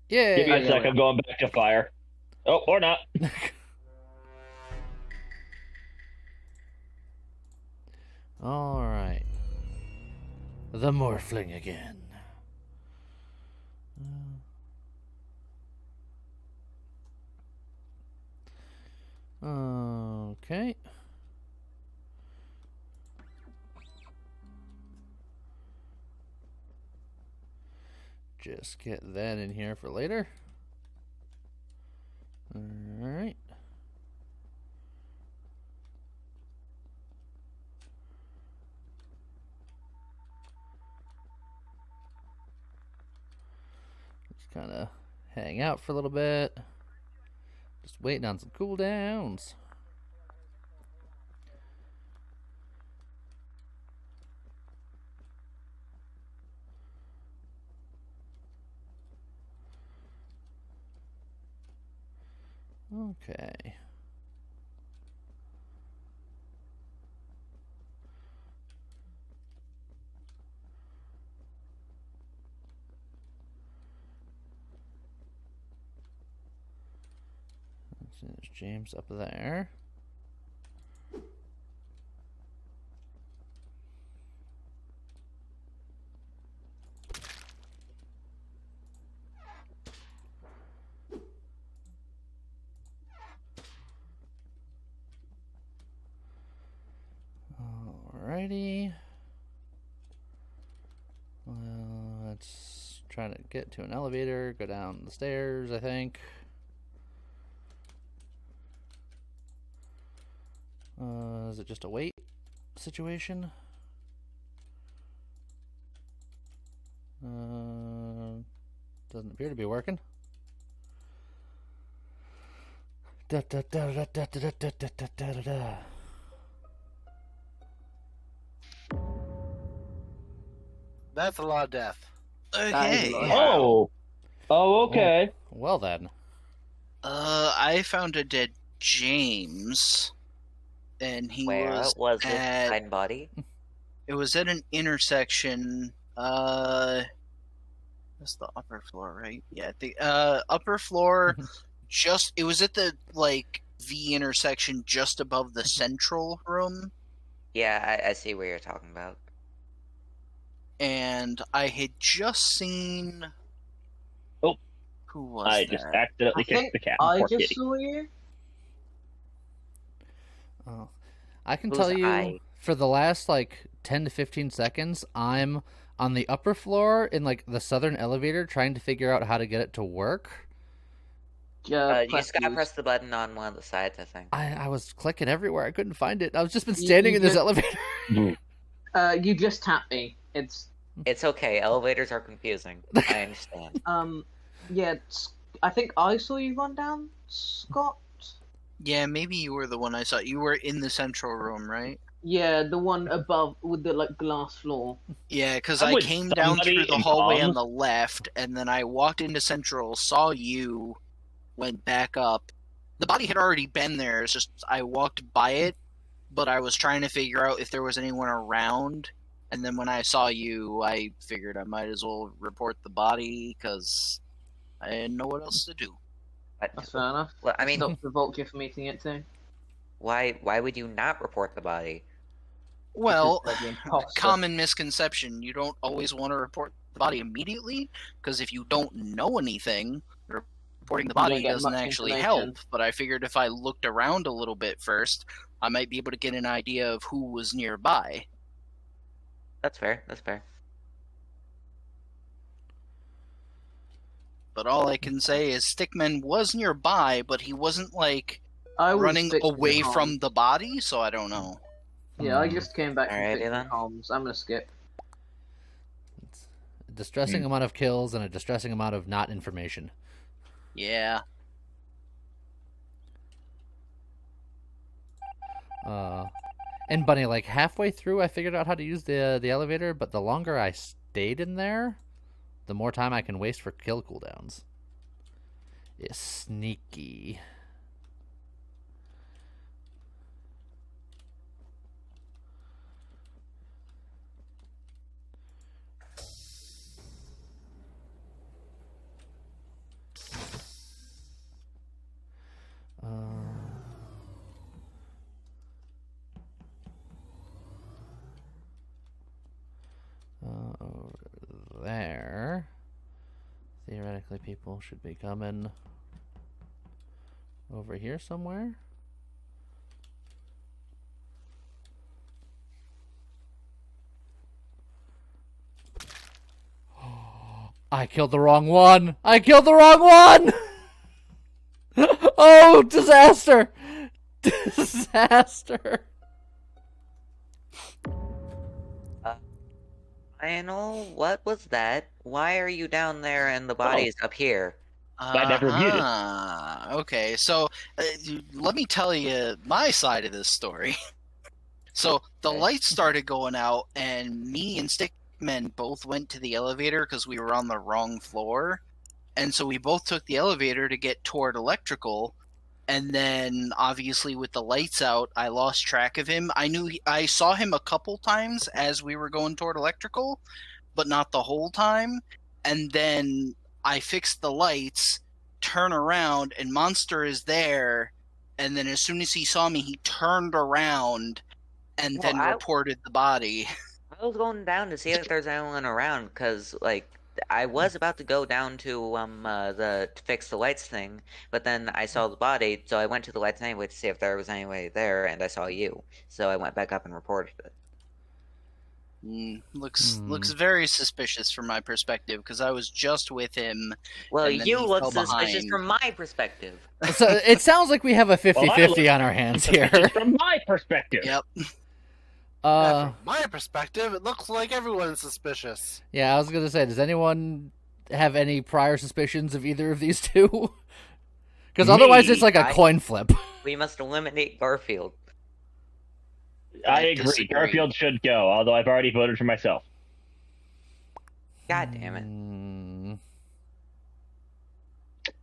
Yeah. Give me Oh, a yeah, sec. we I'm going back to fire. Oh, or not. All right. The Morphling again. Okay. Just get that in here for later. All right. Just kind of hang out for a little bit. Just waiting on some cooldowns. Okay. There's James up there. Alrighty. Well, let's try to get to an elevator, go down the stairs, I think. Is it just a wait situation? Doesn't appear to be working. Da da da da da da da da da da da. That's a lot of death. Okay. Oh. Oh, okay. Well then. I found a dead James, and he Where was it? at, Dead body? It was at an intersection. That's the upper floor, right? Yeah, the upper floor. It was at the V intersection, just above the central room. Yeah, I see what you're talking about. And I had just seen. Oh, who was I that? just accidentally kicked the cat. I Poor just kitty. saw you. Oh, I can Who's tell you I? for the last 10 to 15 seconds, I'm on the upper floor in the southern elevator trying to figure out how to get it to work. You just gotta press the button on one of the sides, I think. I was clicking everywhere. I couldn't find it. I've just been standing in this elevator. You just tapped me. It's okay. Elevators are confusing. I understand. Yeah. I think I saw you run down, Scott. Yeah, maybe you were the one I saw. You were in the central room, right? Yeah, the one above with the glass floor. Yeah, because I'm I with came down somebody through the in hallway on comms. the left, and then I walked into central, saw you, went back up. The body had already been there. It's just I walked by it, but I was trying to figure out if there was anyone around. And then when I saw you, I figured I might as well report the body because I didn't know what else to do. That's fair enough. Well, I mean, Stop the vulture from eating it too. why would you not report the body? Well, Because they're the imposter. common misconception, you don't always want to report the body immediately, because if you don't know anything, reporting the You don't body get doesn't much actually information. help. But I figured if I looked around a little bit first, I might be able to get an idea of who was nearby. That's fair. That's fair. But all I can say is Stickman was nearby, but he wasn't I was running fixing away comms. from the body, so I don't know. Yeah, I just came back from Alrighty fixing then. comms. I'm gonna skip. It's a distressing amount of kills and a distressing amount of not information. Yeah. And Bunny, halfway through, I figured out how to use the elevator, but the longer I stayed in there, the more time I can waste for kill cooldowns. It's sneaky. Over there. Theoretically, people should be coming over here somewhere. I killed the wrong one! I killed the wrong one! Oh, disaster! Disaster! Lionel, what was that? Why are you down there and the body is up here? I never viewed it. Okay, so let me tell you my side of this story. So the lights started going out, and me and Stickman both went to the elevator because we were on the wrong floor. And so we both took the elevator to get toward electrical. And then, obviously, with the lights out, I lost track of him. I saw him a couple times as we were going toward electrical, but not the whole time. And then I fixed the lights, turn around, and Monster is there. And then as soon as he saw me, he turned around and then reported the body. I was going down to see if there's anyone around, because, like, I was about to go down to to fix the lights thing, but then I saw the body, so I went to the lights anyway to see if there was anybody there, and I saw you, so I went back up and reported it. Looks very suspicious from my perspective, because I was just with him. Well, and then you he look fell suspicious behind. from my perspective. So it sounds like we have a 50-50 on our hands here. From my perspective. Yep. From my perspective, it looks like everyone's suspicious. Yeah, I was gonna say, does anyone have any prior suspicions of either of these two? Because otherwise, it's like a coin flip. We must eliminate Garfield. I agree. Garfield should go, although I've already voted for myself. God damn it.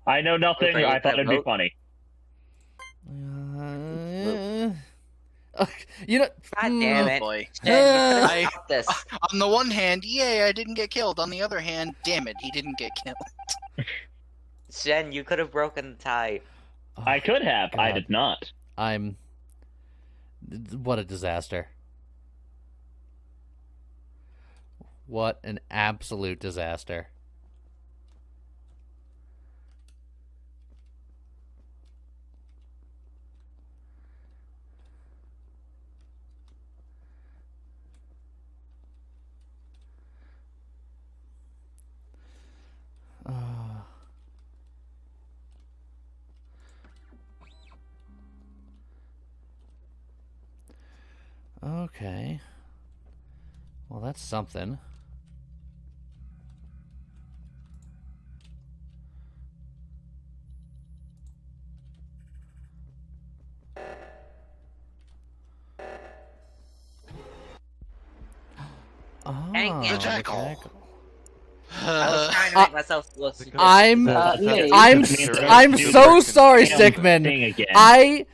I know nothing. Okay, I thought it'd be vote. funny. You know, God damn it. Boy. Jen, this. On the one hand, yay, I didn't get killed. On the other hand, damn it, he didn't get killed. Jen, you could have broken the tie. I could have. I did not. What a disaster. What an absolute disaster. Okay. Well, that's something. Dang it. The jackal. I was trying to make myself look stupid. I'm so sorry, Stickman. Again.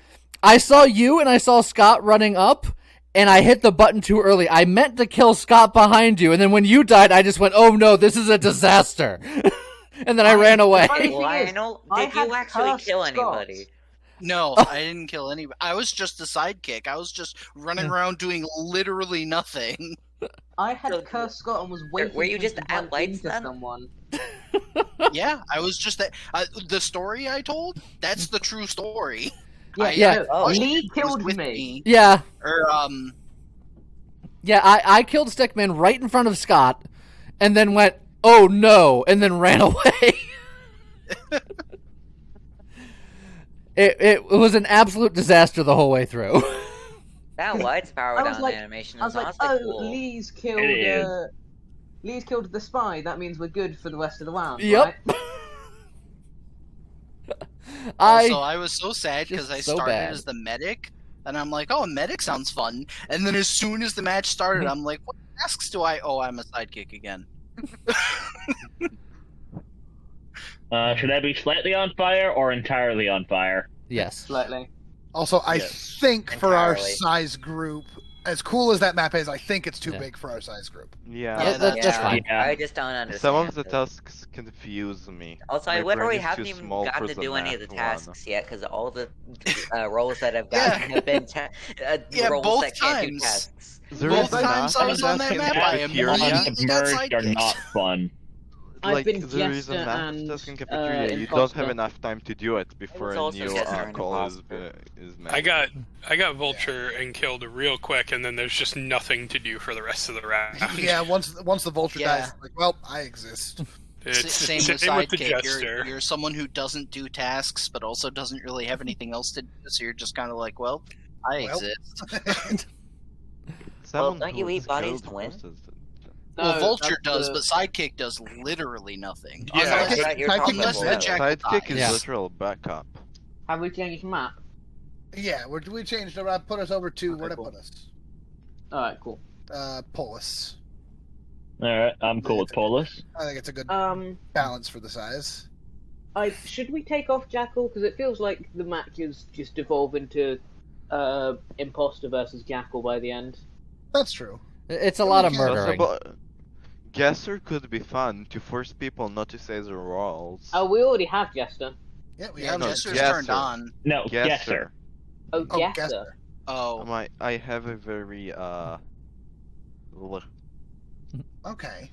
I saw you and I saw Scott running up, and I hit the button too early. I meant to kill Scott behind you, and then when you died, I just went, "Oh no, this is a disaster," and then I ran away. Lionel, did you actually kill anybody? No, I didn't kill anybody. I was just a sidekick. I was just running around doing literally nothing. I had cursed Scott and was waiting. Were you for just him to at bump lights into then? someone. Yeah, I was just that. The story I told, that's the true story. Yeah. Lee killed me. Yeah. Or, Yeah, I killed Stickman right in front of Scott, and then went, "Oh no," and then ran away. It was an absolute disaster the whole way through. That lights power down animation I is was like, honestly oh, cool. Lee's It killed the spy. That means we're good for the rest of the round. Yep. Right? Also, I was so sad because just I so started bad. as the medic, and I'm like, oh, medic sounds fun. And then as soon as the match started, I'm like, what tasks do I? Oh, I'm a sidekick again. Should I be slightly on fire or entirely on fire? Yes. Slightly. Also, I think for our Entirely. size group, as cool as that map is, I think it's too big for our size group. Yeah. That's fine. Yeah. I just don't understand. Some of the this. tasks confuse me. Also, I My literally brain is haven't too even small gotten for to the do any of the math one. tasks yet, because all the roles that I've gotten have been Yeah, roles both that can't do times. tasks. There Both is times I was on that map, I cafeteria. immediately got Merged are sidekicked. not fun. I've Like, been there is a Jester math and, task in cafeteria. You don't Imposter. have enough time to do it before was a also new Jester and call is Imposter. made. I got Vulture and killed real quick, and then there's just nothing to do for the rest of the round. Yeah, once the vulture Yeah. dies, like, well, I exist. It's Same with with the sidekick. Jester. You're someone who doesn't do tasks, but also doesn't really have anything else to do. So you're just kind of like, well, I Well. exist. Someone don't you who eat is bodies killed to win? versus- Well, No, Vulture that's does, the- but Sidekick does literally nothing. Yeah. Unless the Jackal Sidekick is dies. literal backup. Have we changed map? Yeah, we changed it. Put us over to where to cool. put us? Alright, cool. Polis. Alright, I'm cool with Polis. I think it's a good balance for the size. Should we take off Jackal? Because it feels like the matches just devolve into Imposter versus Jackal by the end. That's true. It's a lot of murdering. Guesser could be fun to force people not to say their roles. Oh, we already have Jester. Yeah, we Yeah, have Jester's Guesser. turned on. No, Guesser. Oh, Oh, Guesser. Guesser. Oh. I have a very Okay.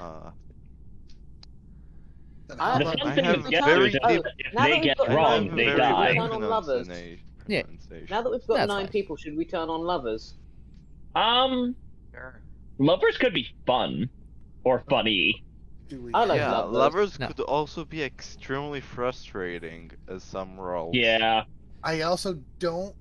The I fun thing have with Guesser very is if, deep- if now they that get we've got wrong, nine they people, die. should we turn on lovers? Yeah. Now that we've got That's 9 fine. people, should we turn on lovers? Lovers could be fun. Or funny. I like Yeah, lovers. lovers No. could also be extremely frustrating as some roles. Yeah. I also don't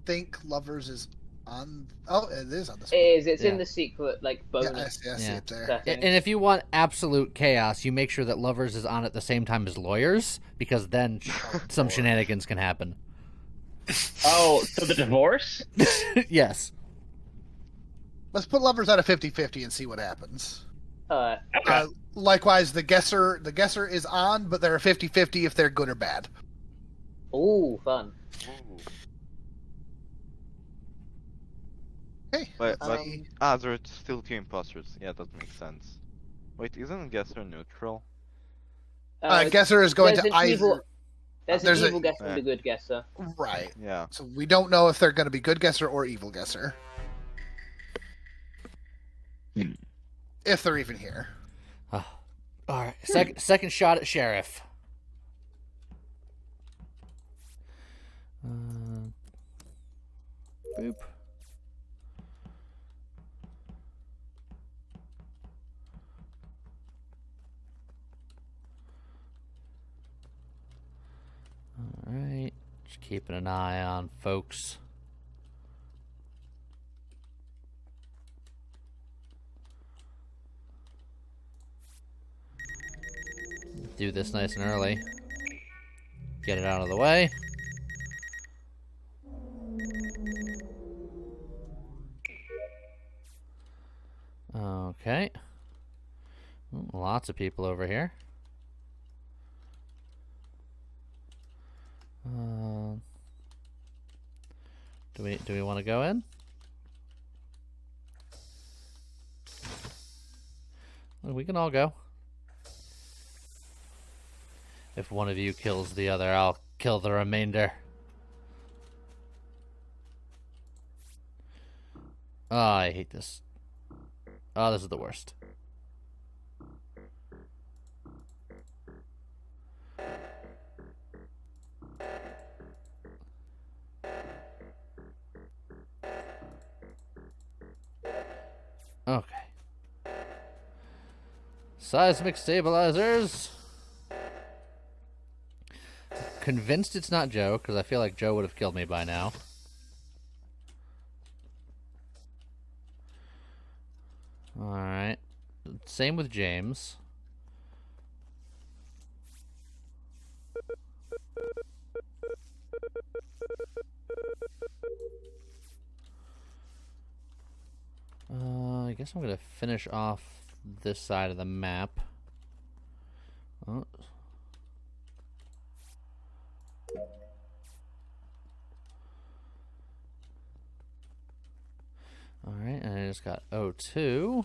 think Lovers is on. Oh, it is on the. It is. It's Yeah. in the secret, like, Yeah, bonus I see it there. setting. And if you want absolute chaos, you make sure that Lovers is on at the same time as Lawyers, because then some shenanigans can happen. Oh, so the divorce? Yes. Let's put Lovers at a 50-50 and see what happens. Okay. Likewise, the guesser is on, but they're a 50-50 if they're good or bad. Ooh, fun. Okay. But there are still 2 imposters. Yeah, that makes sense. Wait, isn't Guesser neutral? Guesser is going there's to an either. evil, there's there's an a- evil guesser and a good guesser. Right. Yeah. So we don't know if they're going to be good guesser or evil guesser. If they're even here. All right. Second shot at Sheriff. Boop. All right. Just keeping an eye on folks. Do this nice and early. Get it out of the way. Okay. Lots of people over here. Do we want to go in? Well, we can all go. If one of you kills the other, I'll kill the remainder. Oh, I hate this. Oh, this is the worst. Okay. Seismic stabilizers. Convinced it's not Joe, because I feel like Joe would have killed me by now. Alright. Same with James. I guess I'm going to finish off this side of the map. Oh. Alright, and I just got O2.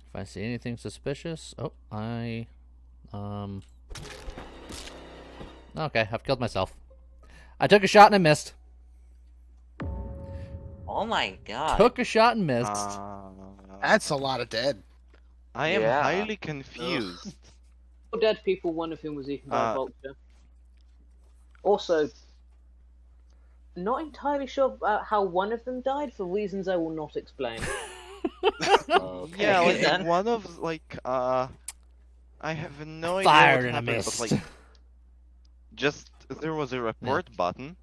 If I see anything suspicious... Oh, Okay, I've killed myself. I took a shot and I missed. Oh my god. Took a shot and missed. That's a lot of dead. I am Yeah. highly confused. Four dead people, one of whom was eaten by a vulture. Also, not entirely sure about how one of them died for reasons I will not explain. Okay, Yeah, like then. one of I have no idea Fired what and a happened, missed. but like, just there was a report button,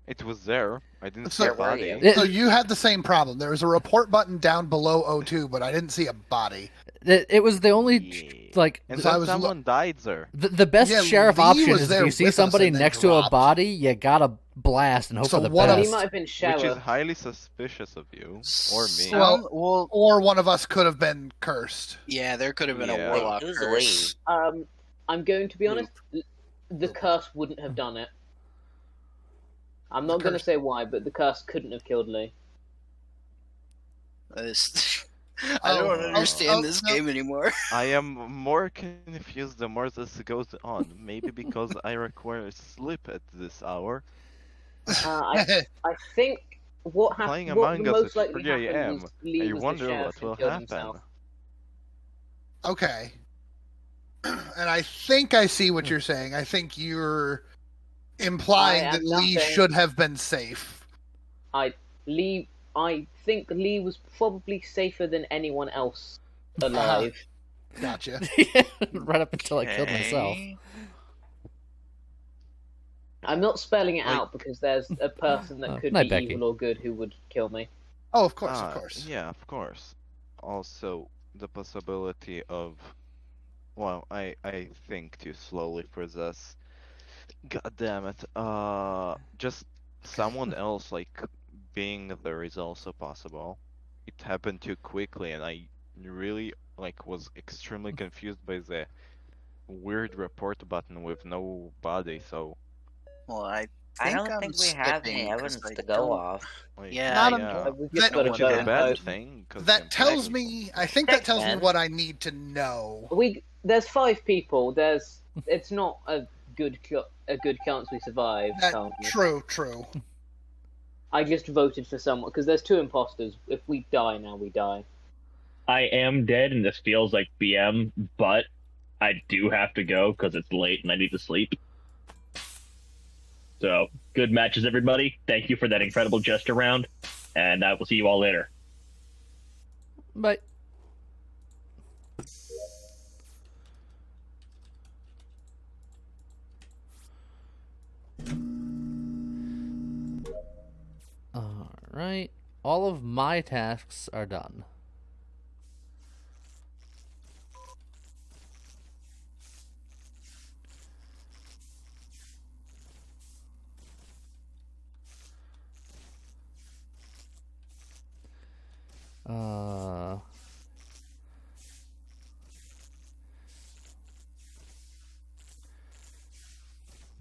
It was there. I didn't see So- a body. So you had the same problem. There was a report button down below O2, but I didn't see a body. It was the only like And So I then was someone died there. the best Yeah, sheriff Lee option was is if there you see with us somebody and then next to a dropped. body, you gotta blast and hope So for the one of best. He might have been Which Sheriff. is highly suspicious of you. Or me. Well, or one of us could have been cursed. Yeah, there could have been Yeah. a warlock Who's curse. I'm going to be honest. The curse wouldn't have done it. I'm not going to curse- say why, but the curse couldn't have killed Lee. I don't Oh, understand this no. game anymore. I am more confused the more this goes on. Maybe because I require sleep at this hour. I think what Playing happened. What Among the Us most at likely 3 happened a.m. was Lee I was the wonder sheriff what and will killed happen. himself. Okay. And I think I see what you're saying. I think you're implying I that am Lee nothing. should have been safe. I think Lee was probably safer than anyone else alive. Gotcha. Right up until I killed myself. I'm not spelling it Like- out because there's a person that could night, be Becky. evil or good who would kill me. Oh, of course, of course. Yeah, of course. Also, the possibility of, well, I think too slowly for this. God damn it. Just someone else like being there is also possible. It happened too quickly, and I really like was extremely confused by the weird report button with no body. So Well, I I think don't I'm think we have skipping any 'cause evidence I to go don't- off. like, Yeah, Not yeah. We That- just got which is a vote. bad thing. 'Cause That I'm tells technically- me. I think that tells me Man. what I need to know. There's 5 people. It's not a good chance we survive. currently. True. I just voted for someone because there's 2 imposters. If we die now, we die. I am dead, and this feels like BM, but I do have to go because it's late and I need to sleep. So, good matches, everybody. Thank you for that incredible jester round, and I will see you all later. Bye. Alright. All of my tasks are done.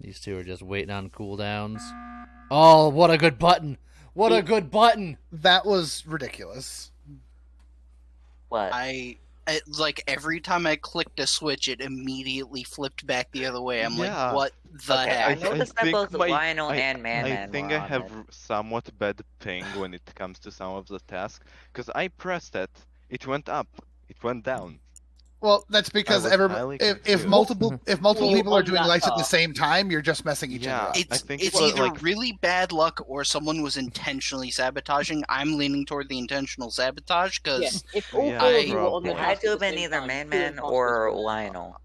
These two are just waiting on cooldowns. Oh, what a good button! What a good button! That was ridiculous. What? Like every time I clicked a switch, it immediately flipped back the other way. I'm Yeah. like, what the Okay, heck? I noticed that think both my- Lionel I- and Man I Man think were I on have it. somewhat bad ping when it comes to some of the tasks, because I pressed it, it went up, it went down. Well, that's because was everybody. highly If confused. multiple Well, people are on doing that lights at the part. same time, you're just messing each Yeah. other up. I think It's it was, either like- really bad luck or someone was intentionally sabotaging. I'm leaning toward the intentional sabotage Yeah, because if all Yeah, 4 of you were on probably. the It had task to at have the been same either time, Man 2 Man imposters or were there. Lionel.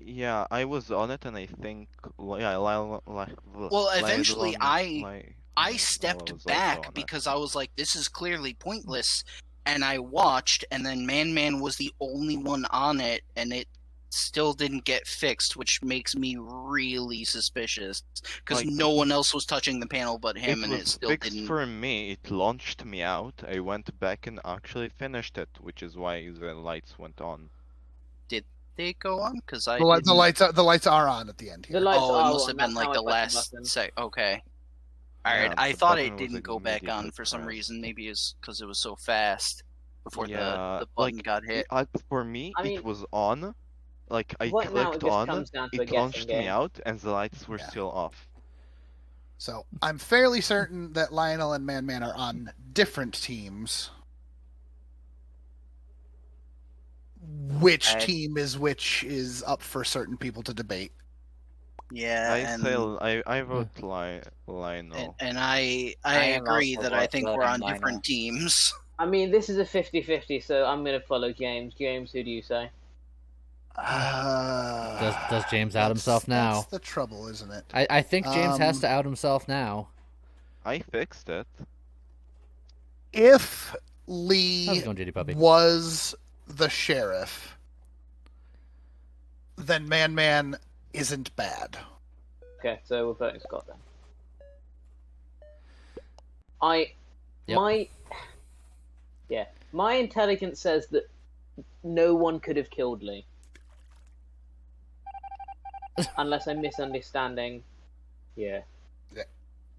Yeah, I was on it, and I think well, eventually I was stepped also on back it. because I was like, this is clearly pointless. And I watched, and then Man Man was the only one on it, and it still didn't get fixed, which makes me really suspicious because Like- no one else was touching the panel but him, it and was it still fixed didn't. for me. It launched me out. I went back and actually finished it, which is why the lights went on. Did they go on? Because I The, li- didn't- the lights are on at the end here. The lights Oh, it are must on, have been that's like how the I pressed last button. sec. Okay. All Yeah, right. I the thought button it was didn't go back on immediately for some pressed. reason. Maybe it's because it was so fast before Yeah, the button like, got hit. For me, I mean- it was on. Like I Right now, it clicked just on, comes down to a it guessing launched me game. out, and the lights were Yeah. still off. So I'm fairly certain that Lionel and Man Man are on different teams. Which I- team is which is up for certain people to debate. Yeah, I and, say I vote Lionel. and I I am agree also that I think we're voting on Lionel. different teams. I mean, this is a 50-50, so I'm going to follow James. James, who do you say? Does James out himself now? That's the trouble, isn't it? I think James has Um, to out himself now. I fixed it. If How's Lee it going, JD Puppy? was the sheriff, then Man isn't bad. Okay, so we're voting Scott then. My intelligence says that no one could have killed Lee. Unless I'm misunderstanding. Yeah.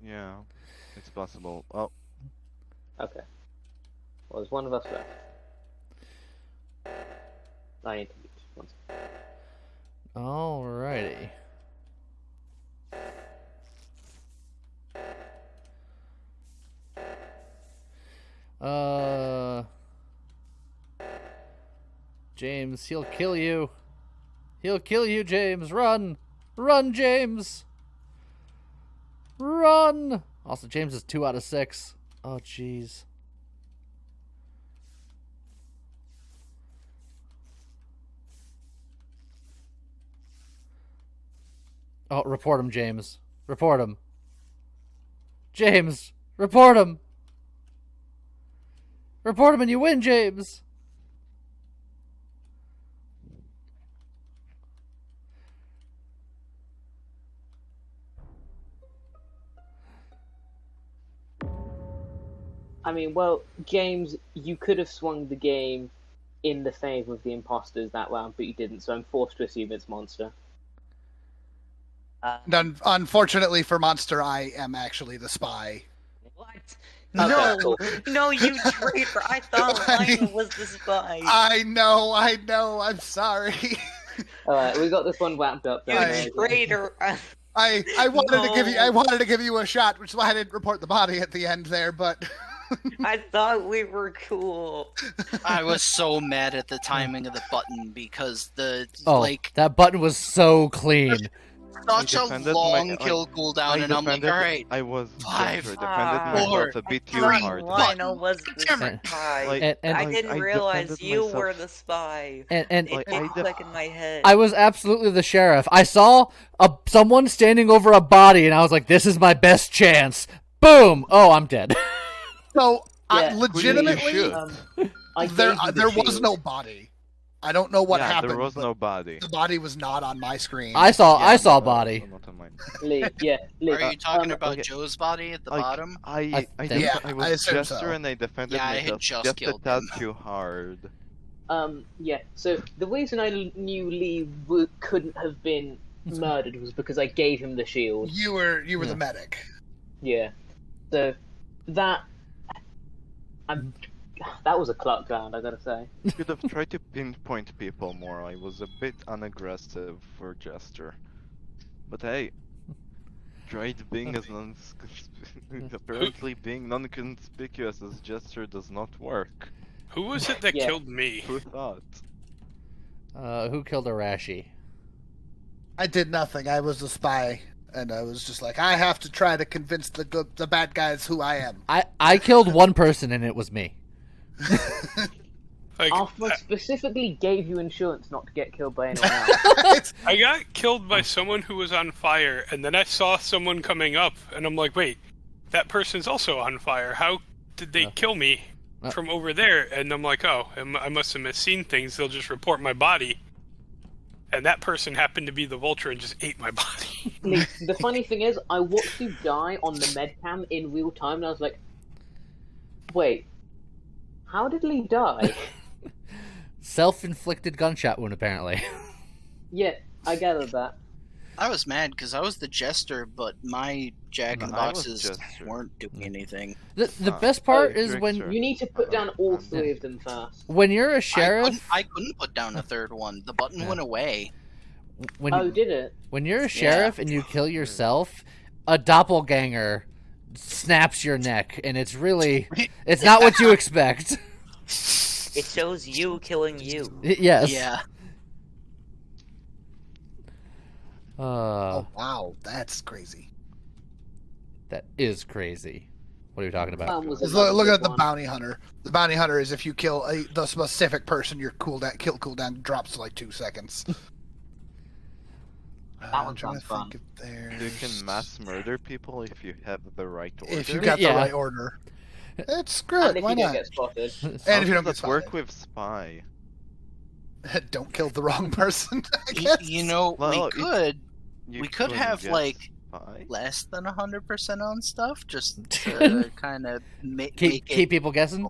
Yeah, it's possible. Oh, Okay. Well, there's one of us left. I need to mute. One second. Alrighty. James, he'll kill you. He'll kill you, James. Run! Run, James! Run! Also, James is 2 out of 6. Oh, jeez. Oh, report him, James. Report him. James, report him. Report him and you win, James. I mean, well, James, you could have swung the game in the favour of the imposters that round, but you didn't, so I'm forced to assume it's Monster. Unfortunately for Monster, I am actually the spy. What? Okay, No, cool. no, you traitor! I thought Lionel was the spy. I know. I'm sorry. Alright, we got this one wrapped up. You traitor! I wanted to give you a shot, which is why I didn't report the body at the end there, but I thought we were cool. I was so mad at the timing of the button because that button was so clean. such a long kill cooldown, and I'm like, all right, I was 5, defended myself a bit too hard. Lionel was the spy. I didn't realize you were the spy. And it didn't click in my head. I was absolutely the sheriff. I saw someone standing over a body, and I was like, "This is my best chance." Boom! Oh, I'm dead. So, Yeah, legitimately, there was no body. I don't know what happened. There was no body. The body was not on my screen. I saw body. Lee. Are you talking about Joe's body at the bottom? I was Jester and I defended myself just a tad too hard. Yeah. So the reason I knew Lee couldn't have been murdered was because I gave him the shield. You were the medic. Yeah. So that was a clock round, I gotta say. Could have tried to pinpoint people more. I was a bit unaggressive for Jester. But hey, tried being as apparently being non-conspicuous as Jester does not work. Who was it that killed me? Who thought? Who killed Arashi? I did nothing. I was the spy, and I was just like, I have to try to convince the bad guys who I am. I killed one person, and it was me. Alpha specifically gave you insurance not to get killed by anyone else. I got killed by someone who was on fire, and then I saw someone coming up, and I'm like, wait, that person's also on fire. How did they kill me from over there? And I'm like, oh, I must have misseen things. They'll just report my body. And that person happened to be the vulture and just ate my body. The funny thing is, I watched you die on the med cam in real time, and I was like, wait, how did Lee die? Self-inflicted gunshot wound, apparently. Yeah, I gathered that. I was mad because I was the Jester, but my Jack-in-the-Boxes weren't doing anything. The best part is when... You need to put down all 3 of them first. When you're a sheriff... I couldn't put down a third one. The button went away. Did it? When you're a sheriff and you kill yourself, a doppelganger snaps your neck, and it's really... It's not what you expect. It shows you killing you. Yes. Yeah. Oh, wow. That's crazy. That is crazy. What are you talking about? Look at the bounty hunter. The bounty hunter is if you kill the specific person, your kill cooldown drops to like 2 seconds. That one sounds fun. You can mass murder people if you have the right order. If you got the right order. It's good. Why not? Get spotted. And if you don't get Let's spotted. work with spy. Don't kill the wrong person. I guess. We could. We could have get like spy. less than 100% on stuff, just to kind of keep people guessing.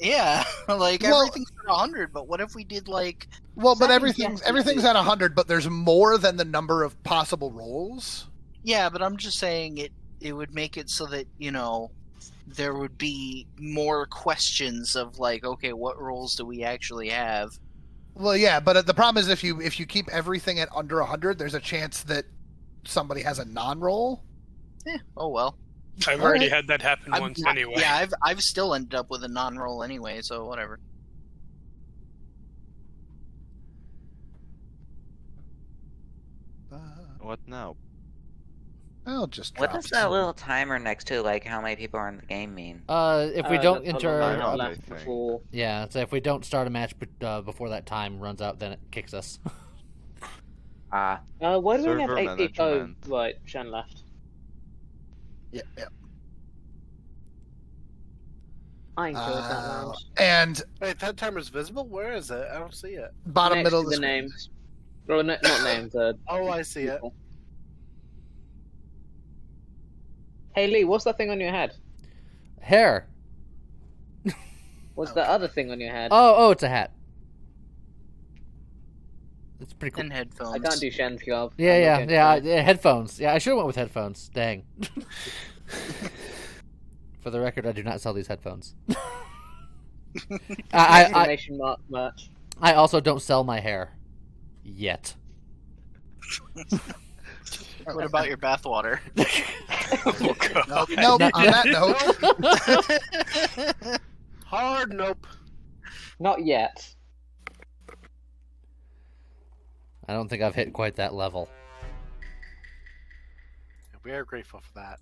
Yeah, like everything's at 100, but what if we did like? Well, but everything's at 100, but there's more than the number of possible rolls. Yeah, but I'm just saying it would make it so that there would be more questions of like, okay, what rolls do we actually have? Well, yeah, but the problem is if you keep everything at under 100, there's a chance that somebody has a non-roll. Yeah. Oh well. I've already had that happen once anyway. Yeah, I've still ended up with a non-roll anyway, so whatever. What now? I'll just. What does that little timer next to like how many people are in the game mean? If we don't enter, yeah, so if we don't start a match before that time runs out, then it kicks us. Why do we have 8 people? Oh, right, Shen left. Yeah. I enjoyed that lounge. And wait, that timer's visible? Where is it? I don't see it. Bottom Next middle to of the the screen. names. Well, not names. Oh, I see it. Hey Lee, what's that thing on your head? Hair. What's the other thing on your head? Oh, it's a hat. It's pretty cool. And headphones. I can't do Shen's job. Yeah, headphones. Yeah, I should have went with headphones. Dang. For the record, I do not sell these headphones. Exclamation mark merch. I also don't sell my hair. Yet. What about your bathwater? Nope. On that note. Hard nope. Not yet. I don't think I've hit quite that level. We are grateful for that.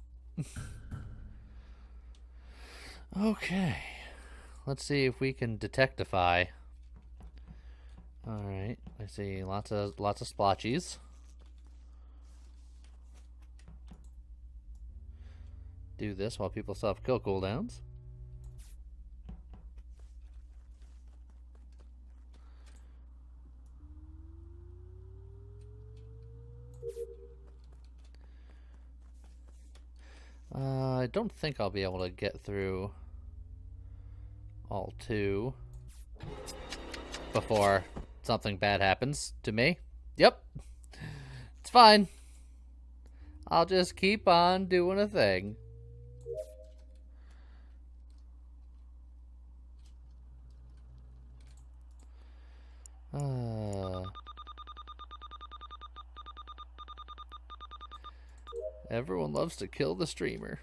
Okay. Let's see if we can detectify. Alright, I see lots of splotchies. Do this while people still have kill cooldowns. I don't think I'll be able to get through all 2 before something bad happens to me. Yep. It's fine. I'll just keep on doing a thing. Everyone loves to kill the streamer.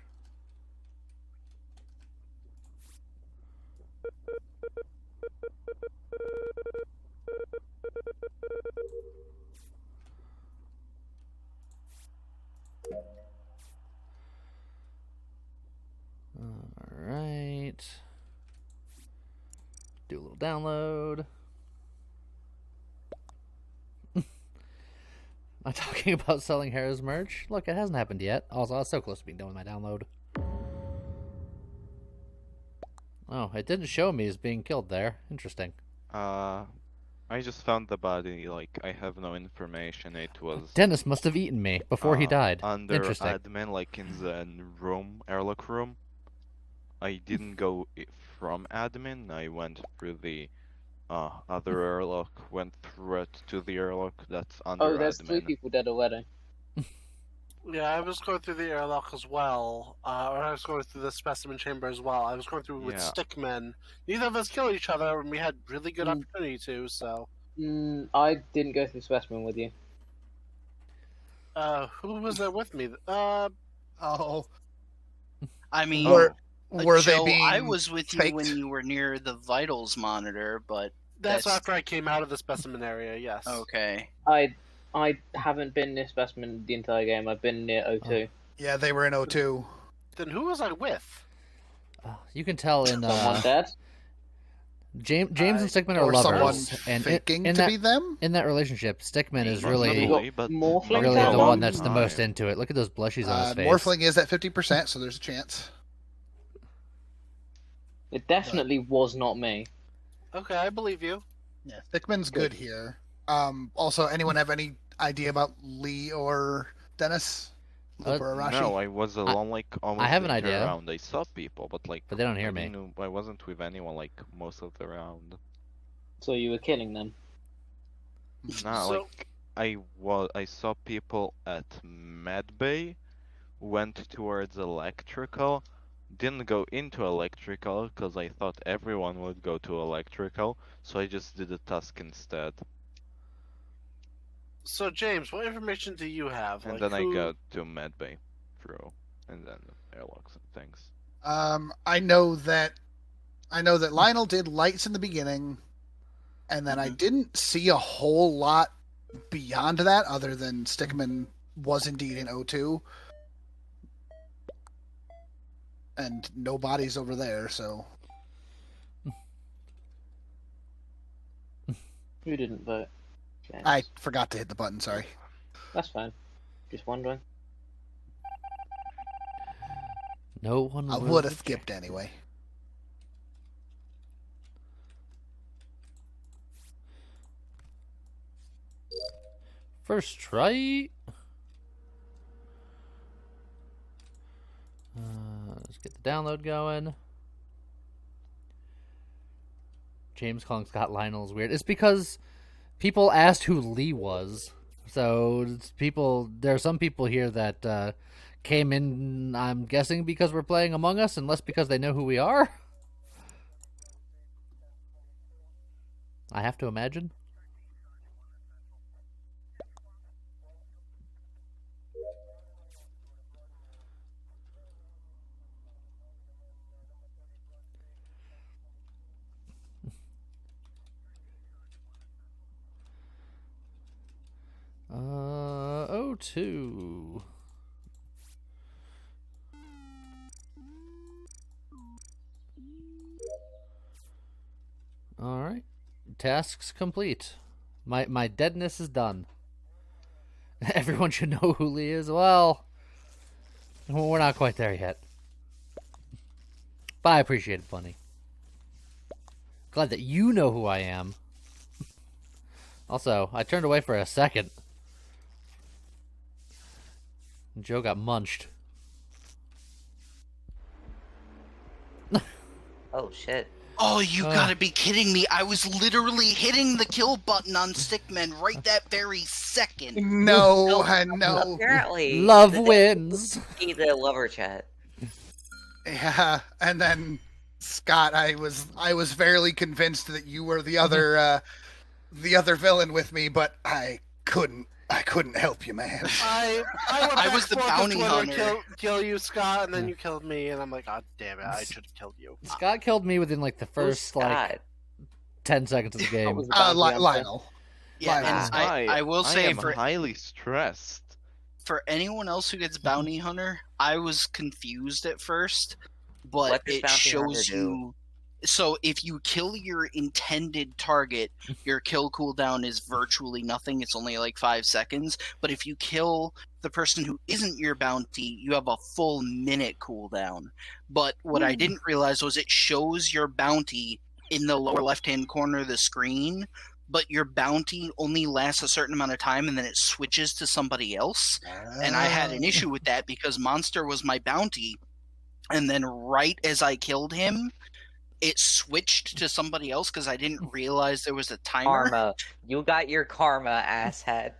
Alright. Do a little download. I'm talking about selling hair as merch. Look, it hasn't happened yet. Also, I was so close to being done with my download. Oh, it didn't show me as being killed there. Interesting. I just found the body. Like, I have no information. It was Dennis must have eaten me before he died. Under Interesting. admin, like in the room, airlock room. I didn't go from admin. I went through the other airlock, went through it to the airlock that's under admin. Oh, there's 3 people dead already. Yeah, I was going through the airlock as well. Or I was going through the specimen chamber as well. I was going through with stickmen. Neither of us killed each other, and we had really good opportunity to, so... I didn't go through specimen with you. Who was there with me? Oh. I mean... Were Joe, they being I was with you faked? when you were near the vitals monitor, but That's after I came out of the specimen area, yes. Okay. I haven't been near specimen the entire game. I've been near O2. Yeah, they were in O2. Then who was I with? You can tell in Someone dead? James and Stickman are or lovers, someone and faking in to that, be them. In that relationship, Stickman is really Morphling really at the one one that's the most into it. Look at those blushies on his face. Morphling is at 50%, so there's a chance. It definitely was not me. Okay, I believe you. Yeah, Stickman's good here. Also, anyone have any idea about Lee or Dennis? Luke or Arashi? No, I was alone, like, almost I have an the idea. round. I saw people, but, like... But they don't hear me. I wasn't with anyone, like, most of the round. So you were killing them? No, like, I saw people at Medbay, went towards electrical, didn't go into electrical, because I thought everyone would go to electrical, so I just did a task instead. So, James, what information do you have? And like, then I got to Medbay through, and then airlocks and things. I know that Lionel did lights in the beginning, and then I didn't see a whole lot beyond that, other than Stickman was indeed in O2, and no bodies over there. So, Who didn't vote? James. I forgot to hit the button. Sorry. That's fine. Just wondering. No one. I would have skipped anyway. First try. Let's get the download going. James calling Scott Lionel is weird. It's because people asked who Lee was. So there are some people here that came in, I'm guessing, because we're playing Among Us, and less because they know who we are. I have to imagine. O2. All right, tasks complete. My deadness is done. Everyone should know who Lee is. Well, we're not quite there yet, but I appreciate it, Bunny. Glad that you know who I am. Also, I turned away for a second. Joe got munched. Oh, shit. Oh, you gotta be kidding me. I was literally hitting the kill button on Stickman right that very second. No, no. Apparently. Love wins. See the lover chat. Yeah, and then Scott, I was fairly convinced that you were the other villain with me, but I couldn't help you, man. I was the bounty hunter. Kill you, Scott, and then you killed me, and I'm like, God damn it, I should have killed you. Scott killed me within like the first 10 seconds of the game. Lionel. Yeah, and I will say I am for highly stressed. For anyone else who gets bounty hunter, I was confused at first, but What does it bounty shows hunter do? you. So if you kill your intended target, your kill cooldown is virtually nothing. It's only like 5 seconds. But if you kill the person who isn't your bounty, you have a full minute cooldown. But what I didn't realize was it shows your bounty in the lower left-hand corner of the screen, but your bounty only lasts a certain amount of time and then it switches to somebody else. And I had an issue with that because Monster was my bounty. And then right as I killed him, it switched to somebody else because I didn't realize there was a timer. Karma. You got your karma, asshat.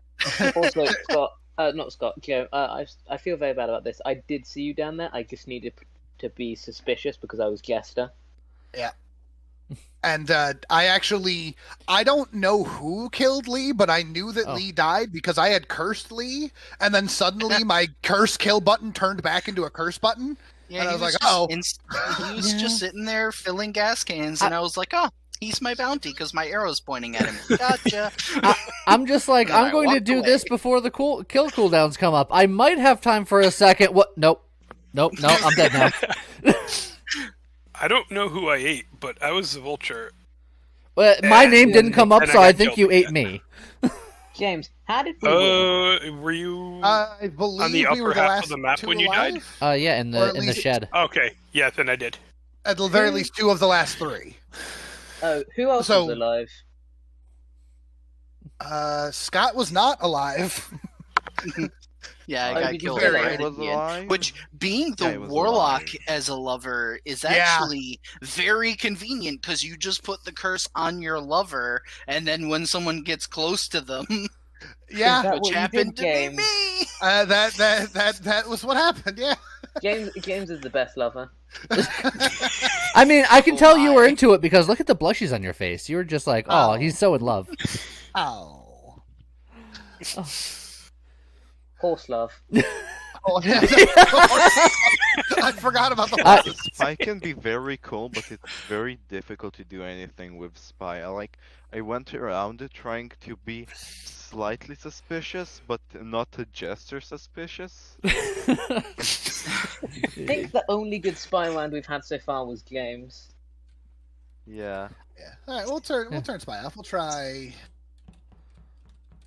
Also, Scott, not Scott, Joe, I feel very bad about this. I did see you down there. I just needed to be suspicious because I was Jester. Yeah. And I don't know who killed Lee, but I knew that Lee died because I had cursed Lee, and then suddenly my curse kill button turned back into a curse button. Yeah, and I was like, he was just sitting there filling gas cans, and I was like, oh, he's my bounty because my arrow's pointing at him. Gotcha. I'm just like, I'm going to do this before the kill cooldowns come up. I might have time for a second. What? Nope, I'm dead now. I don't know who I ate, but I was the vulture. Well, my name didn't come up, And so I I got think killed you ate again. me. James, how did we win? Were you I believe on the we were upper the half last of the map two when you died? alive? Yeah, in Or the at in the least- shed. Okay, yeah, then I did. At the very least, 2 of the last 3. Oh, who else So- was alive? Scott was not alive. Yeah, I Oh, got did you killed kill right him? at Was the end. alive? Which, being Yeah, the he was warlock alive. as a lover is Yeah. actually very convenient because you just put the curse on your lover, and then when someone gets close to them, Yeah, that which what you happened did, to be James? me. that was what happened. Yeah. James is the best lover. I mean, I can tell you were Why? into it because look at the blushes on your face. You were just like, oh, he's so in love. Oh. Horse love. Oh, yeah. I forgot about the I- horses. Spy can be very cool, but it's very difficult to do anything with Spy. I went around it trying to be slightly suspicious, but not a jester suspicious. I think the only good spy round we've had so far was James. Yeah. Yeah. All right, we'll turn spy off. We'll try.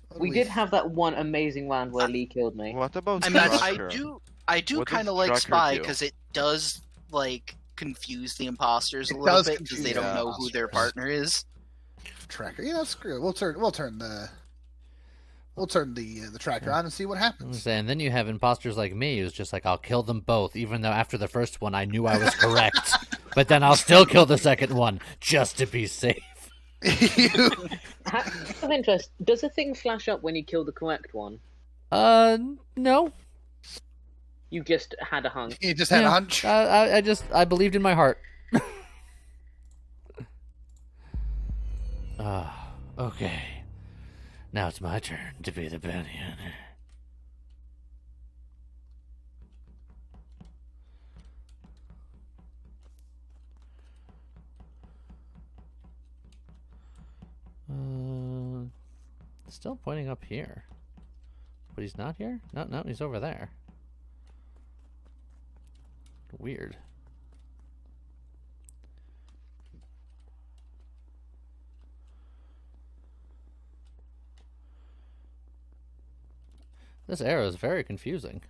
What do We did have that one amazing round where Lee killed me. What about I mean, Tracker? I do What does kind of like Tracker Spy do? because it does like confuse the imposters a It little does bit because they confuse don't the know who their imposters. partner is. Tracker. Yeah, screw it. We'll turn the tracker on and see what happens. And then you have imposters like me who's just like, I'll kill them both, even though after the first one I knew I was correct. But then I'll still kill the second one, just to be safe. Out of interest, does a thing flash up when you kill the correct one? No. You just had a hunch. You just had a hunch. I believed in my heart. Okay. Now it's my turn to be the bounty hunter. Still pointing up here. But he's not here? No, he's over there. Weird. This arrow is very confusing.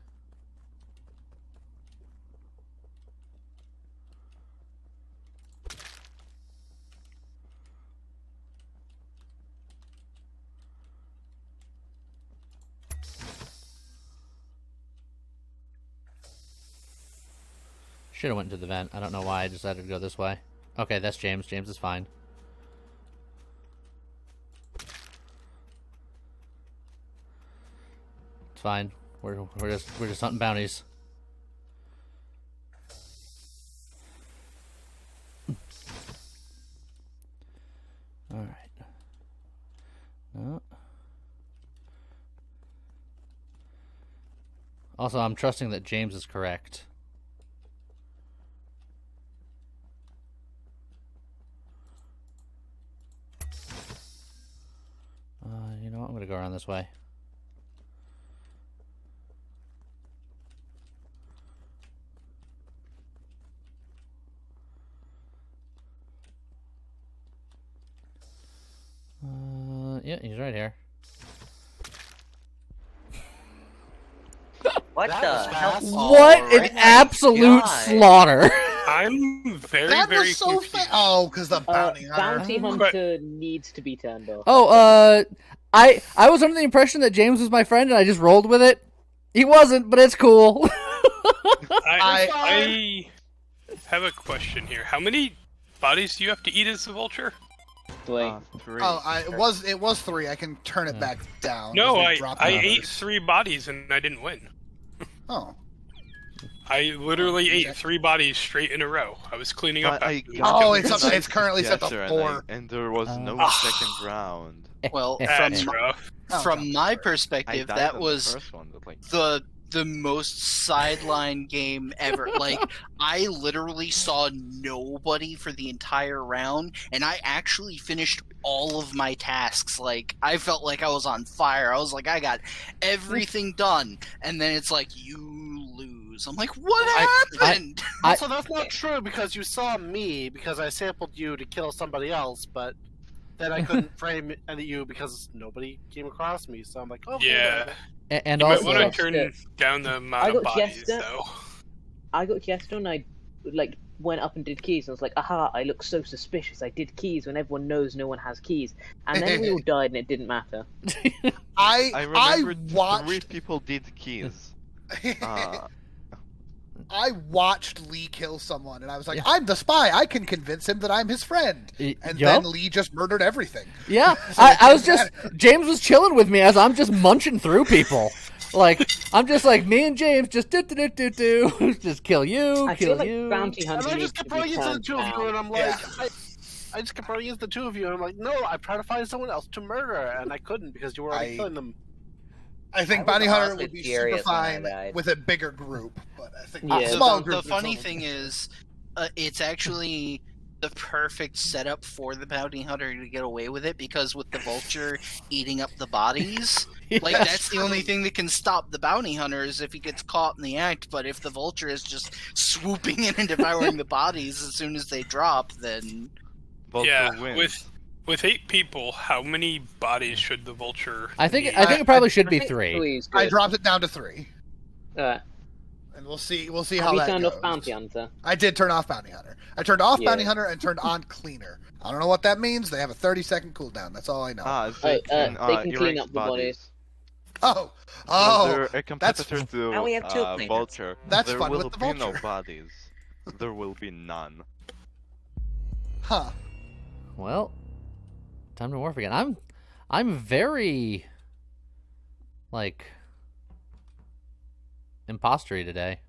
Should have went to the vent. I don't know why I decided to go this way. Okay, that's James. James is fine. It's fine. We're just hunting bounties. All right. No. Also, I'm trusting that James is correct. You know what? I'm gonna go around this way. Yeah, he's right here. What That the was hell? fast. What an Alright. absolute God. slaughter! I'm very, That very was so confused. fast. Oh, because the bounty hunter. Bounty hunter needs to be turned off. Oh, I was under the impression that James was my friend and I just rolled with it. He wasn't, but it's cool. I have a question here. How many bodies do you have to eat as the vulture? 3. 3. Oh, it was 3. I can turn it back down. No, as we I drop ate numbers. 3 bodies and I didn't win. Oh. I literally ate 3 bodies straight in a row. I was cleaning up. I after got Oh, a it's up- nice it's currently set to gesture, 4. and there was no second round. Well, That's from rough. from my I perspective, died that on was the first one, but like the most sideline game ever. Like, I literally saw nobody for the entire round, and I actually finished all of my tasks. Like, I felt like I was on fire. I was like, I got everything done, and then it's like, you lose. I'm like, what happened? Also, that's not true because you saw me because I sampled you to kill somebody else, but then I couldn't frame any you because nobody came across me. So I'm like, oh Yeah. And you also, might want to turn down the amount of bodies, though. I got Jester and I went up and did keys and I was like, aha, I look so suspicious. I did keys when everyone knows no one has keys. And then we all died and it didn't matter. I remember watched... 3 people did keys. I watched Lee kill someone, and I was like, I'm the spy. I can convince him that I'm his friend. And then Lee just murdered everything. Yeah, So I was just... James was chilling with me as I'm just munching through people. Like, I'm just like, me and James just do. Just kill you, I kill feel you. like bounty hunting And I just kept running into the two of you, and I'm like, I just kept running into the two of you, and I'm like, no, I'm trying to find someone else to murder, and I couldn't because you were already killing them. I think Bounty Hunter would be super fine with a bigger group, but I think a small group. The funny thing is, it's actually the perfect setup for the Bounty Hunter to get away with it, because with the Vulture eating up the bodies, like that's the only thing that can stop the Bounty Hunter is if he gets caught in the act. But if the Vulture is just swooping in and devouring the bodies as soon as they drop, then Vulture wins. With 8 people, how many bodies should the Vulture? I think it probably should be 3. I dropped it down to 3. And we'll see how Have that you turned goes. off Bounty Hunter? I did turn off Bounty Hunter. I turned off Bounty Hunter and turned on Cleaner. I don't know what that means. They have a 30-second cooldown. That's all I know. They can clean up the bodies. Oh, they're a competitor to Now we have 2 cleaners. Vulture. That's there fun will with the be no Vulture. bodies. There will be none. Huh. Well, time to morph again. I'm very, like, impostery today.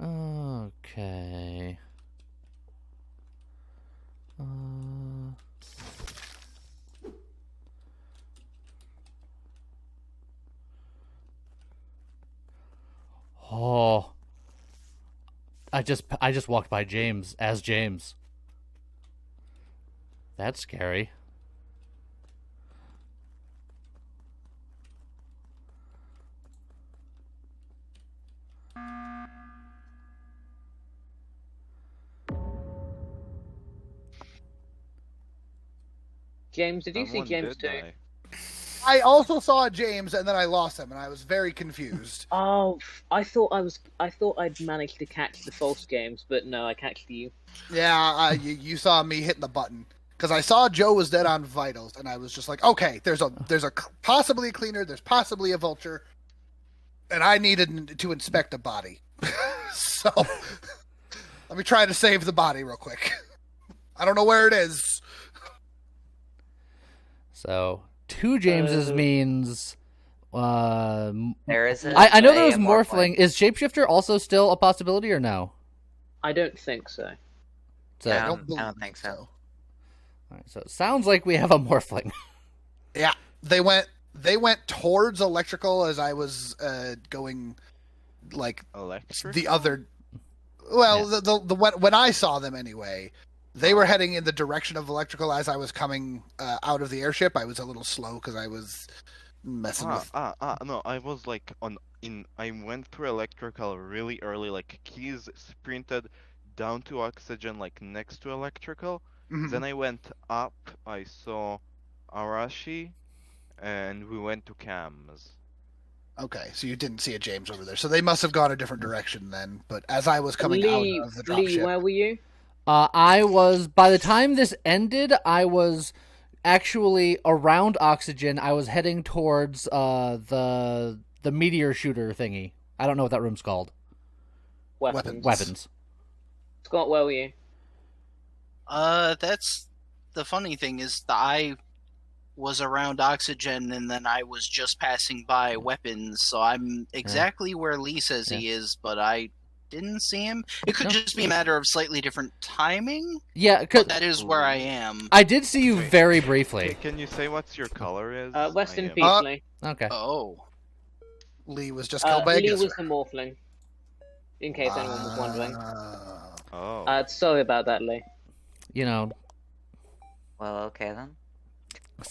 Okay. Oh. I just walked by James as James. That's scary. James, did you see James too? I also saw James, and then I lost him, and I was very confused. Oh, I thought I'd managed to catch the false James, but no, I catched you. Yeah, you saw me hitting the button because I saw Joe was dead on vitals, and I was just like, okay, there's a possibly a cleaner, there's possibly a vulture, and I needed to inspect a body. So let me try to save the body real quick. I don't know where it is. So 2 Jameses means. There is. I know there was morphling. Is shapeshifter also still a possibility or no? I don't think so. So I don't think so. All right, so it sounds like we have a morphling. Yeah, they went towards electrical as I was going, like the other. Well, Yeah. the when I saw them anyway, they were heading in the direction of electrical as I was coming out of the airship. I was a little slow because I was messing with. No, I was like I went through electrical really early, like keys sprinted down to oxygen, like next to electrical. Mhm. Then I went up, I saw Arashi, and we went to cams. Okay, so you didn't see a James over there. So they must have gone a different direction then. But as I was coming Lee, out of the dropship, where were you? I was, by the time this ended, I was actually around oxygen. I was heading towards the meteor shooter thingy. I don't know what that room's called. Weapons. Scott, where were you? That's the funny thing is that I was around oxygen and then I was just passing by weapons, so I'm exactly where Lee says he is, but I didn't see him. It could just be a matter of slightly different timing. Yeah, but that is where I am. I did see you very briefly. Can you say what your color is? Weston Peasley. Okay. Oh. Lee was just killed by a Lee gizzer. was the morphling. In case anyone was wondering. Oh. Sorry about that, Lee. You know, Well, okay then.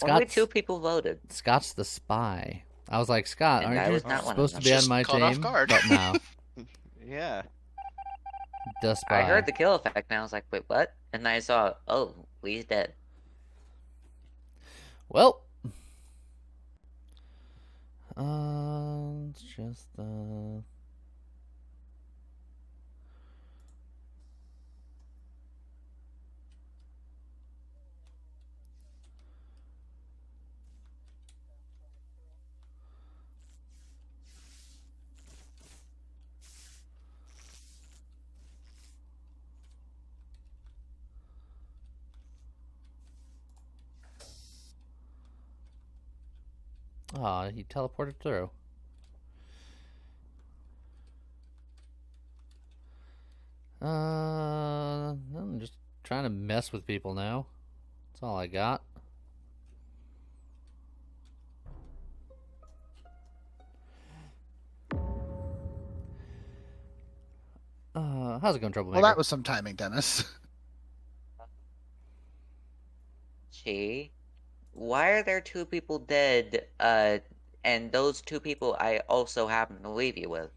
Only Scott's, 2 people voted. Scott's the spy. I was like, Scott, And I aren't you was not one of supposed to them. be on Just my caught off team? guard. But no. Yeah. Dust I by. heard the kill effect and I was like, wait, what? And I saw, oh, Lee's dead. Well. It's just, Aw, he teleported through. I'm just trying to mess with people now. That's all I got. How's it going, Troublemaker? Well, that was some timing, Dennis. Gee, why are there 2 people dead, and those 2 people I also happen to leave you with?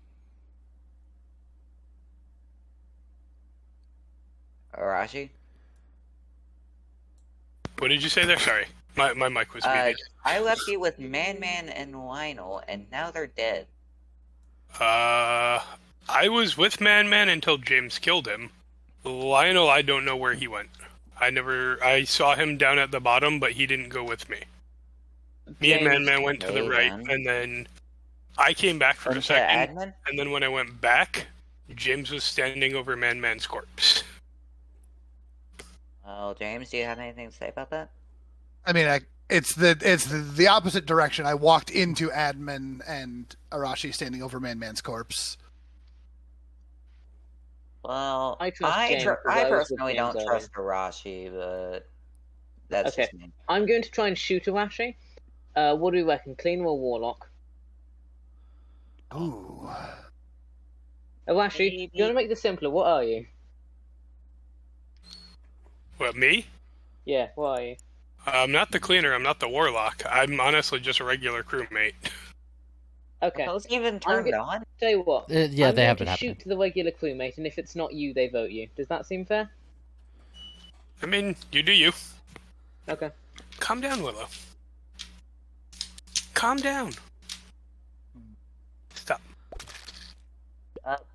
Arashi? What did you say there? Sorry. My mic was muted. I left you with Man and Lionel, and now they're dead. I was with Man until James killed him. Lionel, I don't know where he went. I saw him down at the bottom, but he didn't go with me. Me and Man went to the right, and then I came back for a second, and then when I went back, James was standing over Man's corpse. Well, James, do you have anything to say about that? I mean, it's the opposite direction. I walked into admin and Arashi standing over Man's corpse. Well, I James, personally James don't trust Arashi, but that's okay. just me. I'm going to try and shoot Arashi. What do you reckon, cleaner or warlock? Ooh. Arashi, you want to make this simpler? What are you? What, me? Yeah, what are you? I'm not the cleaner, I'm not the warlock. I'm honestly just a regular crewmate. Okay. Those even turned on? Tell you what. Yeah, they have been happening. Shoot to the regular crewmate, and if it's not you, they vote you. Does that seem fair? I mean, you do you. Okay. Calm down, Willow. Calm down. Stop.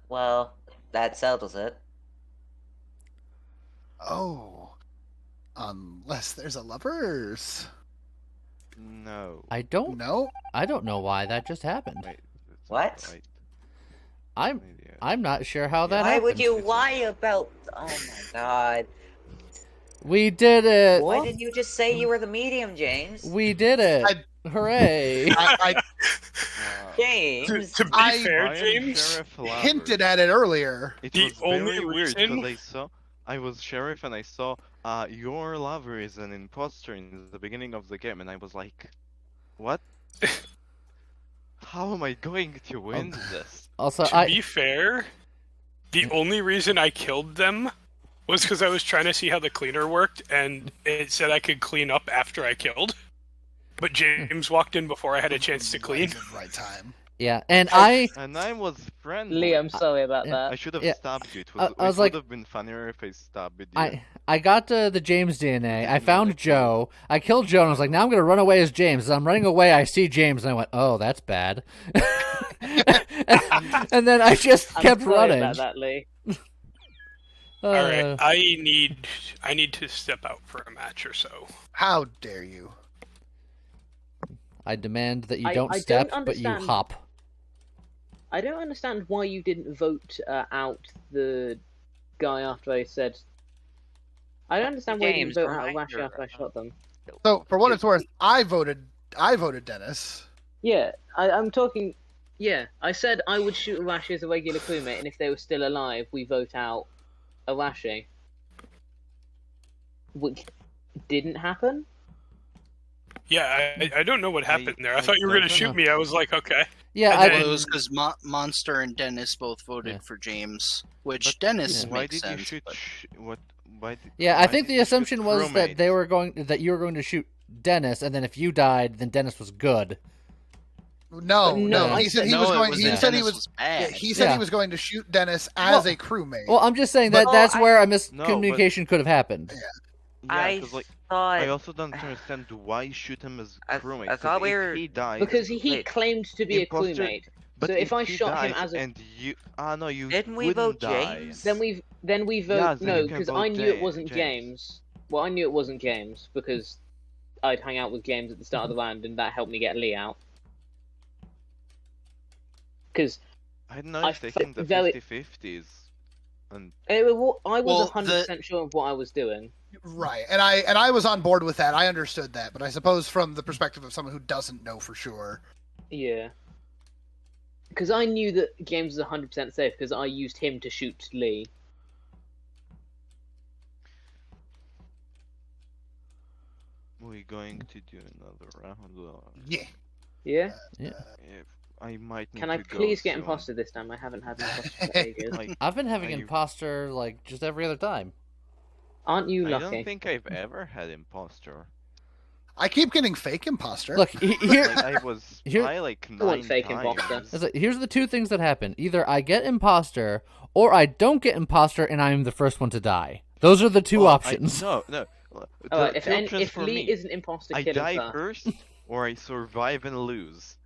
Well, that settles it. Oh. Unless there's a lovers. No. I don't know. I don't know why that just happened. Wait, what? Right. I'm not sure how that Why happened. would you lie about... Oh my god. We did it! Why didn't you just say you were the medium, James? We did it! Hooray! James! To be fair, James, hinted at it earlier. It The was only very weird reason- because I was sheriff and I saw your lover is an imposter in the beginning of the game, and I was like, what? How am I going to win this? Also, to be fair, the only reason I killed them was because I was trying to see how the cleaner worked, and it said I could clean up after I killed. But James walked in before I had a chance to clean. Right time. Yeah, and I was friendly. Lee, I'm sorry about that. I should have Yeah. stabbed you. It I was would like- have been funnier if I stabbed you. I got the James DNA. I found Joe. I killed Joe, and I was like, now I'm going to run away as James. As I'm running away, I see James, and I went, oh, that's bad. and then I just kept I'm sorry running. about that, Lee. All right, I need to step out for a match or so. How dare you? I demand that you I don't don't step, but you understand- hop. I don't understand why you didn't vote out the guy after I said. I don't understand why you James, didn't vote out remind Rashi her. after I shot them. So, for what it's worth, I voted Dennis. Yeah, I'm talking. Yeah, I said I would shoot Arashi as a regular crewmate, and if they were still alive, we vote out Arashi. Which didn't happen. Yeah, I don't know what happened there. I thought you were going to shoot me. I was like, okay. Yeah, And Well, then- it was because Monster and Dennis both voted for James, which Dennis Why makes did you sense. shoot? but- Why did, Yeah, why I think did the you shoot assumption was that crewmate? they were that you were going to shoot Dennis, and then if you died, then Dennis was good. No. He said he was going. He said he was. bad. He said he was going to shoot Dennis as a crewmate. Well, I'm just saying that's where a miscommunication could have happened. Yeah, I also don't understand why shoot him as crewmate. I thought we were... He died, because he claimed to be a crewmate. But so if I shot him as a... And you... no, you didn't we vote James? Then we vote... no, because I knew it wasn't James. Well, I knew it wasn't James, because I'd hang out with James at the start of the round, and that helped me get Lee out. Because... I don't know if they think the 50-50s. I was 100% sure of what I was doing. Right, and I was on board with that. I understood that, but I suppose from the perspective of someone who doesn't know for sure. Yeah. Because I knew that James was 100% safe, because I used him to shoot Lee. We're going to do another round? Or... Yeah. Yeah? I might need Can I to please go get soon. imposter this time? I haven't had imposter for ages. I've been having imposter just every other time. Aren't you lucky? I don't think I've ever had imposter. I keep getting fake imposter. Look, here I was like 9 fake times. imposter. Here's the two things that happen: either I get imposter, or I don't get imposter, and I am the first one to die. Those are the two options. No. If Lee is an imposter, I kill him die first, or I survive and lose.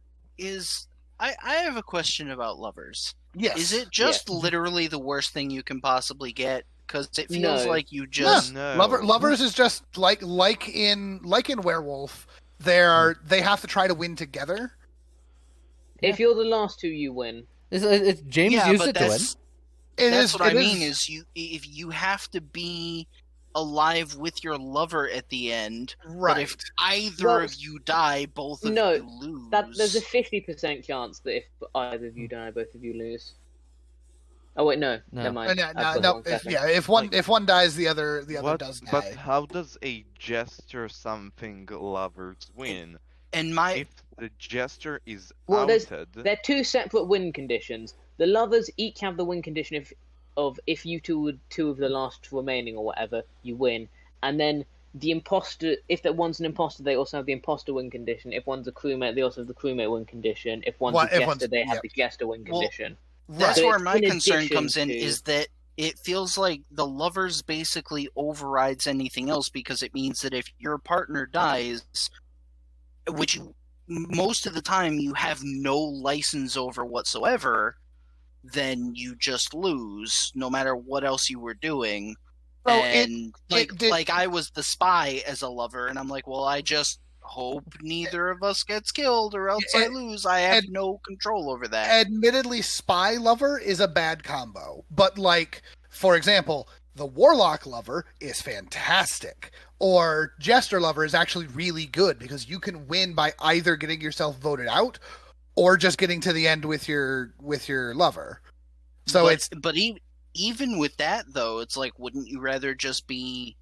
I have a question about lovers. Yes. Is it just literally the worst thing you can possibly get? Because it feels like you just lovers is just like in Werewolf. They have to try to win together. If you're the last two, you win. It's James used it to win. That's what I mean. Is if you have to be alive with your lover at the end, right? But if either of you die, both of you lose. There's a 50% chance that if either of you die, both of you lose. Oh wait, no. Never mind. No. If one dies, the other does die. But how does a jester something lovers win? And if the jester is outed, there are two separate win conditions. The lovers each have the win condition if you two of the last remaining or whatever, you win. And then the imposter, if that one's an imposter, they also have the imposter win condition. If one's a crewmate, they also have the crewmate win condition. If one's a jester, they have the jester win condition. That's So where it's my in concern comes in, addition to- is that it feels like the lovers basically overrides anything else, because it means that if your partner dies, which most of the time you have no license over whatsoever, then you just lose, no matter what else you were doing. Like I was the spy as a lover, and I'm like, well, I just hope neither of us gets killed, or else I lose. I have no control over that. Admittedly, spy lover is a bad combo, but for example, the warlock lover is fantastic, or jester lover is actually really good, because you can win by either getting yourself voted out or just getting to the end with your lover. So but even with that though, it's like, wouldn't you rather just be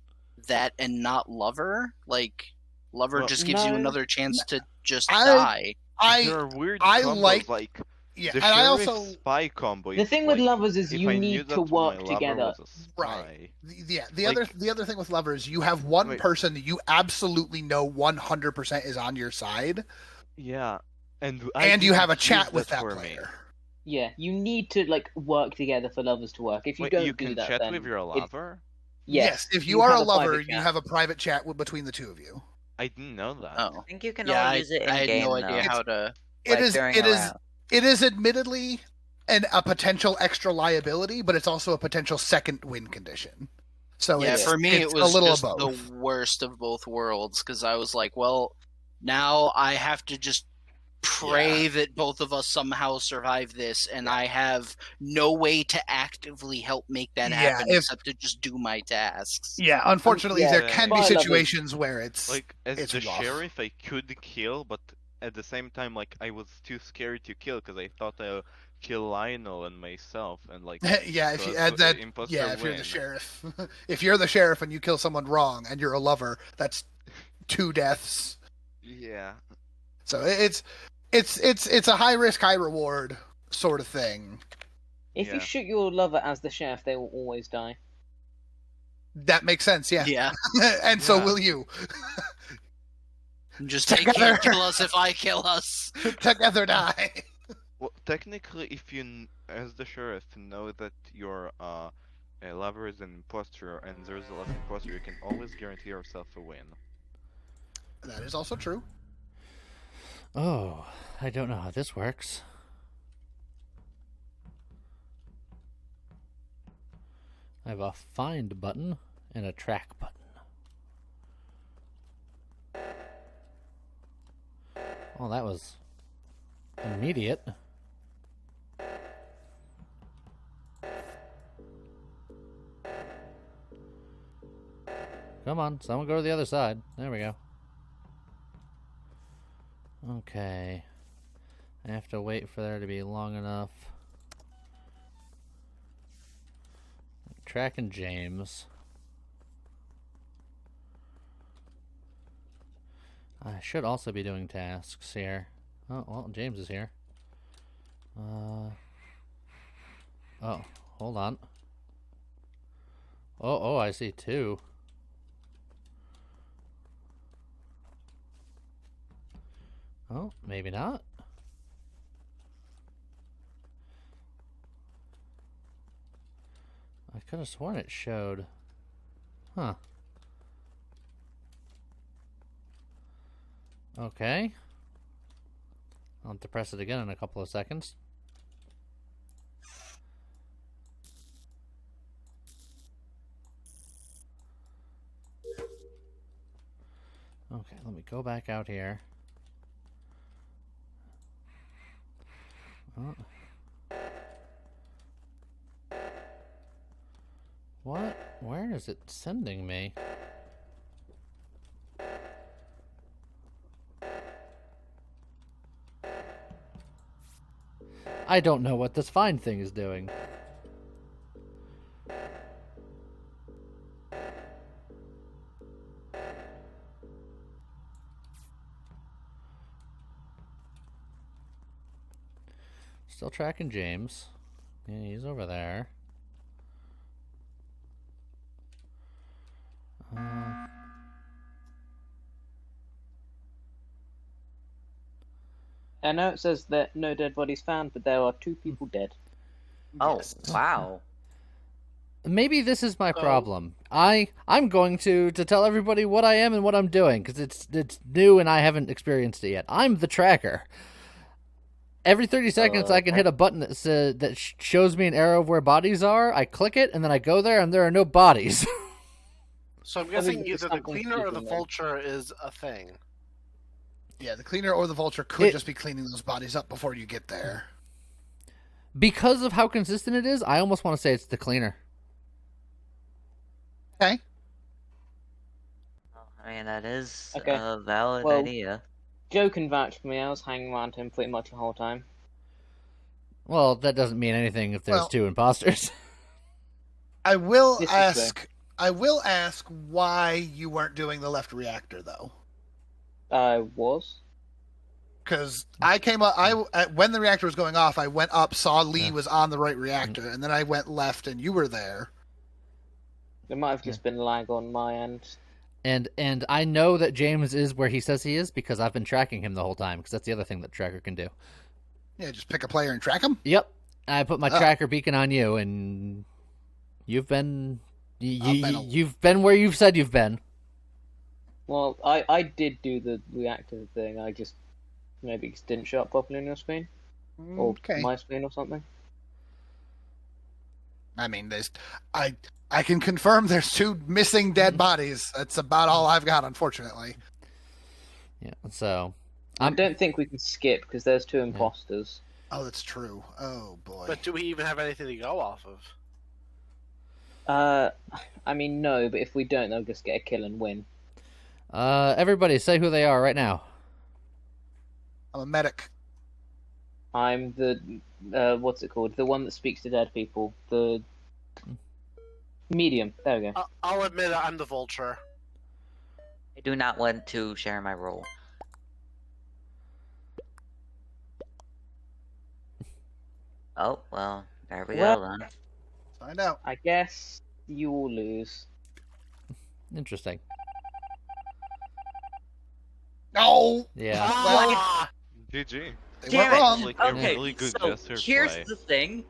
that and not lover? Like, lover just gives you another chance to just die. There are weird combos, like yeah, the and I sheriff also spy combo. The thing with lovers is if you I knew need that to my work lover together. was a spy, Yeah, the other thing with lovers, you have one person that you absolutely know 100% is on your side. Yeah, and you have a chat with that player. Yeah, you need to work together for lovers to work. If you don't do that, chat then with your lover. Yes, if you are a lover, you have a private chat between the two of you. I didn't know that. Oh, I think you can only use it in I game. had no idea how to. It is admittedly a potential extra liability, but it's also a potential second win condition. So for me, it was a little just of both. the worst of both worlds, because I was like, well, now I have to just pray that both of us somehow survive this, and I have no way to actively help make that happen except to just do my tasks. Yeah, unfortunately, there can be situations where it's as the rough. sheriff, I could kill, but at the same time, I was too scared to kill because I thought I'll kill Lionel and myself, and if you add that, if you're the sheriff, if you're the sheriff and you kill someone wrong and you're a lover, that's 2 deaths. Yeah. So it's a high risk, high reward sort of thing. If you shoot your lover as the sheriff, they will always die. That makes sense, yeah. Yeah. And so will you. Just they can't kill us if I kill us. Together die. Well, technically, if you, as the sheriff, know that your lover is an imposter and there's a left imposter, you can always guarantee yourself a win. That is also true. Oh, I don't know how this works. I have a find button and a track button. Well, that was immediate. Come on, someone go to the other side. There we go. Okay. I have to wait for there to be long enough. Tracking James. I should also be doing tasks here. Oh, well, James is here. Oh, hold on. Oh, I see two. Oh, maybe not. I could have sworn it showed. Huh. Okay. I'll have to press it again in a couple of seconds. Okay, let me go back out here. Oh. What? Where is it sending me? I don't know what this find thing is doing. Still tracking James. Yeah, he's over there. I know it says that no dead bodies found, but there are 2 people dead. Oh, wow. Maybe this is my problem. I'm going to tell everybody what I am and what I'm doing, because it's new and I haven't experienced it yet. I'm the tracker. Every 30 seconds, I can hit a button that shows me an arrow of where bodies are. I click it, and then I go there, and there are no bodies. So I'm guessing either the cleaner or the vulture is a thing. Yeah, the cleaner or the vulture could just be cleaning those bodies up before you get there. Because of how consistent it is, I almost want to say it's the cleaner. Okay. I mean, that is a valid idea. Joe can vouch for me. I was hanging around him pretty much the whole time. Well, that doesn't mean anything if there's 2 imposters. I will ask why you weren't doing the left reactor, though. I was. Because I came up, when the reactor was going off, I went up, saw Lee was on the right reactor, and then I went left, and you were there. There might have just been lag on my end. And I know that James is where he says he is because I've been tracking him the whole time, because that's the other thing that Tracker can do. Yeah, just pick a player and track him? Yep. I put my tracker beacon on you, and you've been... You've been where you've said you've been. Well, I did do the reactor thing. I just maybe didn't show up properly on your screen, or my screen, or something. I mean, I can confirm there's 2 missing dead bodies. That's about all I've got, unfortunately. Yeah. So I don't think we can skip because there's 2 imposters. Oh, that's true. Oh boy. But do we even have anything to go off of? I mean, no, but if we don't, they'll just get a kill and win. Everybody say who they are right now. I'm a medic. I'm the, what's it called? The one that speaks to dead people. The medium. There we go. I'll admit it, I'm the vulture. I do not want to share my role. Oh, well, there we go then. Find out. I guess you will lose. Interesting. No. Yeah. Well, GG. They went wrong. Like a Okay, really good so Jester here's play. the thing.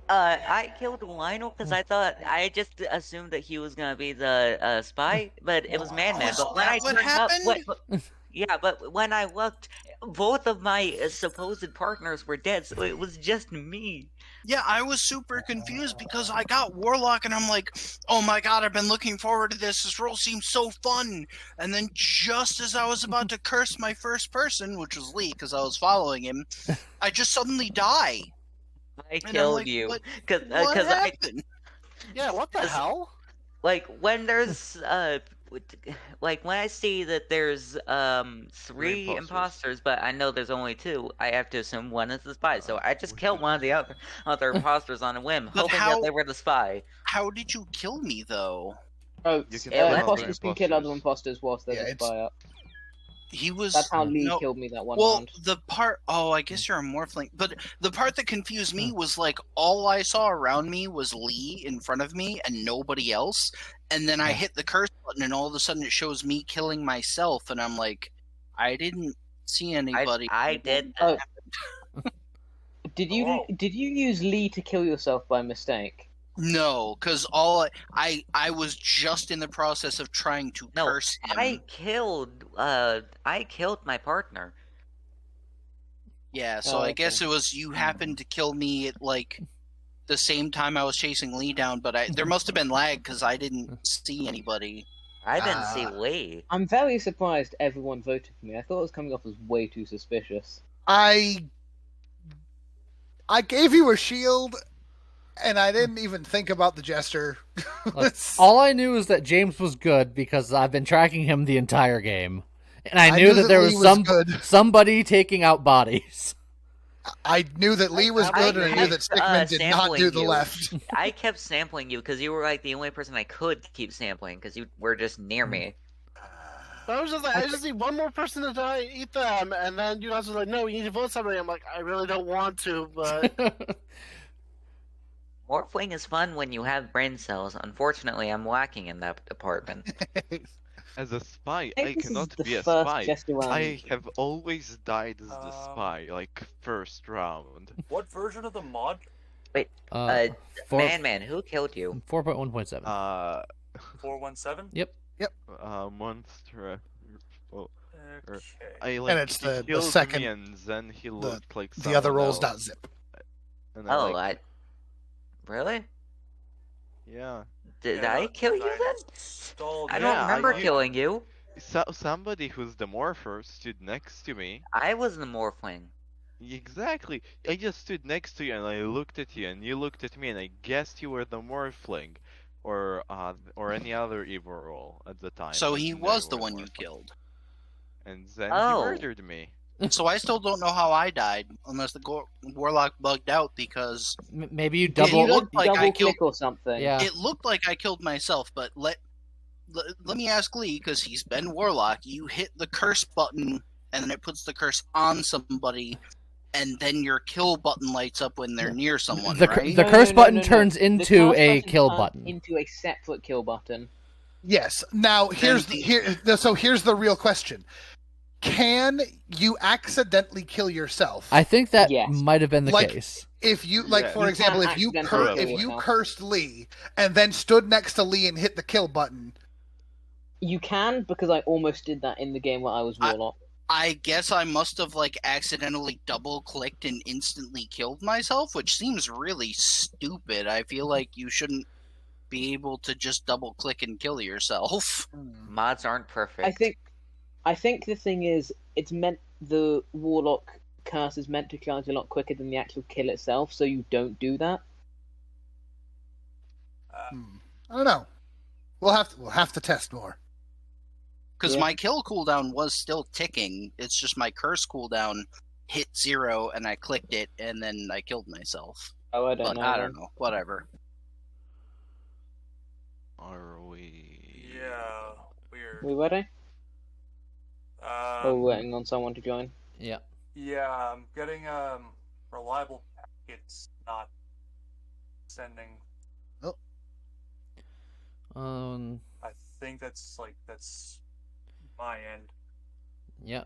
I killed Lionel because I just assumed that he was gonna be the spy, but it was Man Man. But when I what turned happened? yeah, but when I looked, both of my supposed partners were dead, so it was just me. Yeah, I was super confused because I got Warlock and I'm like, oh my god, I've been looking forward to this. This role seems so fun. And then just as I was about to curse my first person, which was Lee because I was following him, I just suddenly die. I And I'm killed like, you what because I happened? Yeah, what the hell? like when there's like when I see that there's three imposters. imposters, but I know there's only two, I have to assume one is the spy. So I just killed one of the other imposters on a whim, But hoping that they were the spy. How did you kill me though? Oh, You can kill other imposters can kill other imposters. imposters whilst they're Yeah, the spy up. He was. That's how Lee no, killed me that one Well, round. the part. Oh, I guess you're a morphling. But the part that confused me was like all I saw around me was Lee in front of me and nobody else. And then I hit the curse button, and all of a sudden it shows me killing myself, and I'm like, I didn't see anybody. I did. Oh. Did you use Lee to kill yourself by mistake? No, because I was just in the process of trying to No, curse him. I killed my partner. Yeah, so Oh, I guess okay. it was you happened to kill me at like the same time I was chasing Lee down, but there must have been lag because I didn't see anybody. I didn't see Lee. I'm very surprised everyone voted for me. I thought it was coming off as way too suspicious. I gave you a shield, and I didn't even think about the Jester. Look, all I knew is that James was good because I've been tracking him the entire game, and I knew that there Lee was somebody taking out bodies. I knew that Lee was good, and I knew that Stickman did not do the left. I kept sampling you because you were like the only person I could keep sampling because you were just near me. I was just like, I just need one more person to die, eat them, and then you guys were like, no, you need to vote somebody. I'm like, I really don't want to, but Morphling is fun when you have brain cells. Unfortunately, I'm lacking in that department. As a spy, I I think this is cannot the be a first spy. Jester round. I have always died as the spy, like first round. What version of the mod? Wait, Four- Man, who killed you? 4.1.7. 417? Yep. Monster. Oh, Okay. I like. And it's he the killed second- me and then he looked like The other someone rolls else. .zip. And Oh, like, really? yeah. Did Yeah, I kill you I then? stalled I you. don't Yeah, remember you- killing you. Somebody who's the morpher stood next to me. I was the Morphling. Exactly. I just stood next to you and I looked at you and you looked at me and I guessed you were the morphling, or any other evil role at the time. So he Legendary was the or one you morphling. killed. And then Oh. he murdered me. So I still don't know how I died, unless the Warlock bugged out because Maybe you it double. looked like I double killed. click or something. Yeah. It looked like I killed myself, but let me ask Lee because he's been Warlock. You hit the curse button, and then it puts the curse on somebody, and then your kill button lights up when they're near someone, The right? curse button turns The into curse a button kill turns button. Into a separate kill button. Yes. Now here's the real question: can you accidentally kill yourself? I think that Yes. might have been the Like, case. If you Yeah. for You example, can't if you accidentally kill if you yourself. cursed Lee and then stood next to Lee and hit the kill button, You can, because I almost did that in the game where I was Warlock. I guess I must have like accidentally double clicked and instantly killed myself, which seems really stupid. I feel like you shouldn't be able to just double click and kill yourself. Mods aren't perfect. I think the thing is, it's meant the Warlock curse is meant to charge a lot quicker than the actual kill itself, so you don't do that. I don't know. We'll have to test more. Because Yeah. my kill cooldown was still ticking. It's just my curse cooldown hit 0 and I clicked it and then I killed myself. Oh, I don't But know. I then. don't know. Whatever. Are we? Yeah, weird. We ready? Oh, we're waiting on someone to join. Yeah. Yeah, I'm getting reliable packets not sending. I think that's my end. Yeah.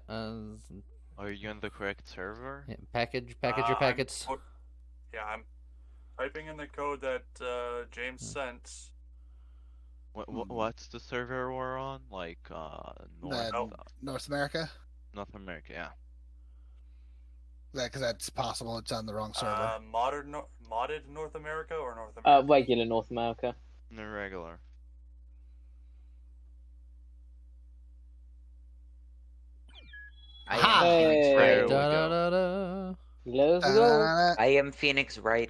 Are you on the correct server? Yeah, package your packets. I'm typing in the code that James sent. What's the server we're on? Like, North America? North America, yeah. Because that's possible. It's on the wrong server. Modded North America or North America? Regular North America. No, regular. Hey. Let's go. I am Phoenix Wright.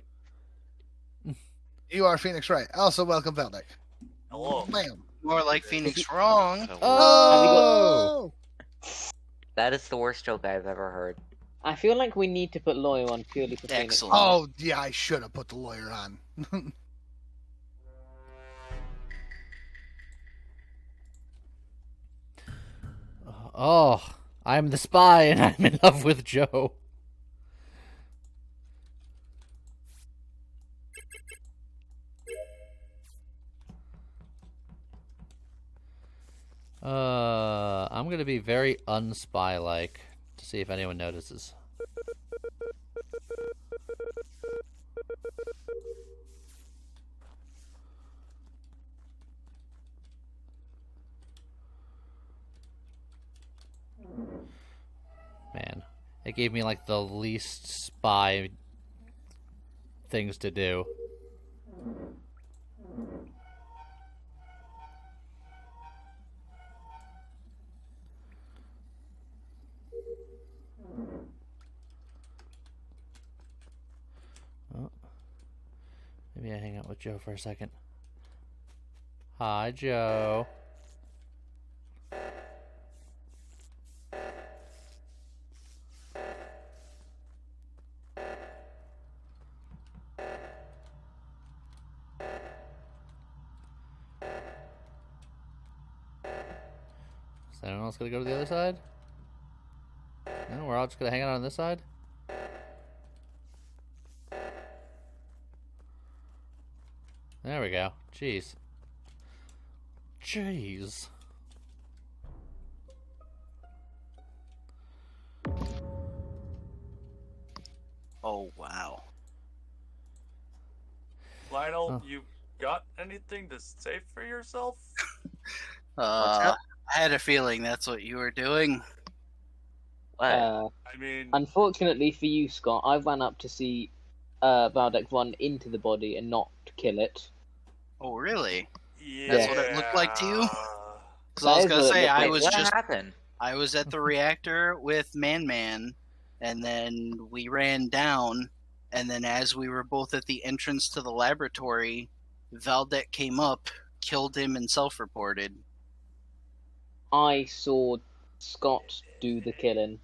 You are Phoenix Wright. Also, welcome, Veldek. Hello. Ma'am. More like Phoenix Wrong. Oh! That is the worst joke I've ever heard. I feel like we need to put lawyer on purely for Phoenix. Excellent. Oh, yeah, I should have put the lawyer on. Oh, I'm the spy and I'm in love with Joe. I'm gonna be very unspy-like to see if anyone notices. Man, it gave me like the least spy things to do. Oh. Maybe I hang out with Joe for a second. Hi, Joe. Is anyone else gonna go to the other side? No, we're all just gonna hang out on this side? There we go. Jeez. Jeez. Oh, wow. Lionel, you got anything to say for yourself? I had a feeling that's what you were doing. I mean, unfortunately for you, Scott, I ran up to see Valdek run into the body and not kill it. Oh, really? Yeah. That's what it looked like to you? Because I was gonna say I was at the reactor with Man, and then we ran down, and then as we were both at the entrance to the laboratory, Valdek came up, killed him, and self-reported. I saw Scott do the killing.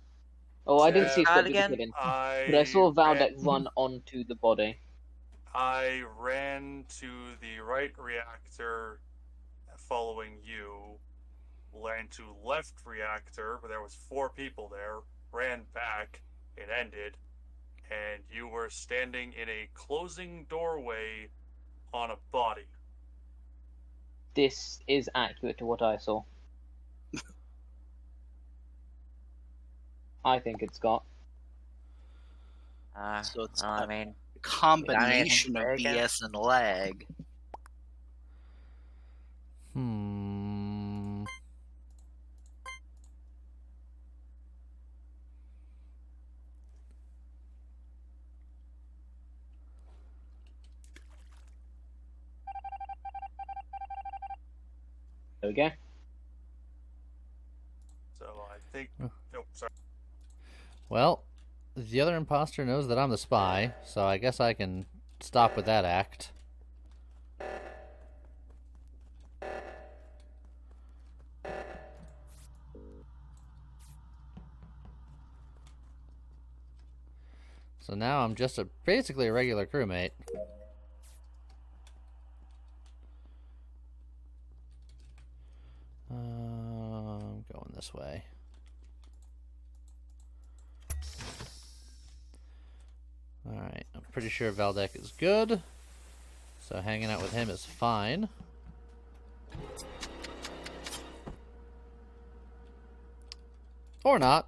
Oh, I didn't see Scott do the killing, but I saw Valdek run onto the body. I ran to the right reactor following you, ran to left reactor, but there was 4 people there, ran back, it ended, and you were standing in a closing doorway on a body. This is accurate to what I saw. I think it's Scott. So it's I mean, combination of BS and lag. There we go. So I think... Oh, sorry. Well, the other imposter knows that I'm the spy, so I guess I can stop with that act. So now I'm just basically a regular crewmate. I'm going this way. Alright, I'm pretty sure Valdek is good. So hanging out with him is fine. Or not.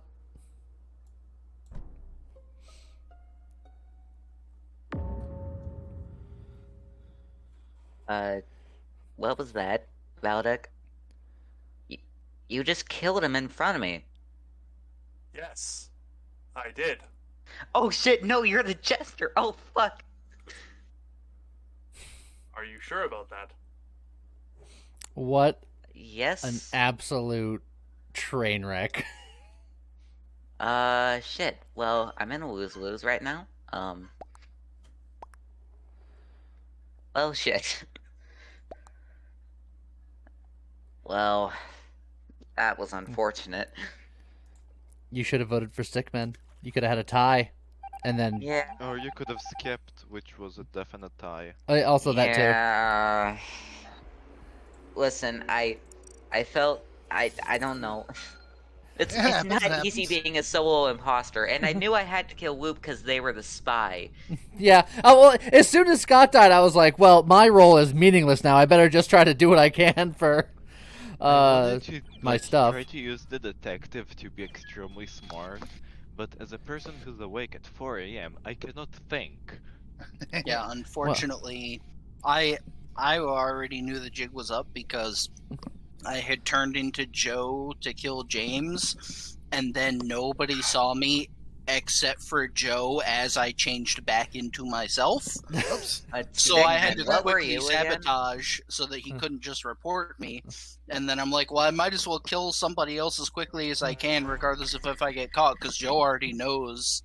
What was that, Valdek? You just killed him in front of me. Yes, I did. Oh shit, no, you're the jester. Oh fuck. Are you sure about that? What? Yes. An absolute train wreck. Shit. Well, I'm in a lose-lose right now. Well, shit. Well, that was unfortunate. You should have voted for Stickman. You could have had a tie. And then... Yeah. Or you could have skipped, which was a definite tie. Also that too. Yeah. Listen, I felt... I don't know. It's not easy being a solo imposter, and I knew I had to kill Whoop because they were the spy. Yeah. Oh, well, as soon as Scott died, I was like, well, my role is meaningless now. I better just try to do what I can for my stuff. Try to use the detective to be extremely smart, but as a person who's awake at 4 a.m., I cannot think. Yeah, unfortunately, I already knew the jig was up because I had turned into Joe to kill James, and then nobody saw me except for Joe as I changed back into myself. Oops. So I had to quickly sabotage so that he couldn't just report me. And then I'm like, well, I might as well kill somebody else as quickly as I can, regardless of if I get caught, because Joe already knows.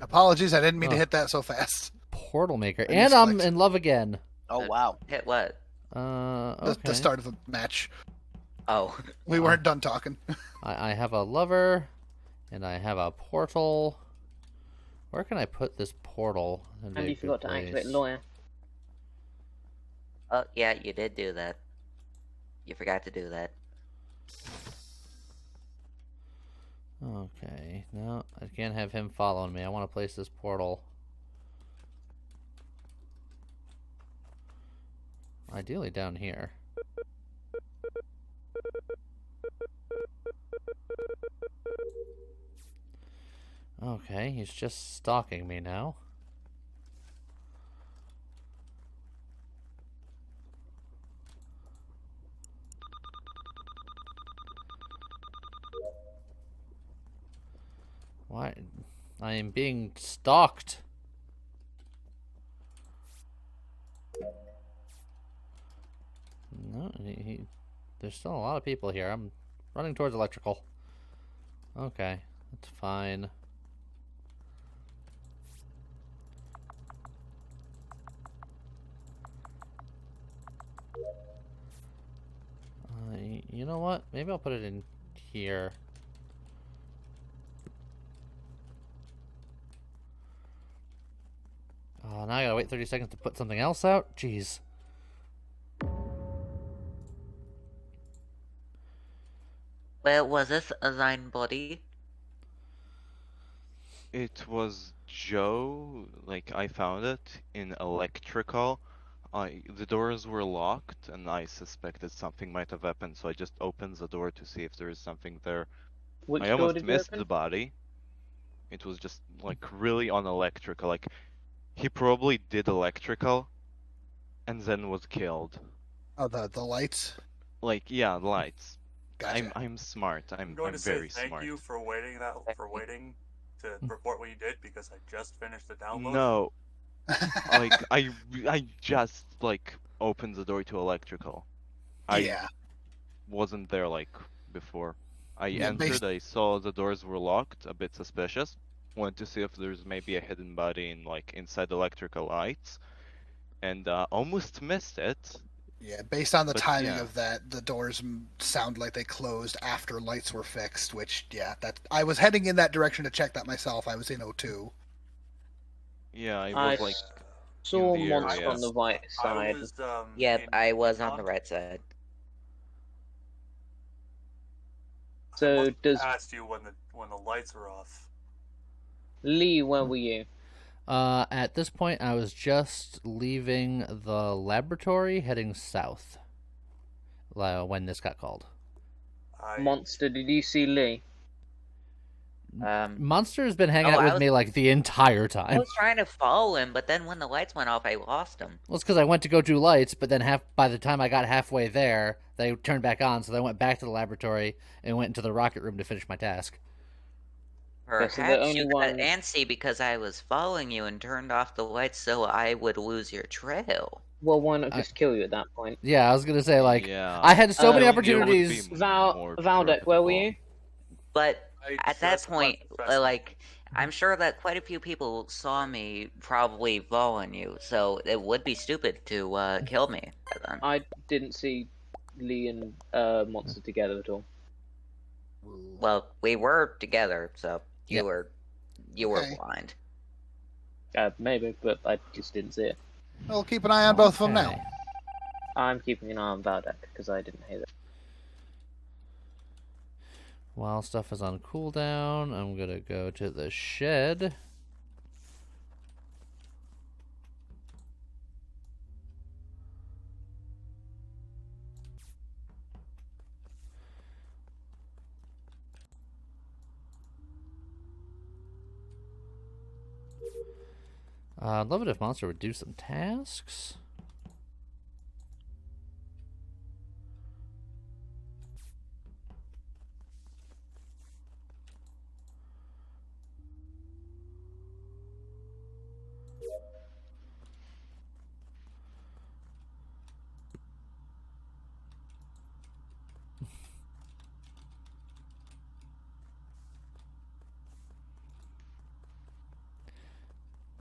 Apologies, I didn't mean to hit that so fast. Portal Maker. And I'm in love again. Oh, wow. Hit what? Okay. The start of the match. Oh. We weren't done talking. I have a lover, and I have a portal. Where can I put this portal? And you forgot to activate lawyer. Oh, yeah, you did do that. You forgot to do that. Okay, no, I can't have him following me. I want to place this portal. Ideally down here. Okay, he's just stalking me now. Why? I am being stalked. No, there's still a lot of people here. I'm running towards electrical. Okay, that's fine. You know what? Maybe I'll put it in here. Oh, now I gotta wait 30 seconds to put something else out? Jeez. Well, was this a Zine body? It was Joe, like, I found it in electrical. The doors were locked, and I suspected something might have happened, so I just opened the door to see if there is something there. Which I door almost did you missed open? the body. It was just, like, really on electrical. Like, he probably did electrical, and then was killed. Oh, the lights? Like, yeah, the lights. Gotcha. I'm smart. I'm going to very say thank smart. you for waiting to report what you did because I just finished the download. No. Like, I just, like, opened the door to electrical. I wasn't there, like, before. I entered, I saw the doors were locked, a bit suspicious. Wanted to see if there's maybe a hidden body in, like, inside electrical lights. And, almost missed it. Yeah, based on the timing yeah. of that, the doors sound like they closed after lights were fixed, which, yeah, I was heading in that direction to check that myself. I was in O2. Yeah, I I was, like, saw in the monster area. on the right side. Yep, I was on the right side. So does asked you when the lights were off. Lee, where were you? At this point, I was just leaving the laboratory, heading south. When this got called. Monster, did you see Lee? Monster has been hanging out with me like the entire I time. was trying to follow him, but then when the lights went off, I lost him. Well, it's because I went to go do lights, but then by the time I got halfway there, they turned back on, so I went back to the laboratory and went into the rocket room to finish my task. Perhaps you got antsy because I was following you and turned off the lights so I would lose your trail. Well, why not just kill you at that point? Yeah, I was gonna say, like, I had so many opportunities. Valdek, where were you? But at that point, like, I'm sure that quite a few people saw me probably following you, so it would be stupid to kill me. I didn't see Lee and Monster together at all. Well, we were together, so you were blind. Maybe, but I just didn't see it. We'll keep an eye on both of them now. I'm keeping an eye on Valdek because I didn't hear that. While stuff is on cooldown, I'm gonna go to the shed. I'd love it if Monster would do some tasks.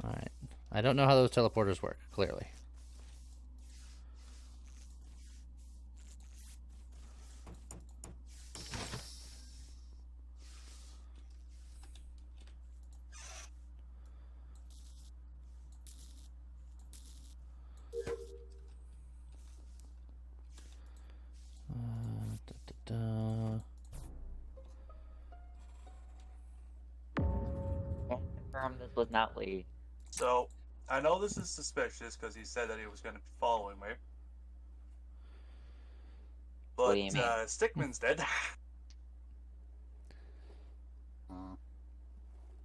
Alright. I don't know how those teleporters work, clearly. Confirm this was not Lee. So, I know this is suspicious because he said that he was going to be following me. But What do you mean? Stickman's dead.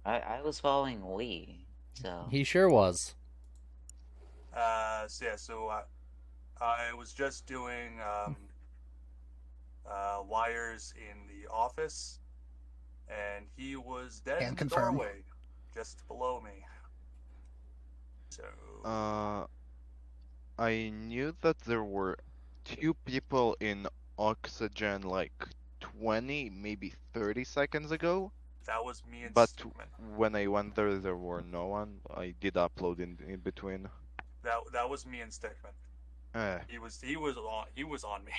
I was following Lee, so... He sure was. So I was just doing wires in the office, and he was dead in the doorway, just below me. So... I knew that there were 2 people in oxygen like 20, maybe 30 seconds ago. That was me and But Stickman. when I went there, there were no one. I did upload in between. That was me and Stickman. He was on me.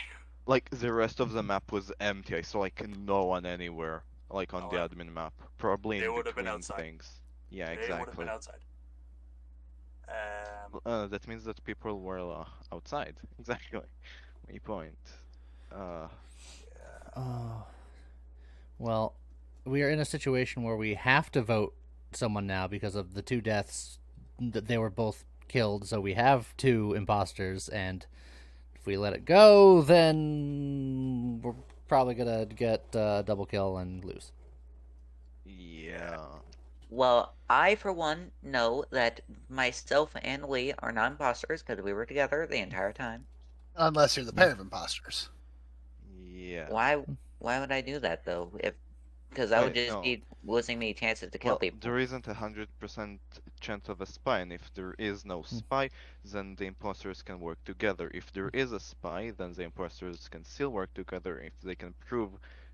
Like the rest of the map was empty. I saw like no one anywhere, like on the admin map. Probably They in would have been between outside. things. Yeah, They would have exactly. been outside. That means that people were outside. Exactly. My point. Well, we are in a situation where we have to vote someone now because of the 2 deaths. They were both killed, so we have 2 imposters, and if we let it go, then we're probably gonna get double kill and lose. Yeah. Well, I, for one, know that myself and Lee are not imposters because we were together the entire time. Unless you're the pair of imposters. Yeah. Why would I do that, though? Because I would just be losing me chances to kill people. There isn't 100% chance of a spy, and if there is no spy, then the imposters can work together. If there is a spy, then the imposters can still work together if they can prove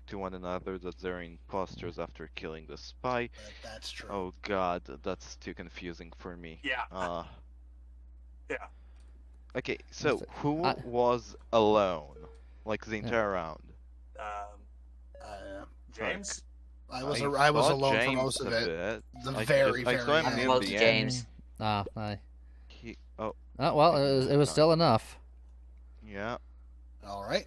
to one another that they're imposters after killing the spy. That's true. Oh god, that's too confusing for me. Yeah. Yeah. Okay, so who was alone? Like the entire round? James? I was alone for most of it. I Very saw him near Most the James. Well, end. it was still enough. Yeah. All right.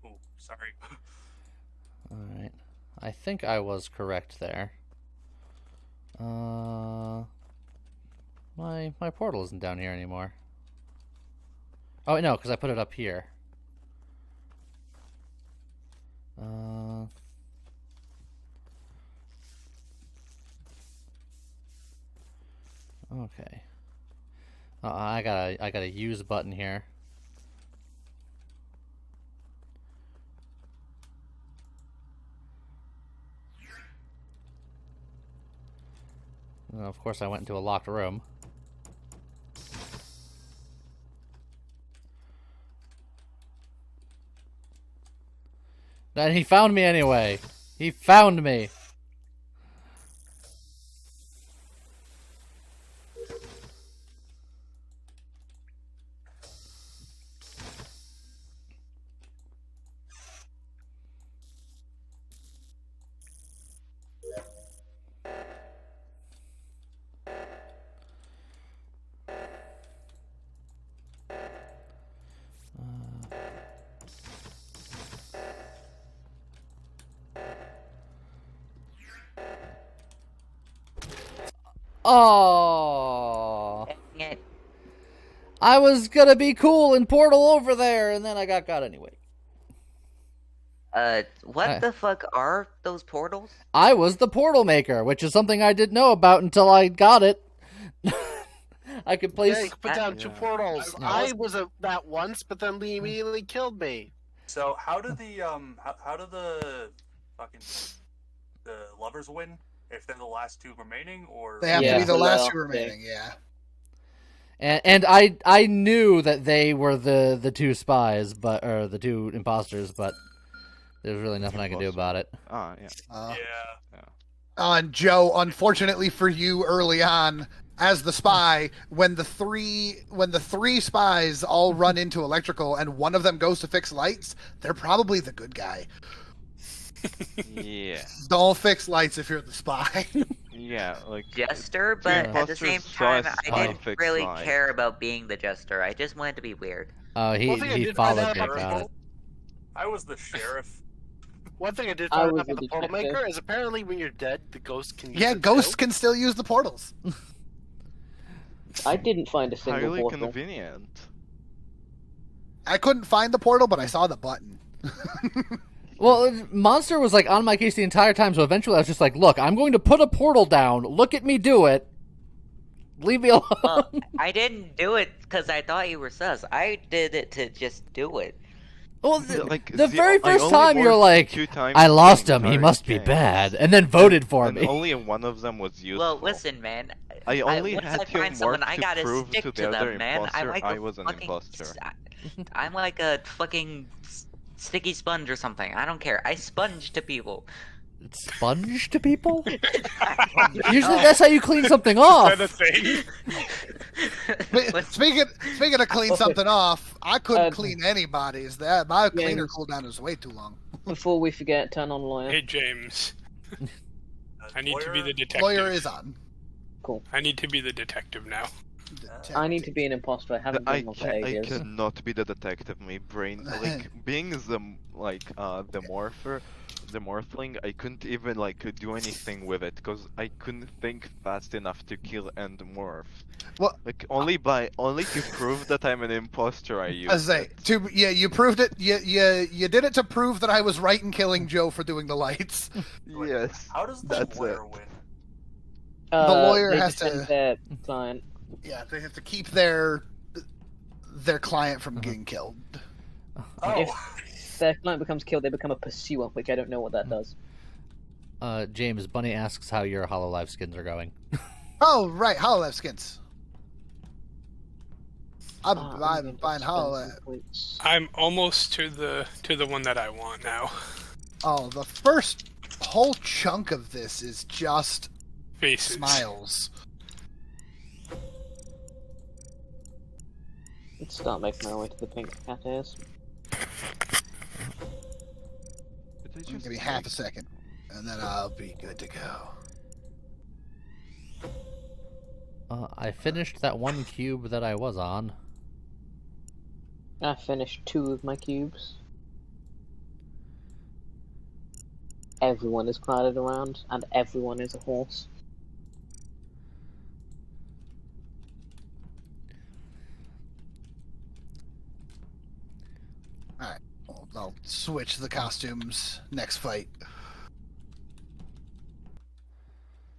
Oh, sorry. Alright. I think I was correct there. My portal isn't down here anymore. Oh, no, because I put it up here. Okay. I got a use button here. And of course, I went into a locked room. And he found me anyway. He found me. Oh, I was gonna be cool and portal over there, and then I got anyway. What the fuck are those portals? I was the portal maker, which is something I didn't know about until I got it. I could place. Yeah, you could put down 2 portals. I was that once, but then Lee immediately killed me. So how do the fucking the lovers win if they're the last 2 remaining, or they have to be the last 2 remaining? Yeah. And I knew that they were the 2 spies, or the 2 imposters, but there's really nothing I could do about it. Oh yeah. And Joe, unfortunately for you, early on, as the spy, when the three spies all run into electrical and one of them goes to fix lights, they're probably the good guy. Yeah. Don't fix lights if you're the spy. Yeah, like jester, but at the same time, I didn't really care about being the jester. I just wanted to be weird. Oh, he followed me about it. I was the sheriff. One thing I did find out about the portal maker is apparently when you're dead, the ghost can use it. Ghosts can still use the portals. I didn't find a single highly portal. Convenient. I couldn't find the portal, but I saw the button. Well, Monster was like on my case the entire time, so eventually I was just like, look, I'm going to put a portal down. Look at me do it. Leave me alone. Well, I didn't do it because I thought you were sus. I did it to just do it. Well, the very first time you're like, I lost him, he must be bad, and then voted for me. Only one of them was useful. Well, listen, man. I only had to morph I gotta to prove stick to to the other them, man. imposter I was an imposter. I'm like a fucking sticky sponge or something. I don't care. I sponge to people. Sponge to people? Usually that's how you clean something off. Is that a thing? Speaking of clean something off, I couldn't clean anybody's. My cleaner cooldown is way too long. Before we forget, turn on lawyer. Hey, James. I need to be the detective. Lawyer is on. Cool. I need to be the detective now. I need to be an imposter. I haven't been one for I ages. cannot be the detective. My brain, like being the morphling, I couldn't even do anything with it because I couldn't think fast enough to kill and morph. Well, only to prove that I'm an imposter. I used. You proved it. You did it to prove that I was right in killing Joe for doing the lights. Yes. How does the lawyer win? The lawyer has defend to. their client. Yeah, they have to keep their client from getting killed. If their client becomes killed, they become a pursuer, which I don't know what that does. James, Bunny asks how your HoloLive skins are going. Oh, right, HoloLive skins. I'm buying HoloLive. I'm almost to the one that I want now. Oh, the first whole chunk of this is just faces. Smiles. Let's start making our way to the pink cat ears. Give me half a second, and then I'll be good to go. I finished that one cube that I was on. I finished 2 of my cubes. Everyone is crowded around, and everyone is a horse. Alright, we'll I'll switch the costumes next fight.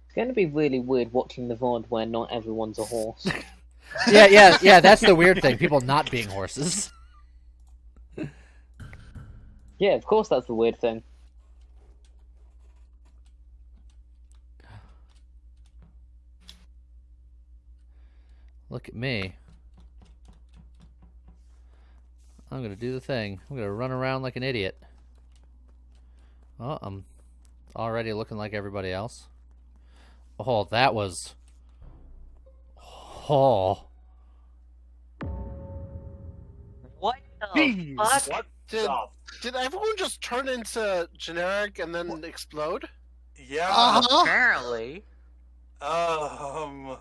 It's going to be really weird watching the VOD where not everyone's a horse. Yeah. That's the weird thing. People not being horses. Yeah, of course that's the weird thing. Look at me. I'm gonna do the thing. I'm gonna run around like an idiot. Oh, I'm already looking like everybody else. Oh, that was... Oh. What the Jeez. fuck? What? Did everyone just turn into generic and then explode? Yeah. Apparently. Huh.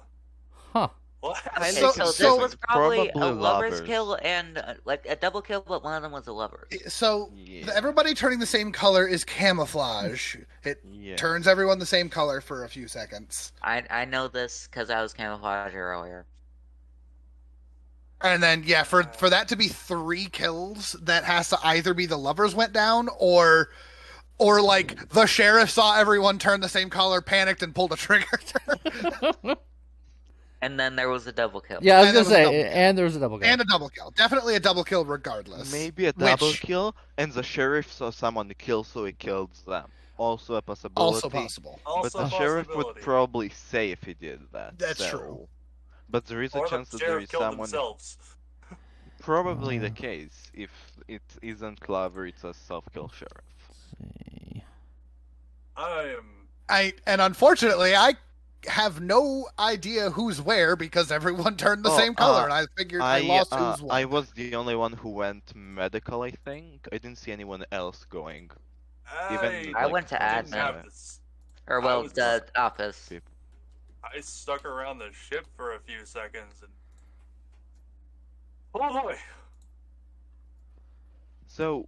What? Okay, So- so this so- was probably a Probably lover's lovers. kill and like a double kill, but one of them was a lover. So Yeah. everybody turning the same color is camouflage. It Yeah. turns everyone the same color for a few seconds. I know this because I was camouflage earlier. And then, yeah, for that to be 3 kills, that has to either be the lovers went down, or like the sheriff saw everyone turn the same color, panicked, and pulled a trigger. And then there was a double kill. Yeah, I was And gonna there was a say, double kill. and there was a double kill. And a double kill. Definitely a double kill regardless. Maybe a double Which- kill, and the sheriff saw someone kill, so he killed them. Also a possibility. Also possible. But Also the sheriff would possibility. probably say if he did that. That's so- true. But there is a Or chance the that there sheriff is killed someone. themselves. Probably the case. If it isn't Clover, it's a self-kill sheriff. And unfortunately, I have no idea who's where because everyone turned the same color, and I figured I lost who's what. I was the only one who went medical, I think. I didn't see anyone else going. I went to didn't admin. have this. Or I well, was the office. I stuck around the ship for a few seconds and. Oh boy! So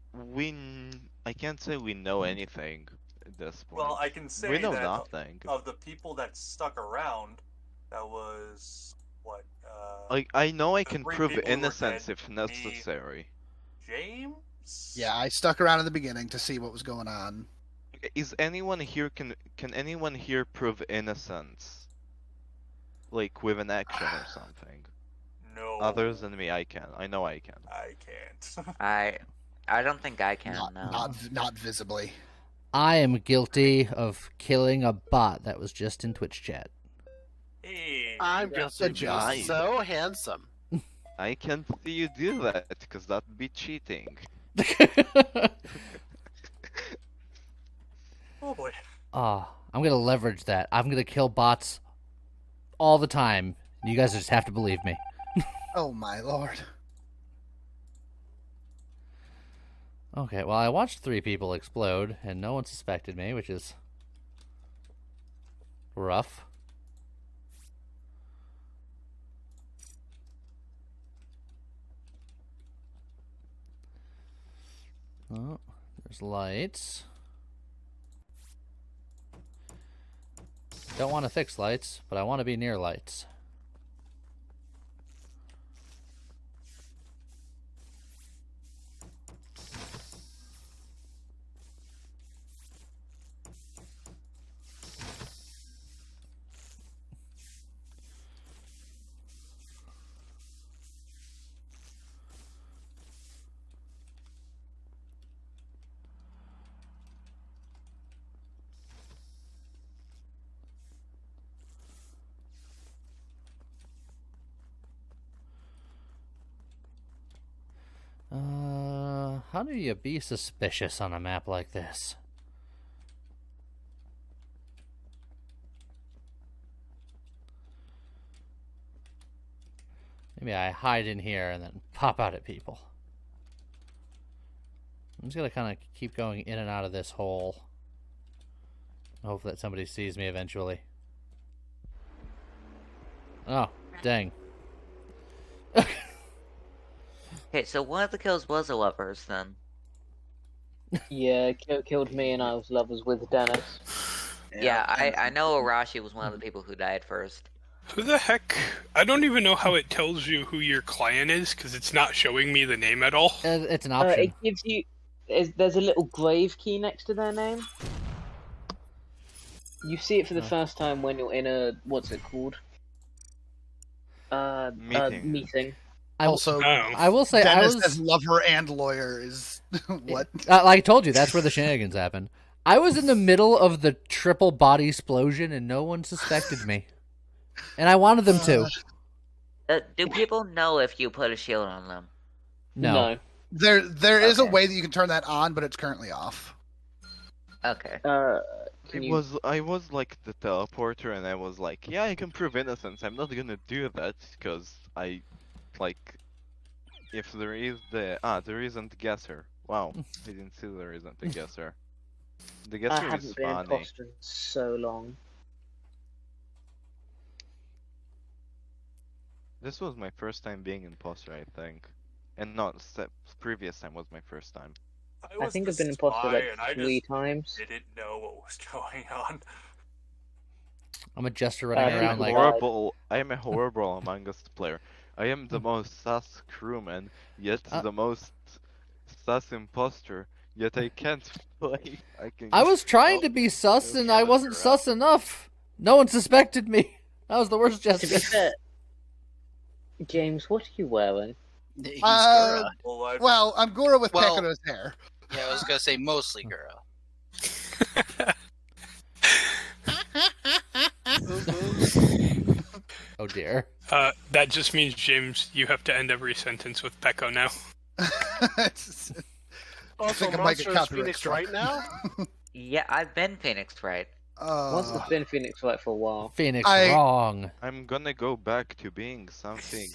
I can't say we know anything at this point. Well, I can say we know that nothing. of the people that stuck around, that was what? I know I the can 3 prove people who were innocence dead, if me, necessary. James? Yeah, I stuck around in the beginning to see what was going on. Is anyone here can anyone here prove innocence? Like with an action or something? No. Other than me, I can. I know I can. I can't. I don't think I can. No. Not visibly. I am guilty of killing a bot that was just in Twitch chat. I'm just so handsome. I can't see you do that because that'd be cheating. Oh boy. I'm gonna leverage that. I'm gonna kill bots all the time. You guys just have to believe me. Oh my lord. Okay, well, I watched 3 people explode, and no one suspected me, which is rough. Oh, there's lights. Don't want to fix lights, but I want to be near lights. How do you be suspicious on a map like this? Maybe I hide in here and then pop out at people. I'm just gonna kind of keep going in and out of this hole. Hope that somebody sees me eventually. Oh, dang. Okay, so one of the kills was a lovers then. Yeah, killed me and I was lovers with Dennis. Yeah, I know Arashi was one of the people who died first. Who the heck? I don't even know how it tells you who your client is because it's not showing me the name at all. It's an option. there's a little grave key next to their name. You see it for the first time when you're in a what's it called? Meeting. Also, I will say Dennis I was as lover and lawyer is what? like I told you, that's where the shenanigans happen. I was in the middle of the triple body explosion and no one suspected me, and I wanted them to. Do people know if you put a shield on them? No. There is a way that you can turn that on, but it's currently off. Okay. I was like the teleporter, and I was like, yeah, I can prove innocence. I'm not gonna do that because I, like, if there is there isn't a guesser. Wow, I didn't see there isn't a guesser. The guesser I haven't is been funny. imposter in so long. This was my first time being imposter, I think, and not previous time was my first time. I think I've been imposter like 3 times. Didn't know what was going on. I'm a jester running around like I am a horrible Among Us player. I am the most sus crewman, yet the most sus imposter. Yet I can't play. I was trying to be sus, and I wasn't sus enough. No one suspected me. That was the worst jester. To be fair, James, what are you wearing? He's Gura. Well, I'm Gura with Well- Pekka's hair. Yeah, I was gonna say mostly Gura. Oh dear. That just means, James, you have to end every sentence with Pecco now. Also, think I might get Monster is copyright Phoenix struck. right now? Yeah, I've been Phoenix Wright. Monster's been Phoenix Wright for a while. Phoenix wrong. I'm gonna go back to being something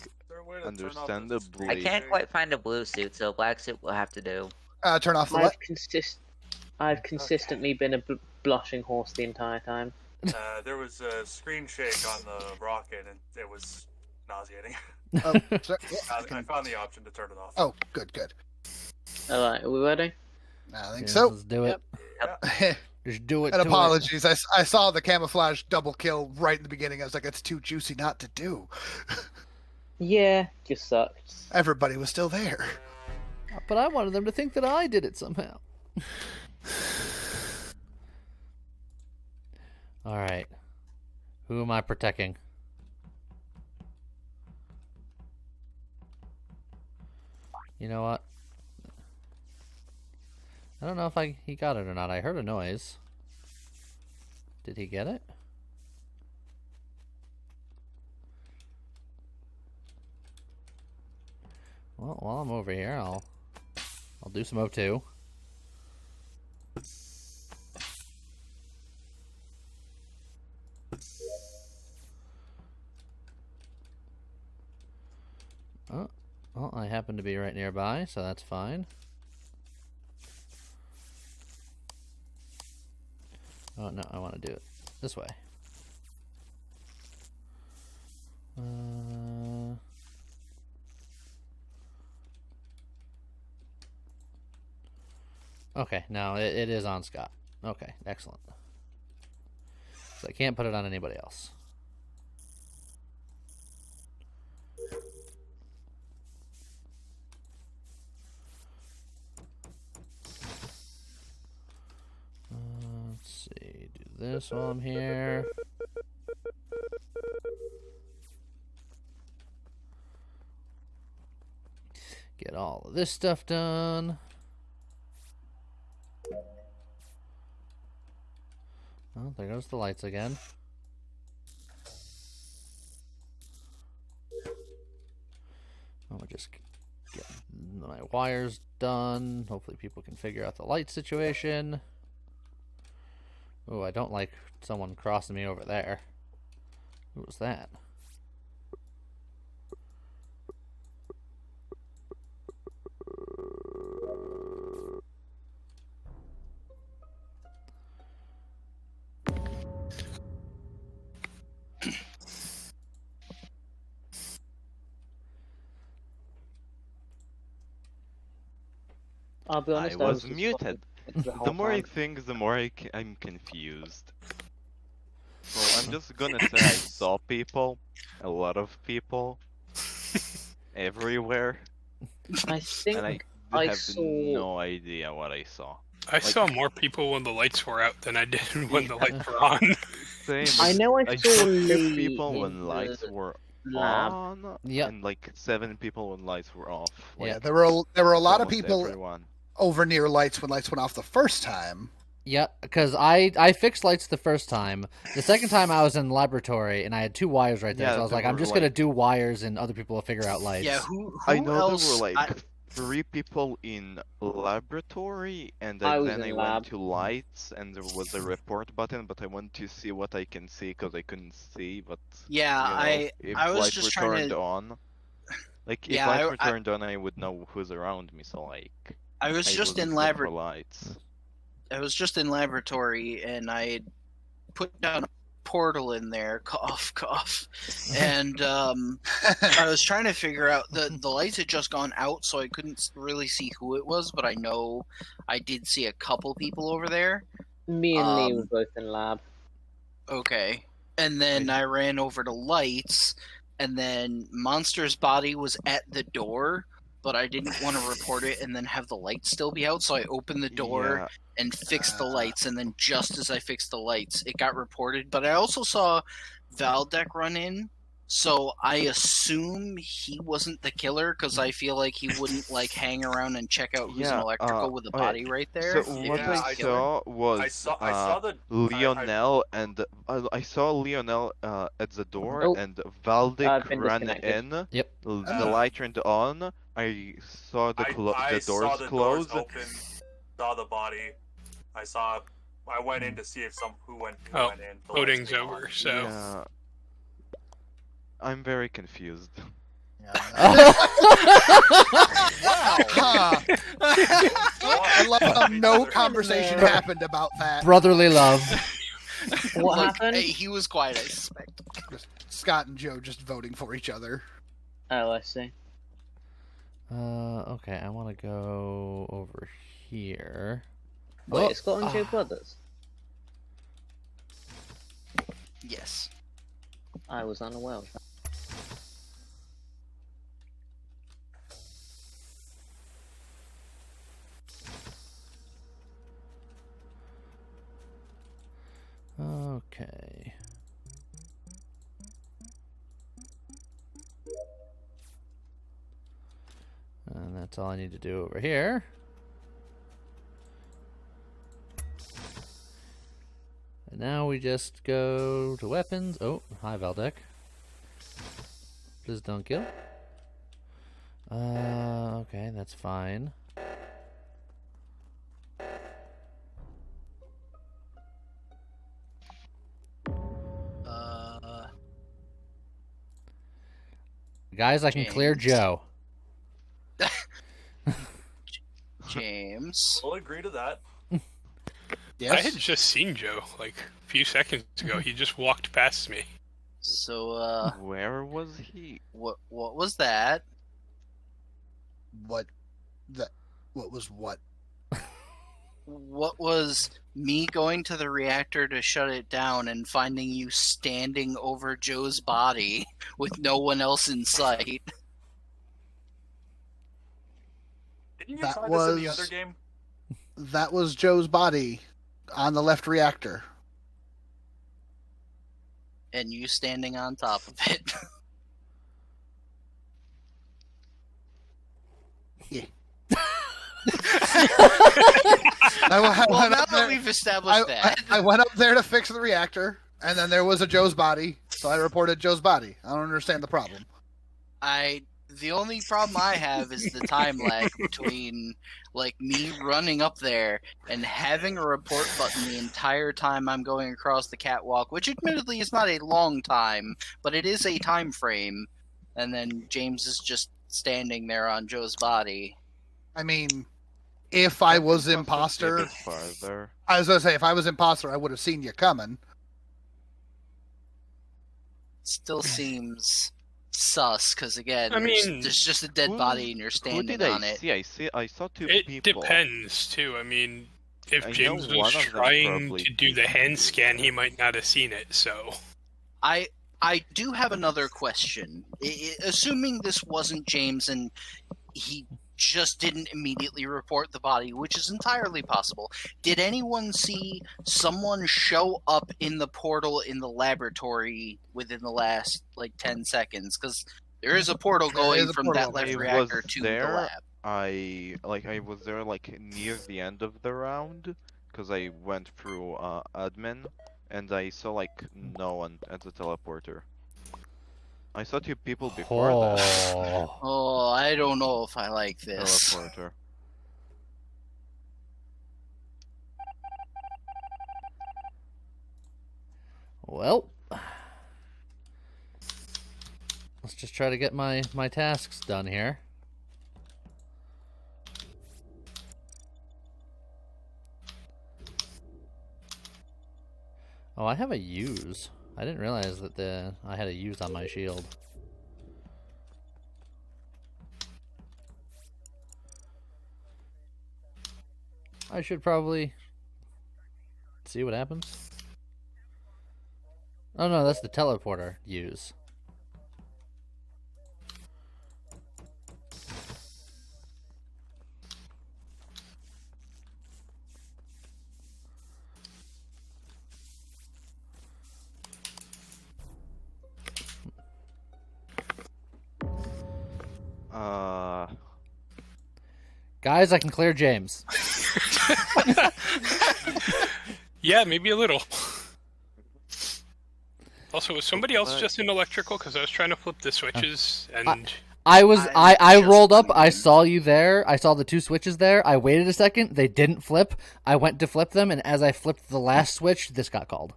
understandably. I can't quite find a blue suit, so a black suit will have to do. Turn off the what? I've consistently been a blushing horse the entire time. There was a screen shake on the rocket, and it was nauseating. Oh, sorry. I found the option to turn it off. Oh, good. Alright, are we ready? I think Yeah, so. let's do it. Just do it. And do apologies, I saw the camouflage double kill right in the beginning. I was like, it's too juicy not to do. Yeah, just sucked. Everybody was still there. it. But I wanted them to think that I did it somehow. All right. Who am I protecting? You know what? I don't know if he got it or not. I heard a noise. Did he get it? Well, while I'm over here, I'll do some O2. Oh, well, I happen to be right nearby, so that's fine. Oh, no, I want to do it this way. Okay, now it is on Scott. Okay, excellent. So I can't put it on anybody else. Let's see, do this while I'm here. Get all of this stuff done. Oh, there goes the lights again. I'll just get my wires done. Hopefully people can figure out the light situation. Oh, I don't like someone crossing me over there. Who was that? I'll be honest, I was just muted. the whole The more I time. think, the more I'm confused. Well, I'm just gonna say I saw people, a lot of people, everywhere. I think And I have saw- no idea what I saw. I saw more people when the lights were out than I did when the lights were on. Same. I know I saw saw Lee people in when lights the were lab. on, Yep. and like 7 people when lights were off. Like, Yeah, there were a lot of almost people everyone. over near lights when lights went off the first time. Yep, because I fixed lights the first time. The second time I was in the laboratory and I had 2 wires right there, Yeah, so I was there like, I'm were, just gonna do wires and other people will figure out lights. Yeah, who I know else? there were like I- 3 people in laboratory, and I then, was I in went lab. to lights, and there was a report button, but I want to see what I can see because I couldn't see. But Yeah, you know, if I was lights just were trying turned to. on, like if Yeah, lights I- were turned on, I would know who's around me. So like, I was just in wasn't looking for laboratory. lights. I was just in laboratory, and I had put down a portal in there. Cough, cough. And I was trying to figure out the lights had just gone out, so I couldn't really see who it was. But I know I did see a couple people over there. Me and Lee were both in lab. Okay. And then I ran over to lights, and then Monster's body was at the door, but I didn't want to report it and then have the lights still be out, so I opened the door Yeah. and fixed the lights, and then just as I fixed the lights, it got reported. But I also saw Valdek run in, so I assume he wasn't the killer, because I feel like he wouldn't like hang around and check out who's an electrical with a body right there. So if what he was I the killer. saw was I saw the Lionel, and I saw Lionel at the door, Oh. and I've Valdic been ran disconnected. in. Yep. The light turned on. I saw the I doors saw the close. doors open, saw the body. I went in to see if who went in. Oh, The lights voting's came over, on. so Yeah. I'm very confused. Huh. I love how no conversation happened about that. Brotherly love. What Look, happened? Hey, he was quiet, I suspect. Scott and Joe just voting for each other. Oh, I see. Okay, I want to go over here. Wait, Oh, it's Scott and Joe brothers? Yes. I was unaware of that. Okay. And that's all I need to do over here. And now we just go to weapons. Oh, hi Valdek. Please don't kill. Okay, that's fine. Guys, I can clear James. Joe. James. We'll agree to that. I had just seen Joe like a few seconds ago. He just walked past me. So, where was he? What was that? What was what? What was me going to the reactor to shut it down and finding you standing over Joe's body with no one else in sight? Didn't you That try was this in the other game? That was Joe's body on the left reactor. And you standing on top of it. Yeah. Well, went now up that there- we've established that. I went up there to fix the reactor, and then there was a Joe's body, so I reported Joe's body. I don't understand the problem. The only problem I have is the time lag between like me running up there and having a report button the entire time I'm going across the catwalk, which admittedly is not a long time, but it is a time frame, and then James is just standing there on Joe's body. I mean, if I was imposter, Farther. I was gonna say if I was imposter, I would have seen you coming. Still seems sus, because again, I mean, there's just a dead body and you're standing Who did on I it. see? I saw 2 It people. depends too. I mean, if I know James one was of them trying probably to do the hand scan, he might not have seen it. So I do have another question. Assuming this wasn't James and he just didn't immediately report the body, which is entirely possible. Did anyone see someone show up in the portal in the laboratory within the last, 10 seconds? Because there is a portal going from that left reactor to the lab. I was there near the end of the round because I went through admin and I saw no one at the teleporter. I saw 2 people before that. Oh, I don't know if I like this. Teleporter. Well, let's just try to get my tasks done here. Oh, I have a use. I didn't realize that I had a use on my shield. I should probably see what happens. Oh no, that's the teleporter use. Guys, I can clear James. Yeah, maybe a little. Also, was somebody else just in electrical? Because I was trying to flip the switches and... I rolled up, I saw you there, I saw the 2 switches there, I waited a second, they didn't flip, I went to flip them, and as I flipped the last switch, this got called.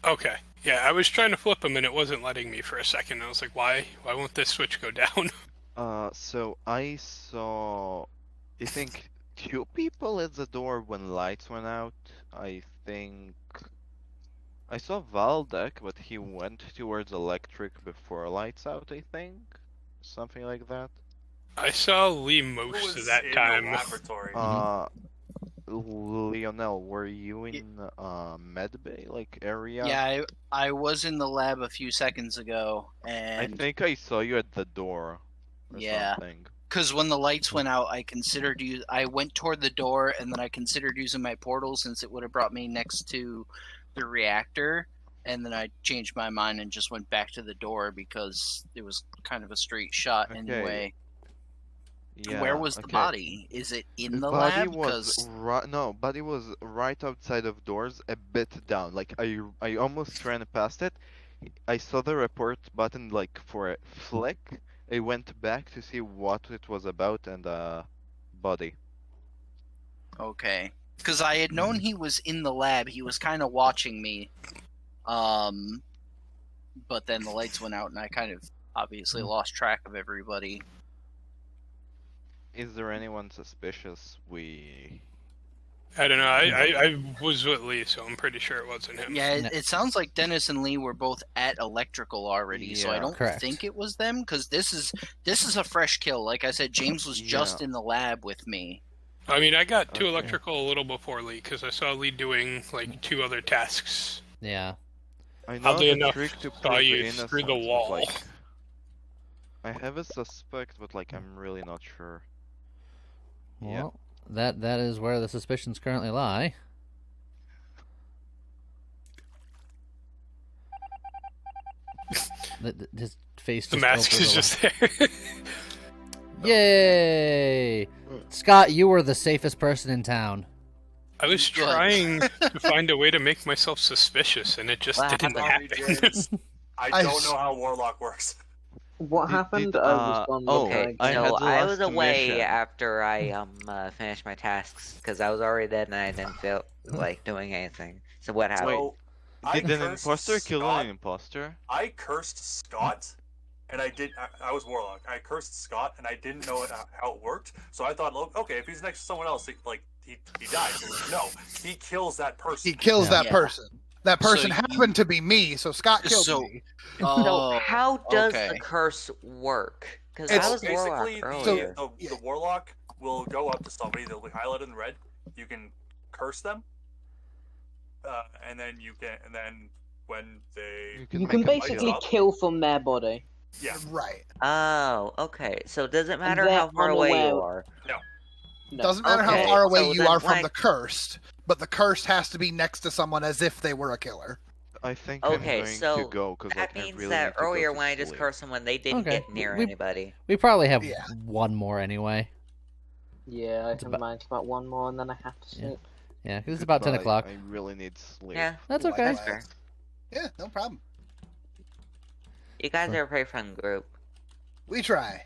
Okay. Yeah, I was trying to flip them and it wasn't letting me for a second. I was like, why won't this switch go down? So I saw, I think, 2 people at the door when lights went out. I think I saw Valdek, but he went towards electric before lights out, I think. Something like that. I saw Lee most of that time. Laboratory. Lionel, were you in medbay area? Yeah, I was in the lab a few seconds ago, and I think I saw you at the door. Yeah, something. Because when the lights went out, I went toward the door, and then I considered using my portal since it would have brought me next to the reactor, and then I changed my mind and just went back to the door because it was kind of a straight shot anyway. Yeah, Where was the body? Is it in the lab? No, body was right outside of doors, a bit down. I almost ran past it. I saw the report button for a flick. I went back to see what it was about and body. Okay. Because I had known he was in the lab. He was kind of watching me. But then the lights went out and I kind of obviously lost track of everybody. Is there anyone suspicious? I don't know. I was with Lee, so I'm pretty sure it wasn't him. Yeah, it sounds like Dennis and Lee were both at electrical already, so I don't think it was them. Because this is a fresh kill. Like I said, James was just in the lab with me. I mean, I got to electrical a little before Lee because I saw Lee doing 2 other tasks. Yeah. Oddly enough, saw you through the wall. I have a suspect, but I'm really not sure. Well, that is where the suspicions currently lie. His face. The mask is just there. Yay! Scott, you were the safest person in town. I was trying to find a way to make myself suspicious, and it just didn't happen. I don't know how Warlock works. What happened? I was away after I finished my tasks because I was already dead and I didn't feel like doing anything. So what happened? Did an imposter kill an imposter? I cursed Scott, and I was Warlock. I cursed Scott, and I didn't know how it worked. So I thought, okay, if he's next to someone else, he dies. No, he kills that person. He kills that person. That person happened to be me, so Scott killed me. So how does the curse work? Because I was basically Warlock earlier. The Warlock will go up to somebody, they'll be highlighted in red. You can curse them, and then when they you can basically kill from their body. Yeah. Right. Oh, okay. So does it matter they're how far away unaware- you are? No. Doesn't matter Okay, how far away so you then are from why- the cursed, but the cursed has to be next to someone as if they were a killer. I think I'm Okay, going so to go because that like, I means really that need to go earlier to when I just sleep. cursed someone, they didn't Okay, get near we- anybody. We probably have Yeah. one more anyway. Yeah, I It's can about- manage about one more, and then I have to Yeah. sleep. Yeah, because it's about 10 Goodbye, o'clock. I really need sleep. Yeah, That's okay. Likewise. Yeah, no problem. you guys are a pretty fun group. We try.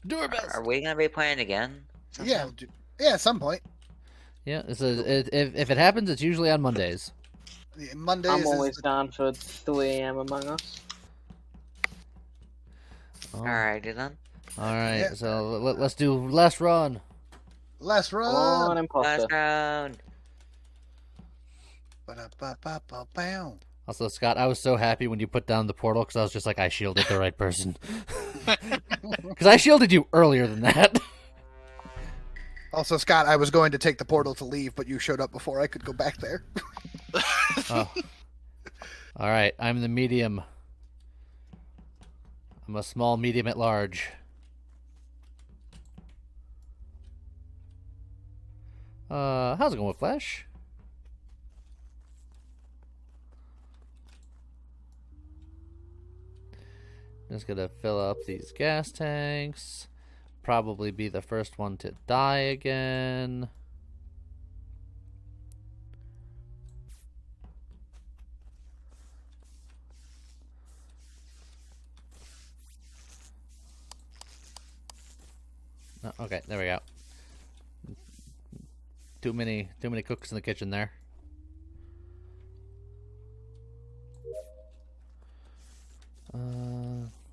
Do our best. Are we gonna be playing again? Yeah, yeah, at some point. Yeah, if it happens, it's usually on Mondays. Yeah, Mondays I'm is always the- down for 3 a.m. Among Us. Oh. Alrighty then. All right, Yeah. so let's do last run. Last Come on, run. imposter. Last round. Ba-da-ba-ba-ba-bow. Also, Scott, I was so happy when you put down the portal because I was just like, I shielded the right person. Because I shielded you earlier than that. Also, Scott, I was going to take the portal to leave, but you showed up before I could go back there. Oh. All right, I'm the medium. I'm a small medium at large. How's it going with Flash? Just gonna fill up these gas tanks. Probably be the first one to die again. Oh, okay, there we go. Too many cooks in the kitchen there.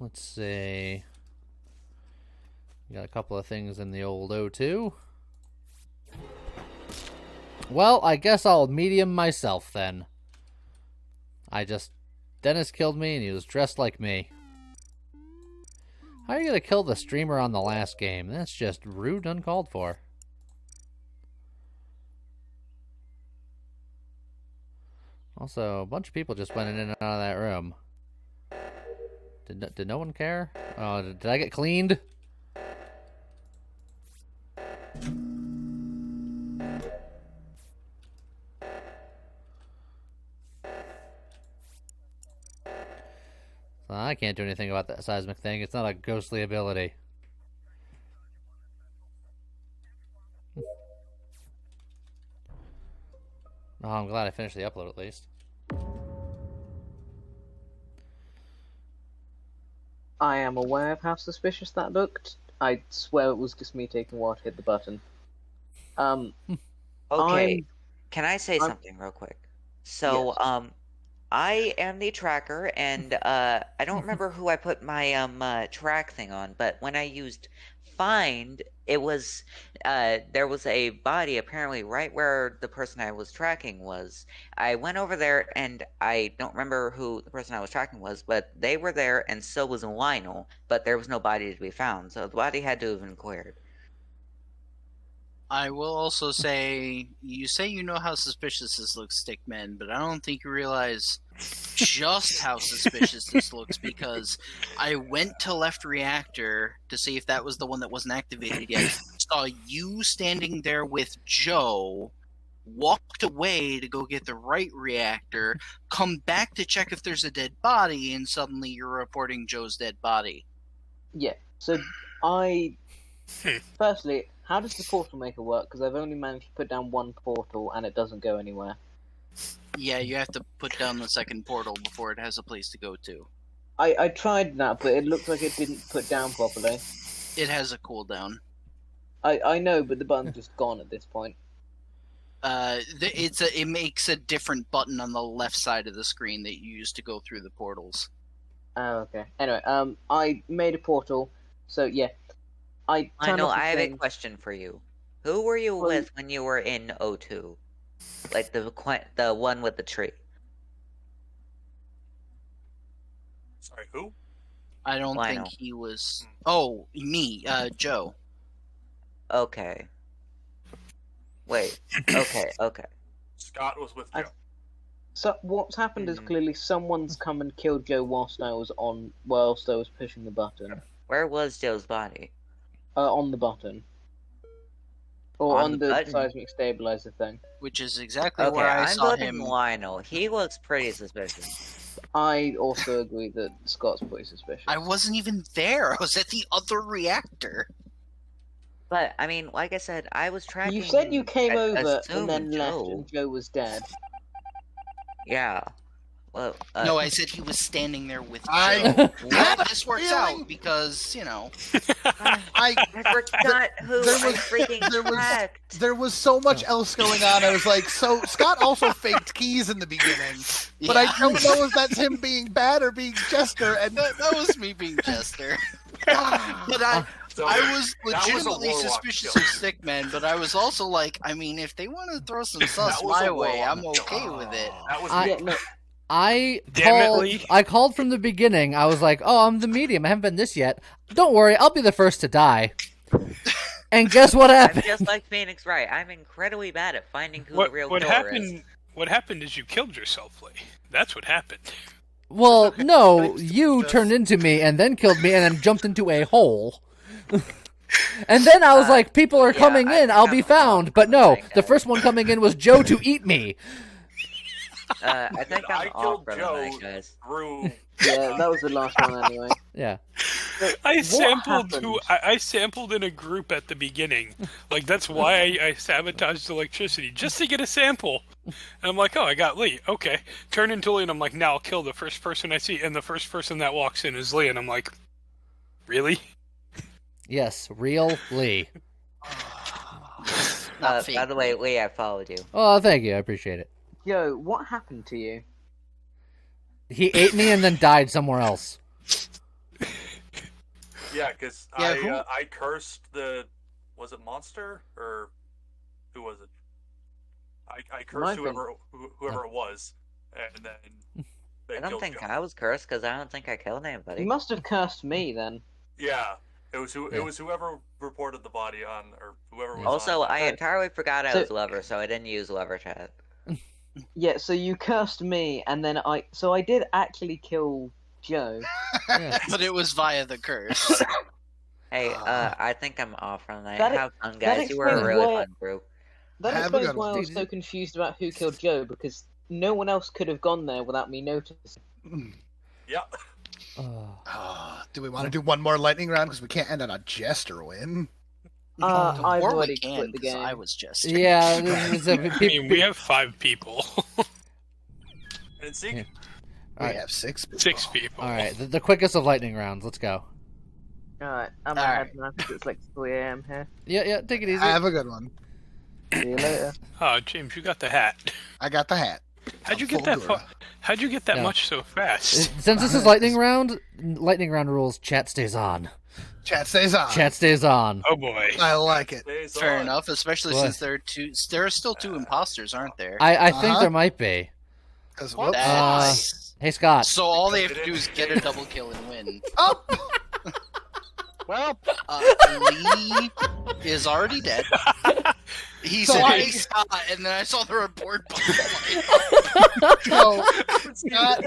Let's see. Got a couple of things in the old O2. Well, I guess I'll medium myself then. Dennis killed me and he was dressed like me. How are you gonna kill the streamer on the last game? That's just rude and uncalled for. Also, a bunch of people just went in and out of that room. Did no one care? Oh, did I get cleaned? I can't do anything about that seismic thing. It's not a ghostly ability. Oh, I'm glad I finished the upload at least. I am aware of how suspicious that looked. I swear it was just me taking what hit the button. Okay, can I say something real quick? So, I am the tracker, and I don't remember who I put my track thing on, but when I used find, it was there was a body apparently right where the person I was tracking was. I went over there, and I don't remember who the person I was tracking was, but they were there, and so was Lionel, but there was no body to be found, so the body had to have been cleared. I will also say you know how suspicious this looks, Stickman, but I don't think you realize just how suspicious this looks, because I went to left reactor to see if that was the one that wasn't activated yet. Saw you standing there with Joe, walked away to go get the right reactor, come back to check if there's a dead body, and suddenly you're reporting Joe's dead body. Yeah, so firstly, how does the portal maker work? Because I've only managed to put down one portal and it doesn't go anywhere. Yeah, you have to put down the second portal before it has a place to go to. I tried that, but it looked like it didn't put down properly. It has a cooldown. I know, but the button's just gone at this point. It makes a different button on the left side of the screen that you use to go through the portals. Oh, okay. Anyway, I made a portal, so yeah. I know. I have a question for you. Who were you with when you were in O2? Like the one with the tree. Sorry, who? I don't Lionel. think he was. Oh, me, Joe. Okay. Wait. Okay. Scott was with Joe. So what's happened is clearly someone's come and killed Joe whilst I was pushing the button. Where was Joe's body? On the button. Or on the button? seismic stabilizer thing. Which is exactly Okay, where I I'm saw voting him. Lionel. He looks pretty suspicious. I also agree that Scott's pretty suspicious. I wasn't even there. I was at the other reactor. But, I mean, like I said, I was tracking... You said you came over and then Joe. left and Joe was dead. Yeah. Well, No, I said he was standing there with I- Joe. Well, this works out because, you know. I forgot who there I was- freaking there was- tracked. There was so much else going on. I was like, so Scott also faked keys in the beginning, but I don't know if that's him being bad or being Jester. And that was me being Jester. But I was legitimately suspicious of Stickman, but I was also like, I mean, if they want to throw some sus my way, I'm okay with it. That was I Damn it, Lee. called from the beginning. I was like, "Oh, I'm the medium. I haven't been this yet. Don't worry, I'll be the first to die." And guess what I'm happened? just like Phoenix Wright. I'm incredibly bad at finding who the real killer is. What happened is you killed yourself, Lee. That's what happened. Well, no, you turned into me and then killed me and then jumped into a hole. And then I was like, people are coming in, I'll be found. But no, the first one coming in was Joe to eat me. I think I'm off killed for the Joe night, guys. through. Yeah, that was the last one anyway. Yeah. I sampled happened? I sampled in a group at the beginning. Like that's why I sabotaged electricity just to get a sample. And I'm like, oh, I got Lee. Okay, turn into Lee, and I'm like, now I'll kill the first person I see, and the first person that walks in is Lee, and I'm like, really? Yes, real Lee. By the way, Lee, I followed you. Oh, thank you. I appreciate it. Yo, what happened to you? He ate me and then died somewhere else. Yeah, because I cursed the. Was it monster or who was it? I cursed whoever it was, and then they I don't killed think Joe. I was cursed because I don't think I killed anybody. You must have cursed me then. Yeah, it was whoever reported the body on, or whoever was Also, on. I entirely forgot I So- was Lover, so I didn't use Lover chat. Yeah, so you cursed me, and then I did actually kill Joe. But it was via the curse. Hey, I think I'm off for the night. That- Have fun, that guys. You were a explains really why- fun group. That Have a explains good why I one. was so confused about who killed Joe, because no one else could have gone there without me noticing. Yeah. Do we want to do one more lightning round because we can't end on a Jester win? I've Or already we can, quit the 'cause game. I was just. Yeah, this is I mean, we have 5 people. And see, We Alright. have 6 people. 6 people. All right, the quickest of lightning rounds. Let's go. Alright, I'm All ahead now because it's like 3 AM here. Yeah, take it easy. I have a good one. See you later. Oh, James, you got the hat. I got the hat. How'd you Full get that? Dura. How'd you get that Yeah. much so fast? Since this is lightning round rules. Chat stays on. Chat stays on. Chat stays on. Oh boy. I like it. Fair enough, especially What? since there are still 2 imposters, aren't there? I think Uh-huh. there might be. Because Hey Scott. So all they have to do is get a double kill and win. Oh! Well, Lee is already dead. He So said, I- "Hey Scott," and then I saw the report button. So, Scott,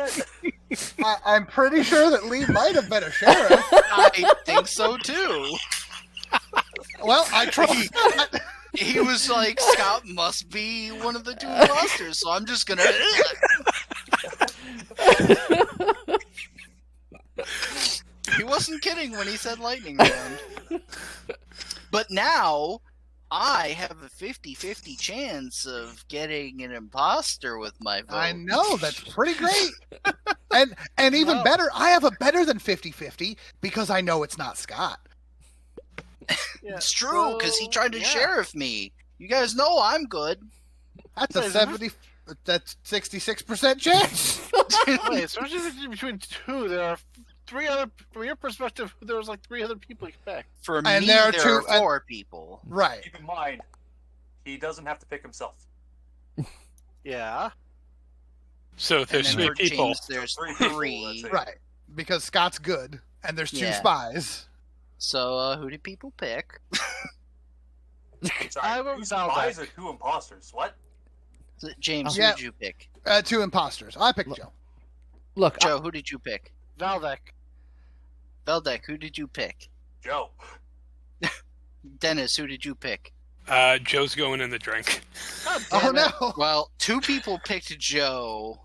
I'm pretty sure that Lee might have been a sheriff. I think so too. Well, I trust. He was like, Scott must be one of the 2 imposters, so I'm just gonna. He wasn't kidding when he said lightning round. But now, I have a 50-50 chance of getting an imposter with my vote. I know, that's pretty great. And even better, I have a better than 50-50 because I know it's not Scott. It's true, because he tried to sheriff me. You guys know I'm good. That's a 66% chance. wait, especially between 2, there are 3 other. From your perspective, there was like 3 other people you picked. For And me, there are there 2 are 4 people. Right. keep in mind, he doesn't have to pick himself. Yeah. So if And there's then 3 for people. James, there's Three people, 3. let's say. Right. Because Scott's good, and there's 2 Yeah. spies. So, who did people pick? Sorry, I will 2 bow spies back. or 2 imposters? What? James, who Yeah. did you pick? 2 imposters. I picked Joe. Look, Joe, who did you pick? Valdek. Veldek, who did you pick? Joe. Dennis, who did you pick? Joe's going in the drink. Oh no! Well, 2 people picked Joe.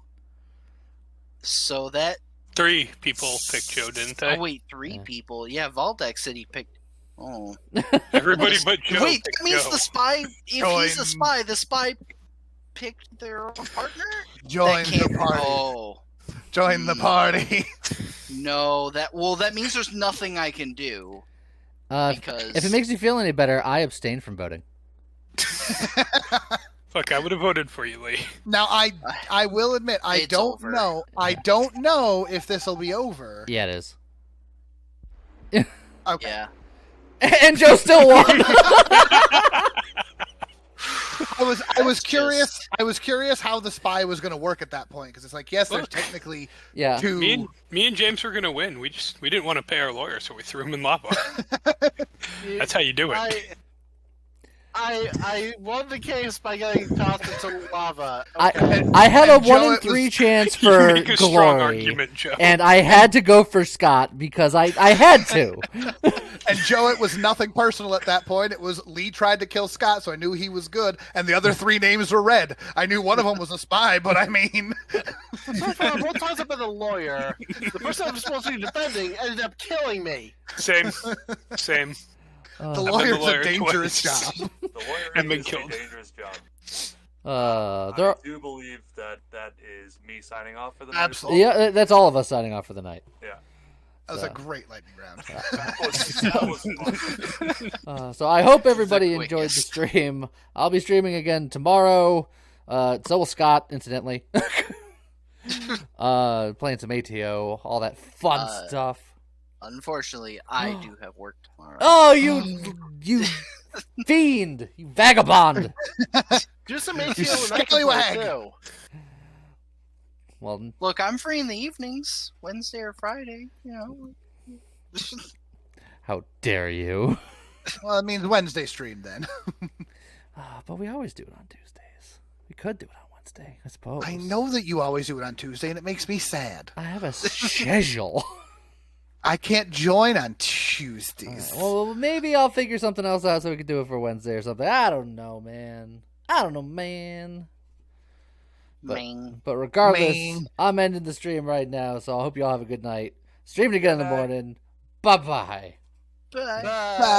So that 3 people picked Joe, didn't they? Oh wait, 3 people. Yeah, Valdek said he picked. Oh. Everybody but Joe. Wait, picked that means Joe. the spy. If Join- he's the spy picked their partner. Join That can't- the party. Oh. Join the party. No, that means there's nothing I can do. Because if it makes you feel any better, I abstain from voting. Look, I would have voted for you, Lee. Now I will admit I It's don't over. know. I don't know if this will be over. Yeah, it is. Okay. Yeah. And Joe still won. I was curious. I was curious how the spy was going to work at that point because it's like, yes, there's Look. technically Yeah. 2. Me and James were gonna win. We didn't want to pay our lawyer, so we threw him in lava. That's how you do it. I won the case by getting tossed into lava. I had a And Joe, 1 in it 3 was- chance You for make a strong glory, argument, Joe. and I had to go for Scott because I had to. And Joe, it was nothing personal at that point. It was Lee tried to kill Scott, so I knew he was good, and the other 3 names were red. I knew one of them was a spy, but I mean, So far, both times I've been a lawyer, the person I'm supposed to be defending ended up killing me. Same. the I've been the lawyer's lawyer a dangerous twice. job. The lawyer And been is killed. a dangerous job. There I are, do believe that is me signing off for the night. Absolutely. yeah, that's all of us signing off for the night. Yeah. That was So. a great lightning round. That was fun. So I hope everybody the enjoyed the quickest. stream. I'll be streaming again tomorrow. So will Scott, incidentally. Playing some ATO, all that fun stuff. unfortunately, I do have work tomorrow. Oh, you fiend! You vagabond! Do some ATO You and I can play scallywag. too. Well, Look, I'm free in the evenings, Wednesday or Friday. You know. how dare you? Well, it means Wednesday stream then. But we always do it on Tuesdays. We could do it on Wednesday, I suppose. I know that you always do it on Tuesday, and it makes me sad. I have a schedule. I can't join on Tuesdays. Well, maybe I'll figure something else out so we can do it for Wednesday or something. I don't know, man. But regardless, Man. I'm ending the stream right now, so I hope you all have a good night. Stream again in the morning. Bye-bye. Bye. Bye.